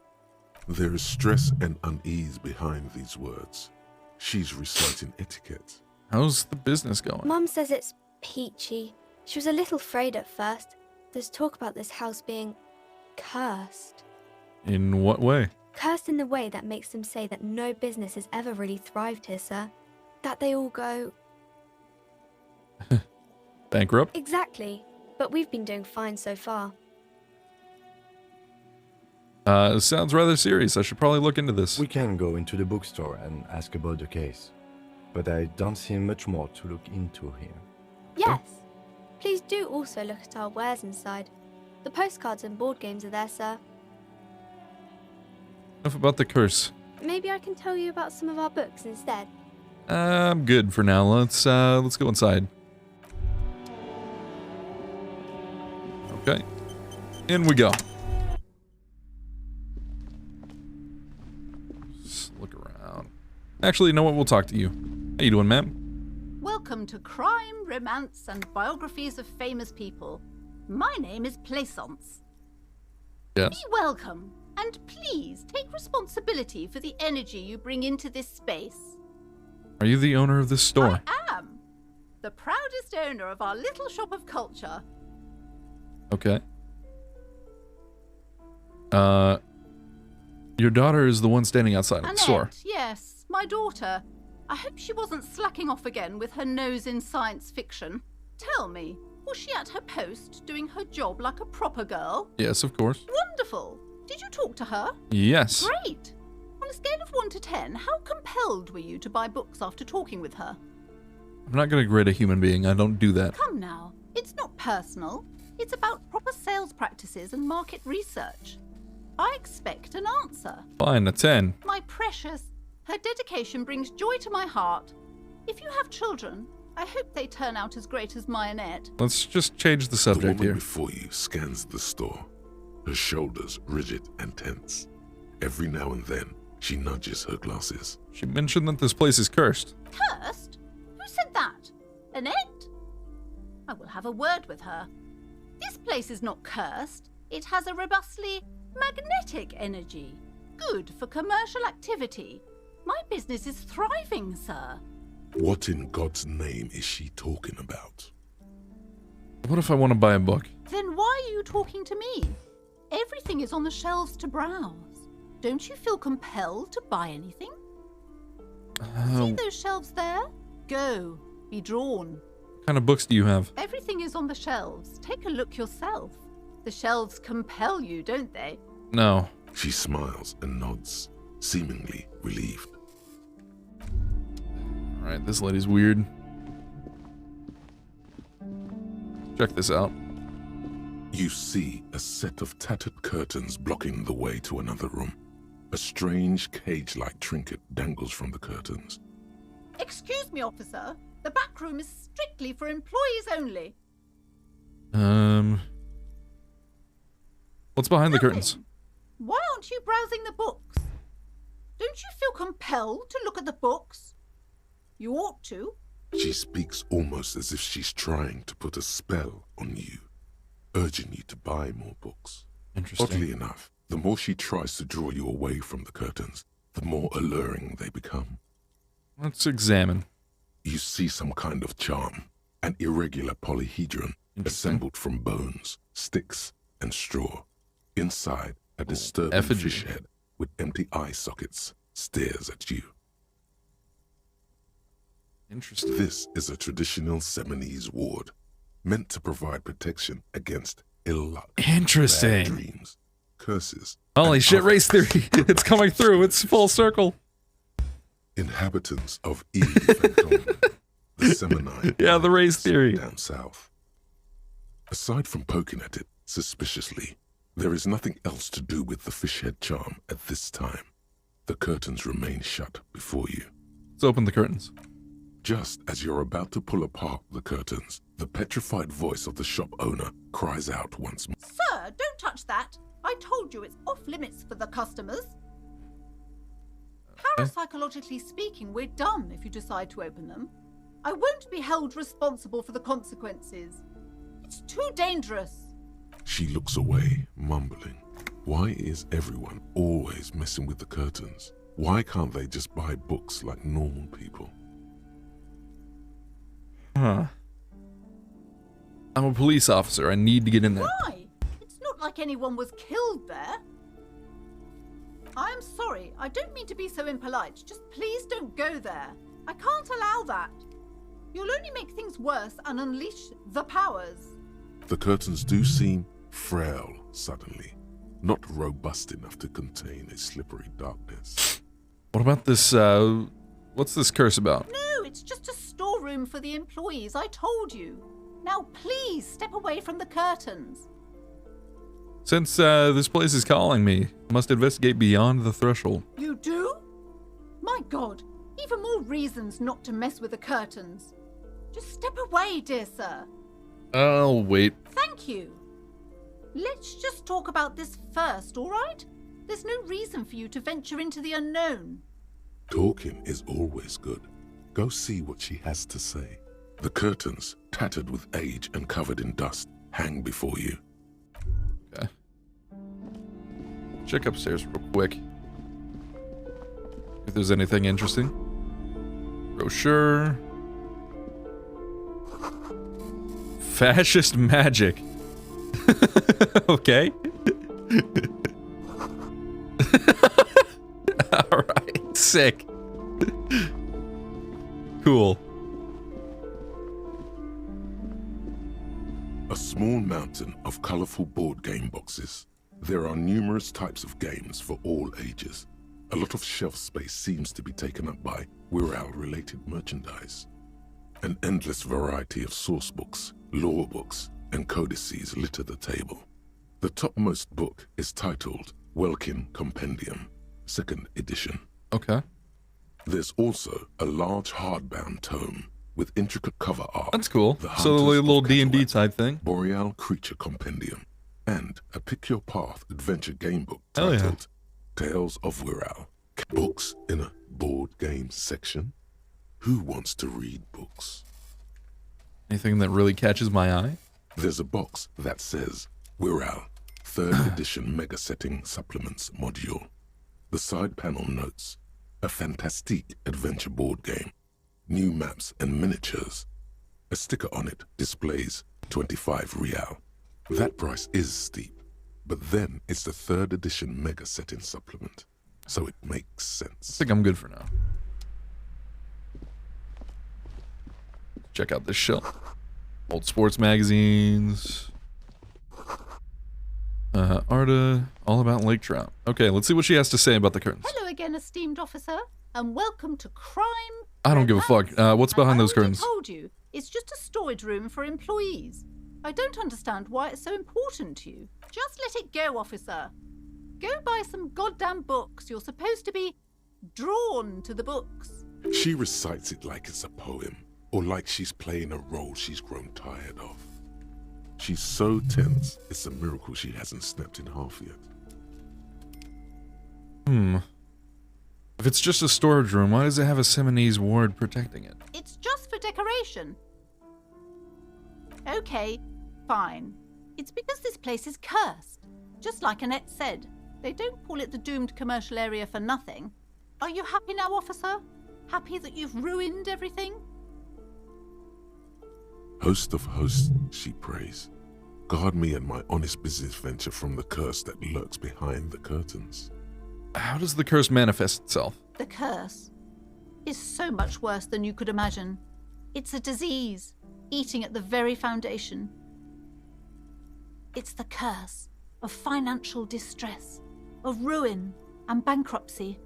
D: There is stress and unease behind these words. She's reciting etiquette.
A: How's the business going?
U: Mum says it's peachy. She was a little afraid at first. There's talk about this house being cursed.
A: In what way?
U: Cursed in the way that makes them say that no business has ever really thrived here, sir. That they all go...
A: Bankrupt?
U: Exactly. But we've been doing fine so far.
A: Sounds rather serious. I should probably look into this.
J: We can go into the bookstore and ask about the case. But I don't see much more to look into here.
U: Yes. Please do also look at our wares inside. The postcards and board games are there, sir.
A: Enough about the curse.
U: Maybe I can tell you about some of our books instead.
A: I'm good for now. Let's go inside. Okay. In we go. Just look around. Actually, you know what? We'll talk to you. How you doing, ma'am?
B: Welcome to Crime, Romance, and Biographies of Famous People. My name is Plaisance.
A: Yes.
B: Be welcome, and please take responsibility for the energy you bring into this space.
A: Are you the owner of this store?
B: I am. The proudest owner of our little shop of culture.
A: Okay. Your daughter is the one standing outside of the store.
B: Annette, yes, my daughter. I hope she wasn't slacking off again with her nose in science fiction. Tell me, was she at her post doing her job like a proper girl?
A: Yes, of course.
B: Wonderful. Did you talk to her?
A: Yes.
B: Great. On a scale of 1 to 10, how compelled were you to buy books after talking with her?
A: I'm not going to grade a human being. I don't do that.
B: Come now. It's not personal. It's about proper sales practices and market research. I expect an answer.
A: Fine, a 10.
B: My precious, her dedication brings joy to my heart. If you have children, I hope they turn out as great as my Annette.
A: Let's just change the subject
D: The woman
A: here.
D: before you scans the store, her shoulders rigid and tense. Every now and then, she nudges her glasses.
A: She mentioned that this place is cursed.
B: Cursed? Who said that? Annette? I will have a word with her. This place is not cursed. It has a robustly magnetic energy. Good for commercial activity. My business is thriving, sir.
D: What in God's name is she talking about?
A: What if I want to buy a book?
B: Then why are you talking to me? Everything is on the shelves to browse. Don't you feel compelled to buy anything? See those shelves there? Go. Be drawn.
A: What kind of books do you have?
B: Everything is on the shelves. Take a look yourself. The shelves compel you, don't they?
A: No.
D: She smiles and nods, seemingly relieved.
A: Alright, this lady's weird. Check this out.
D: You see a set of tattered curtains blocking the way to another room. A strange cage-like trinket dangles from the curtains.
B: Excuse me, officer. The back room is strictly for employees only.
A: What's behind the curtains?
B: Why aren't you browsing the books? Don't you feel compelled to look at the books? You ought to.
D: She speaks almost as if she's trying to put a spell on you, urging you to buy more books.
A: Interesting.
D: Oddly enough, the more she tries to draw you away from the curtains, the more alluring they become.
A: Let's examine.
D: You see some kind of charm, an irregular polyhedron assembled from bones, sticks, and straw. Inside, a disturbing fish head with empty eye sockets stares at you.
A: Interesting.
D: This is a traditional Seminese ward, meant to provide protection against ill luck,
A: Interesting.
D: bad dreams, curses.
A: Holy shit, race theory. It's coming through. It's full circle.
D: Inhabitants of Eve and Dawn, the Seminine.
A: Yeah, the race theory.
D: Down south. Aside from poking at it suspiciously, there is nothing else to do with the fish head charm at this time. The curtains remain shut before you.
A: Let's open the curtains.
D: Just as you're about to pull apart the curtains, the petrified voice of the shop owner cries out once more.
B: Sir, don't touch that. I told you it's off limits for the customers. Parapsychologically speaking, we're done if you decide to open them. I won't be held responsible for the consequences. It's too dangerous.
D: She looks away, mumbling. Why is everyone always messing with the curtains? Why can't they just buy books like normal people?
A: Huh. I'm a police officer. I need to get in there.
B: Why? It's not like anyone was killed there. I am sorry. I don't mean to be so impolite. Just please don't go there. I can't allow that. You'll only make things worse and unleash the powers.
D: The curtains do seem frail suddenly, not robust enough to contain a slippery darkness.
A: What about this, what's this curse about?
B: No, it's just a storeroom for the employees, I told you. Now please step away from the curtains.
A: Since, this place is calling me, I must investigate beyond the threshold.
B: You do? My God, even more reasons not to mess with the curtains. Just step away, dear sir.
A: I'll wait.
B: Thank you. Let's just talk about this first, all right? There's no reason for you to venture into the unknown.
D: Talking is always good. Go see what she has to say. The curtains, tattered with age and covered in dust, hang before you.
A: Okay. Check upstairs real quick. If there's anything interesting. Brochure. Fascist magic. Okay. Alright, sick. Cool.
D: A small mountain of colorful board game boxes. There are numerous types of games for all ages. A lot of shelf space seems to be taken up by Wirral-related merchandise. An endless variety of source books, lore books, and codices litter the table. The topmost book is titled Welkin Compendium, 2nd edition.
A: Okay.
D: There's also a large hardbound tome with intricate cover art.
A: That's cool.
D: The
A: So
D: Hunters
A: a little
D: of
A: D&D
D: Catalan,
A: type thing.
D: Boreal Creature Compendium, and a Pick Your Path adventure game book
A: Hell yeah.
D: titled Tales of Wirral. Books in a board game section? Who wants to read books?
A: Anything that really catches my eye?
D: There's a box that says Wirral, 3rd edition Mega Setting Supplements module. The side panel notes, a fantastique adventure board game, new maps and miniatures. A sticker on it displays 25 real. That price is steep, but then it's the 3rd edition Mega Setting Supplement, so it makes sense.
A: I think I'm good for now. Check out this shelf. Old sports magazines. Arda, all about lake trout. Okay, let's see what she has to say about the curtains.
B: Hello again, esteemed officer, and welcome to Crime.
A: I don't give a fuck. What's behind those curtains?
B: I told you, it's just a storage room for employees. I don't understand why it's so important to you. Just let it go, officer. Go buy some goddamn books. You're supposed to be drawn to the books.
D: She recites it like it's a poem, or like she's playing a role she's grown tired of. She's so tense, it's a miracle she hasn't snapped in half yet.
A: If it's just a storage room, why does it have a Simonese ward protecting it?
B: It's just for decoration. Okay, fine. It's because this place is cursed. Just like Annette said, they don't call it the doomed commercial area for nothing. Are you happy now, officer? Happy that you've ruined everything?
D: Host of hosts, she prays. Guard me and my honest business venture from the curse that lurks behind the curtains.
A: How does the curse manifest itself?
B: The curse is so much worse than you could imagine. It's a disease, eating at the very foundation. It's the curse of financial distress, of ruin and bankruptcy.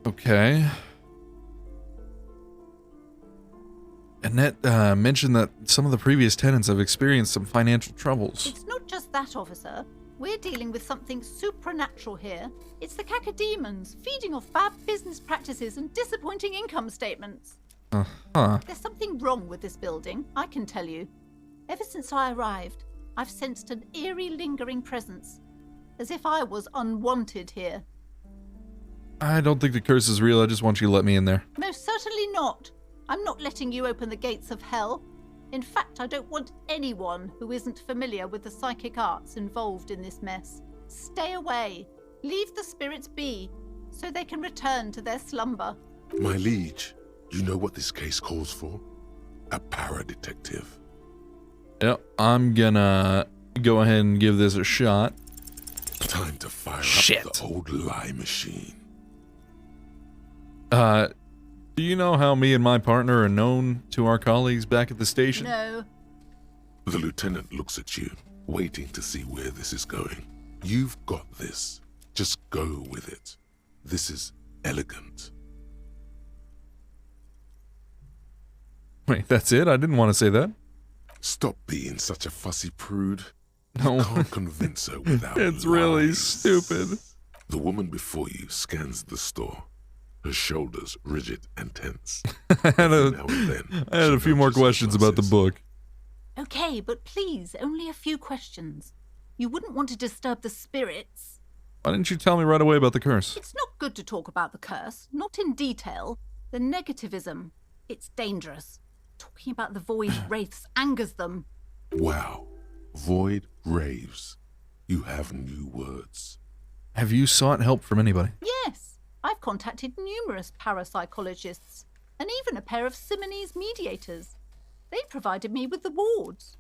A: Okay. Annette mentioned that some of the previous tenants have experienced some financial troubles.
B: It's not just that, officer. We're dealing with something supernatural here. It's the cacodemons feeding off bad business practices and disappointing income statements. There's something wrong with this building, I can tell you. Ever since I arrived, I've sensed an eerie lingering presence, as if I was unwanted here.
A: I don't think the curse is real. I just want you to let me in there.
B: Most certainly not. I'm not letting you open the gates of hell. In fact, I don't want anyone who isn't familiar with the psychic arts involved in this mess. Stay away. Leave the spirits be, so they can return to their slumber.
D: My liege, you know what this case calls for? A para-detective.
A: Yep, I'm gonna go ahead and give this a shot.
D: Time to fire up the old lie machine.
A: Do you know how me and my partner are known to our colleagues back at the station?
B: No.
D: The lieutenant looks at you, waiting to see where this is going. You've got this. Just go with it. This is elegant.
A: Wait, that's it? I didn't want to say that.
D: Stop being such a fussy prude.
A: No.
D: You can't convince her without
A: It's
D: lies.
A: really stupid.
D: The woman before you scans the store, her shoulders rigid and tense.
A: I had
D: Now and then,
A: a few more questions about the book.
B: Okay, but please, only a few questions. You wouldn't want to disturb the spirits.
A: Why didn't you tell me right away about the curse?
B: It's not good to talk about the curse, not in detail. The negativism, it's dangerous. Talking about the void wraiths angers them.
D: Wow. Void raves. You have new words.
A: Have you sought help from anybody?
B: Yes, I've contacted numerous parapsychologists and even a pair of Simonese mediators. They provided me with the wards.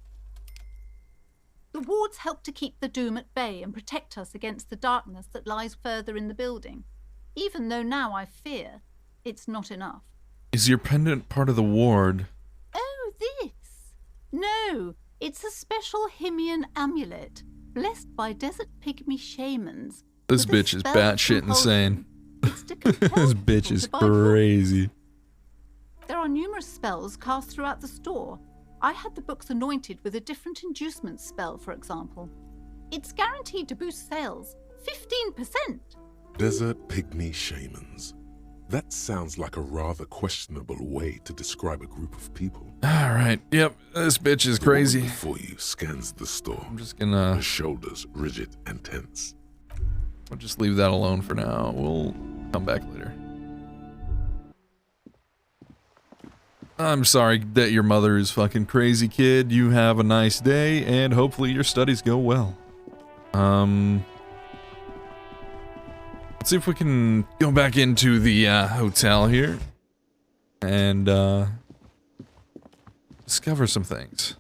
B: The wards help to keep the doom at bay and protect us against the darkness that lies further in the building, even though now I fear it's not enough.
A: Is your pendant part of the ward?
B: Oh, this? No, it's a special Himian amulet, blessed by desert pygmy shamans.
A: This
B: with a
A: bitch is
B: spell
A: batshit
B: compulsion.
A: insane.
B: It's to compel
A: This
B: people
A: bitch is
B: to buy books.
A: crazy.
B: There are numerous spells cast throughout the store. I had the books anointed with a different inducement spell, for example. It's guaranteed to boost sales 15%.
D: Desert pygmy shamans. That sounds like a rather questionable way to describe a group of people.
A: Alright, yep, this bitch is crazy.
D: The woman before you scans the store.
A: I'm just gonna...
D: Her shoulders rigid and tense.
A: I'll just leave that alone for now. We'll come back later. I'm sorry that your mother is fucking crazy, kid. You have a nice day, and hopefully your studies go well. Let's see if we can go back into the hotel here and discover some things.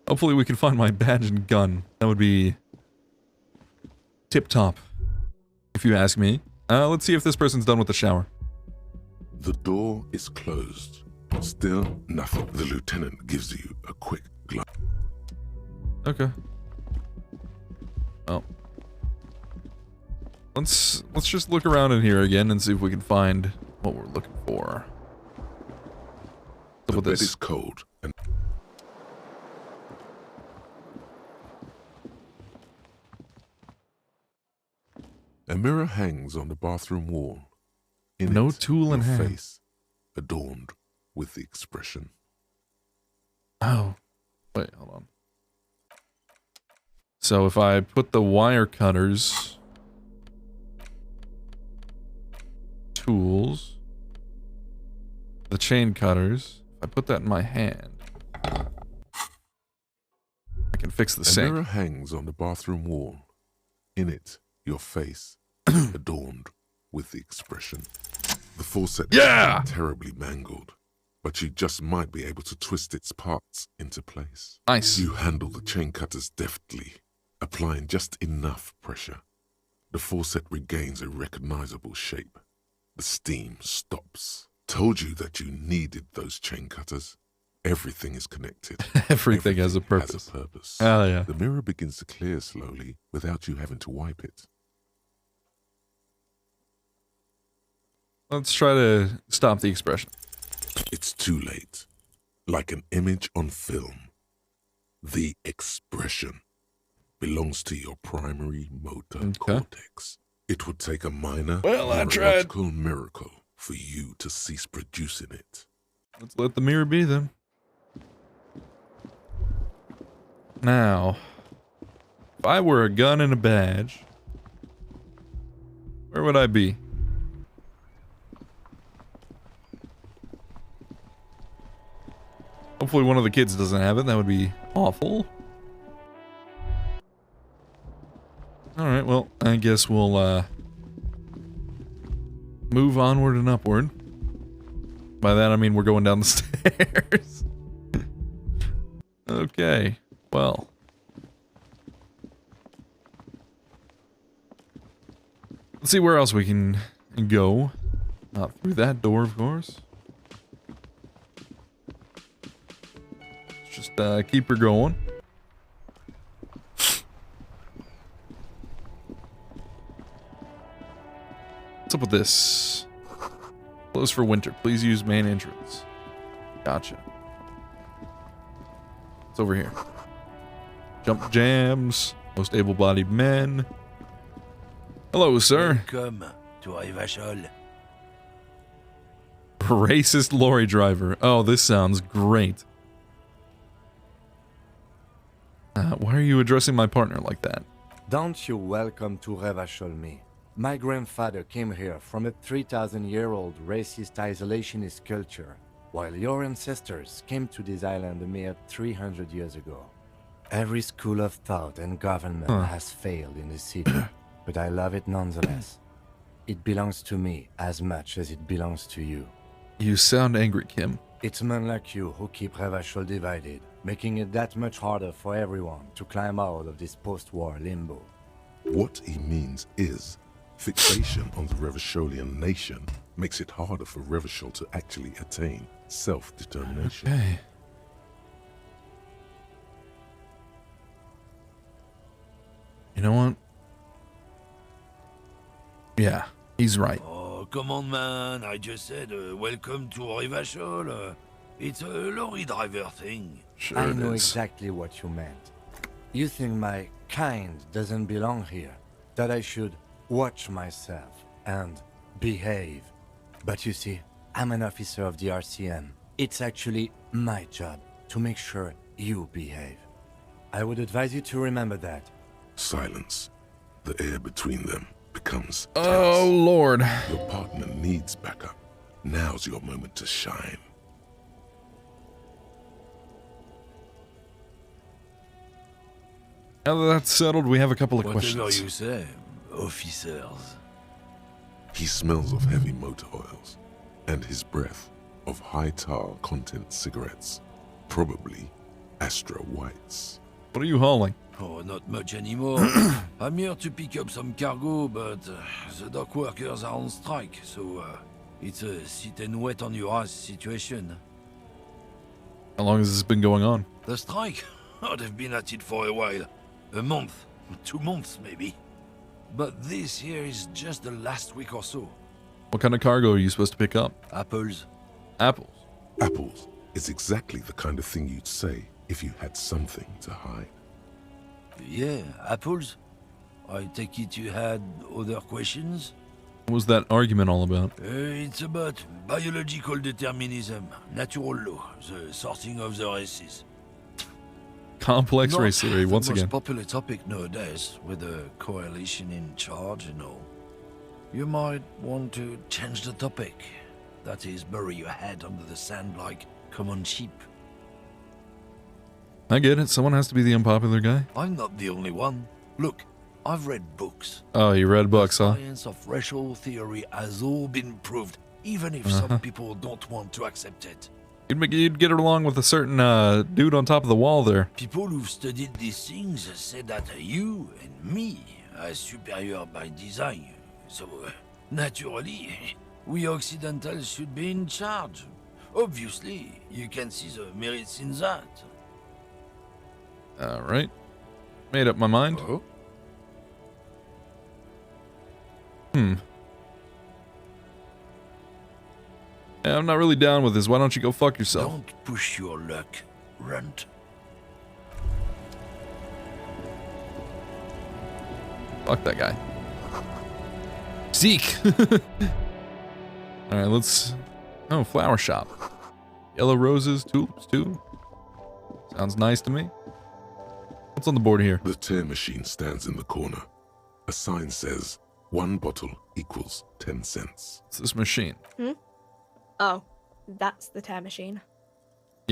A: Hopefully we can find my badge and gun. That would be tip-top, if you ask me. Let's see if this person's done with the shower.
D: The door is closed. Still nothing. The lieutenant gives you a quick glance.
A: Okay. Well, let's just look around in here again and see if we can find what we're looking for.
D: The bed is cold and a mirror hangs on the bathroom wall. In
A: no
D: it,
A: tool in
D: your
A: hand.
D: face adorned with the expression.
A: Oh, wait, hold on. So if I put the wire cutters, tools, the chain cutters, if I put that in my hand, I can fix the
D: A
A: sink.
D: mirror hangs on the bathroom wall. In it, your face adorned with the expression. The faucet
A: Yeah!
D: is terribly mangled, but you just might be able to twist its parts into place.
A: Nice.
D: You handle the chain cutters deftly, applying just enough pressure. The faucet regains a recognizable shape. The steam stops. Told you that you needed those chain cutters. Everything is connected.
A: Everything has a purpose.
D: Has a purpose.
A: Hell yeah.
D: The mirror begins to clear slowly without you having to wipe it.
A: Let's try to stop the expression.
D: It's too late. Like an image on film. The expression belongs to your primary motor cortex. It would take a minor neurological miracle for you to cease producing it.
A: Let's let the mirror be then. Now, if I were a gun and a badge, where would I be? Hopefully one of the kids doesn't have it. That would be awful. Alright, well, I guess we'll, move onward and upward. By that, I mean we're going down the stairs. Okay, well. Let's see where else we can go. Not through that door, of course. Let's just keep her going. What's up with this? Closed for winter. Please use main entrance. Gotcha. It's over here. Jump jams. Most able-bodied men. Hello, sir.
C: Welcome to Revachol.
A: Racist lorry driver. Oh, this sounds great. Why are you addressing my partner like that?
J: Don't you welcome to Revachol me. My grandfather came here from a 3,000-year-old racist isolationist culture, while your ancestors came to this island a mere 300 years ago. Every school of thought and government has failed in the city, but I love it nonetheless. It belongs to me as much as it belongs to you.
A: You sound angry, Kim.
J: It's men like you who keep Revachol divided, making it that much harder for everyone to climb out of this post-war limbo.
D: What he means is, fixation on the Revacholian nation makes it harder for Revachol to actually attain self-determination.
A: Okay. You know what? Yeah, he's right.
C: Oh, come on, man. I just said welcome to Revachol. It's a lorry driver thing.
A: Sure
J: I know exactly what you meant. You think my kind doesn't belong here, that I should watch myself and behave. But you see, I'm an officer of the RCM. It's actually my job to make sure you behave. I would advise you to remember that.
D: Silence. The air between them becomes tense.
A: Oh, Lord.
D: Your partner needs backup. Now's your moment to shine.
A: Now that that's settled, we have a couple of
C: Whatever
A: questions.
C: you say, officers.
D: He smells of heavy motor oils, and his breath of high tar content cigarettes, probably Astra Whites.
A: What are you hauling?
C: Oh, not much anymore. I'm here to pick up some cargo, but the dock workers are on strike, so it's a sit and wait on your ass situation.
A: How long has this been going on?
C: The strike? Oh, they've been at it for a while. A month, 2 months maybe. But this here is just the last week or so.
A: What kind of cargo are you supposed to pick up?
C: Apples.
A: Apples?
D: Apples is exactly the kind of thing you'd say if you had something to hide.
C: Yeah, apples. I take it you had other questions?
A: What was that argument all about?
C: It's about biological determinism, natural law, the sorting of the races.
A: Complex
C: Not
A: race theory, once
C: the
A: again.
C: most popular topic nowadays, with the coalition in charge and all. You might want to change the topic. That is, bury your head under the sand like common sheep.
A: I get it. Someone has to be the unpopular guy.
C: I'm not the only one. Look, I've read books.
A: Oh, you read books, huh?
C: Science of racial theory has all been proved, even if some people don't want to accept it.
A: You'd get along with a certain dude on top of the wall there.
C: People who've studied these things say that you and me are superior by design. So, naturally, we Occidentals should be in charge. Obviously, you can see the merits in that.
A: Alright. Made up my mind. Yeah, I'm not really down with this. Why don't you go fuck yourself?
C: Don't push your luck, runt.
A: Fuck that guy. Zeke! Alright, let's... Oh, flower shop. Yellow roses, tulips too. Sounds nice to me. What's on the board here?
D: The tear machine stands in the corner. A sign says, 1 bottle equals 10 cents.
A: What's this machine?
V: Oh, that's the tear machine.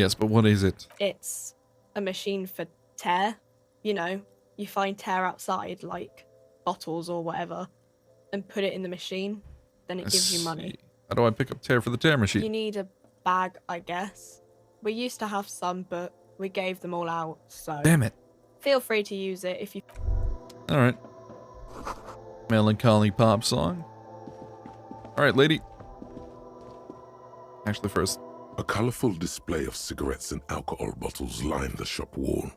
A: Yes, but what is it?
E: It's a machine for tear. You know, you find tear outside, like bottles or whatever, and put it in the machine. Then it gives you money.
A: How do I pick up tear for the tear machine?
E: You need a bag, I guess. We used to have some, but we gave them all out, so...
A: Damn it.
E: Feel free to use it if you...
A: Alright. Melancholy pop song. Alright, lady. Actually, first.
D: A colorful display of cigarettes and alcohol bottles line the shop wall,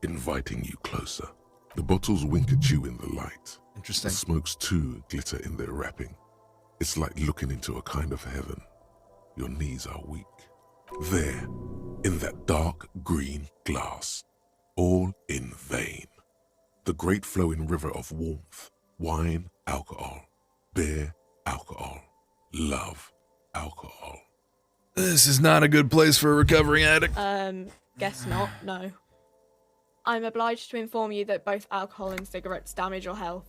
D: inviting you closer. The bottles wink at you in the light.
A: Interesting.
D: The smokes too glitter in their wrapping. It's like looking into a kind of heaven. Your knees are weak. There, in that dark green glass, all in vain. The great flowing river of warmth, wine, alcohol, beer, alcohol, love, alcohol.
A: This is not a good place for a recovering addict.
E: Guess not, no. I'm obliged to inform you that both alcohol and cigarettes damage your health.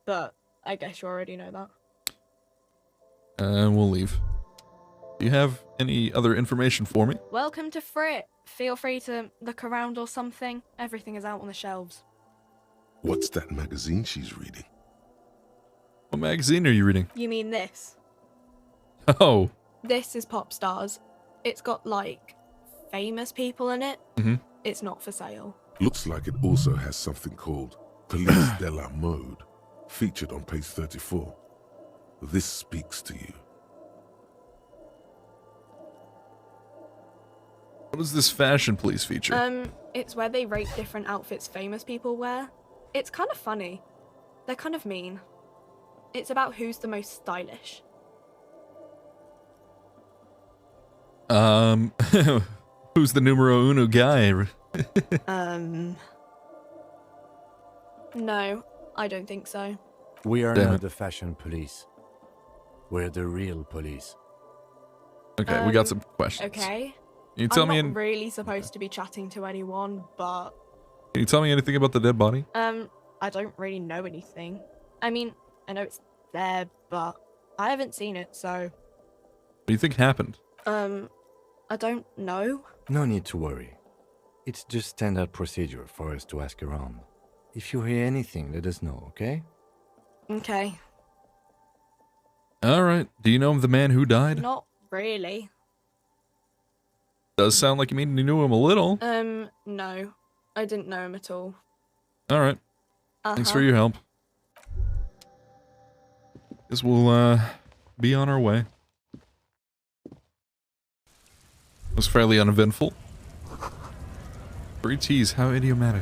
E: But I guess you already know that.
A: We'll leave. Do you have any other information for me?
E: Welcome to Frit. Feel free to look around or something. Everything is out on the shelves.
D: What's that magazine she's reading?
A: What magazine are you reading?
E: You mean this?
A: Oh.
E: This is Pop Stars. It's got, like, famous people in it.
A: Mm-hmm.
E: It's not for sale.
D: Looks like it also has something called Police de la Mode, featured on page 34. This speaks to you.
A: What is this fashion police feature?
E: It's where they rate different outfits famous people wear. It's kind of funny. They're kind of mean. It's about who's the most stylish.
A: Who's the numero uno guy?
E: No, I don't think so.
J: We are not the fashion police. We're the real police.
A: Okay, we got some questions.
E: Okay.
A: Can you tell me?
E: I'm not really supposed to be chatting to anyone, but...
A: Can you tell me anything about the dead body?
E: I don't really know anything. I mean, I know it's there, but I haven't seen it, so...
A: What do you think happened?
E: I don't know.
J: No need to worry. It's just standard procedure for us to ask around. If you hear anything, let us know, okay?
E: Okay.
A: Alright. Do you know the man who died?
E: Not really.
A: Does sound like you mean you knew him a little.
E: No. I didn't know him at all.
A: Alright. Thanks for your help. Guess we'll, be on our way. It was fairly uneventful. Free tease, how idiomatic.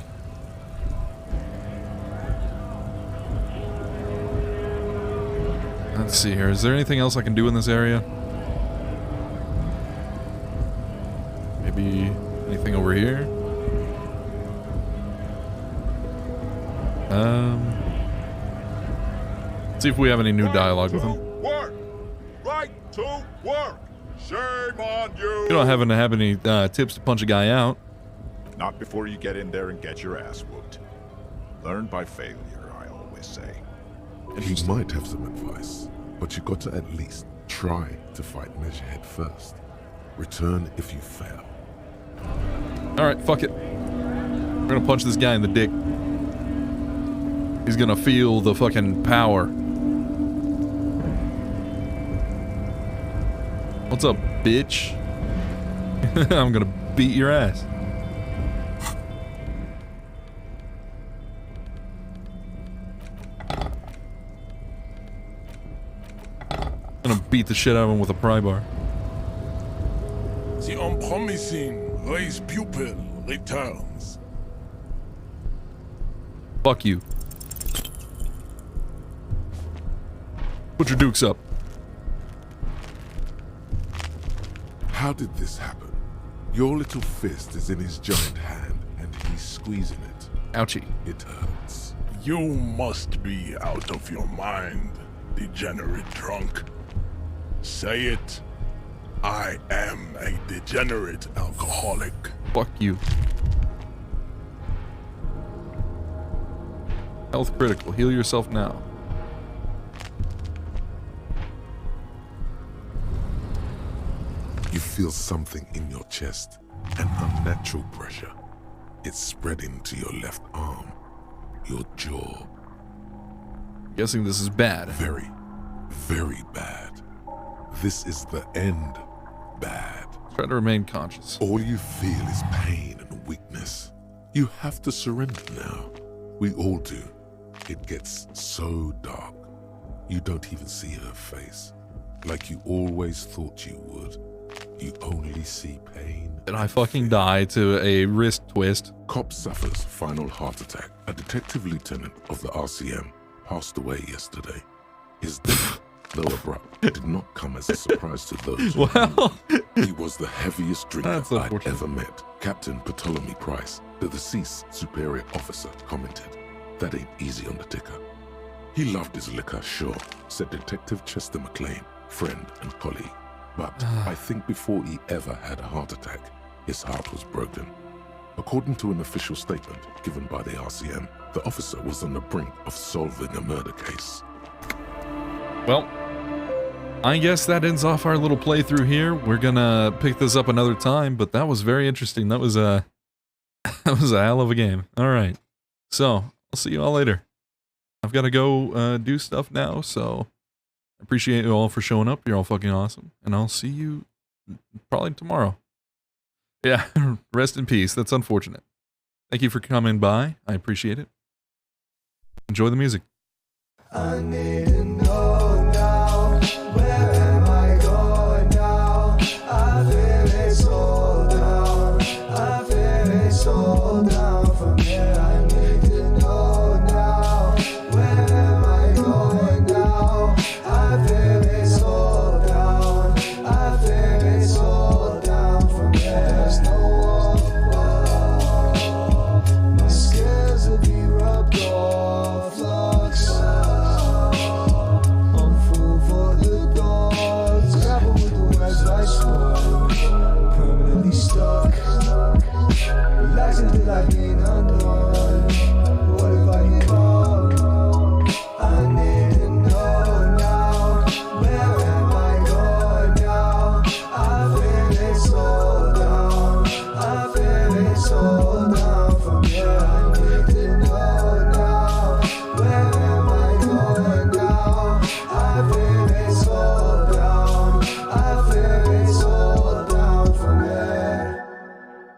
A: Let's see here. Is there anything else I can do in this area? Maybe anything over here? Let's see if we have any new dialogue with him.
L: Work! Right to work! Shame on you!
A: You don't happen to have any tips to punch a guy out.
L: Not before you get in there and get your ass whooped. Learn by failure, I always say.
D: He might have some advice, but you got to at least try to fight Measure head first. Return if you fail.
A: Alright, fuck it. We're gonna punch this guy in the dick. He's gonna feel the fucking power. What's up, bitch? I'm gonna beat your ass. I'm gonna beat the shit out of him with a pry bar.
M: The unpromising raised pupil returns.
A: Fuck you. Put your dukes up.
D: How did this happen? Your little fist is in his giant hand, and he's squeezing it.
A: Ouchie.
D: It hurts.
M: You must be out of your mind, degenerate drunk. Say it. I am a degenerate alcoholic.
A: Fuck you. Health critical. Heal yourself now.
D: You feel something in your chest, an unnatural pressure. It's spreading to your left arm, your jaw.
A: Guessing this is bad.
D: Very, very bad. This is the end. Bad.
A: Try to remain conscious.
D: All you feel is pain and weakness. You have to surrender now. We all do. It gets so dark. You don't even see her face. Like you always thought you would. You only see pain.
A: And I fucking die to a wrist twist.
D: Cop suffers final heart attack. A detective lieutenant of the RCM passed away yesterday. His death, though abrupt, did not come as a surprise to those who knew. He was the heaviest drinker I'd ever met. Captain Ptolemy Price, the deceased superior officer, commented, "That ain't easy on the ticker." He loved his liquor, sure, said Detective Chester McLean, friend and colleague. But I think before he ever had a heart attack, his heart was broken. According to an official statement given by the RCM, the officer was on the brink of solving a murder case.
A: Well, I guess that ends off our little playthrough here. We're gonna pick this up another time, but that was very interesting. That was a hell of a game. All right, so I'll see you all later. I've got to go do stuff now, so I appreciate you all for showing up. You're all fucking awesome, and I'll see you probably tomorrow. Yeah, rest in peace. That's unfortunate. Thank you for coming by. I appreciate it. Enjoy the music.
G: I need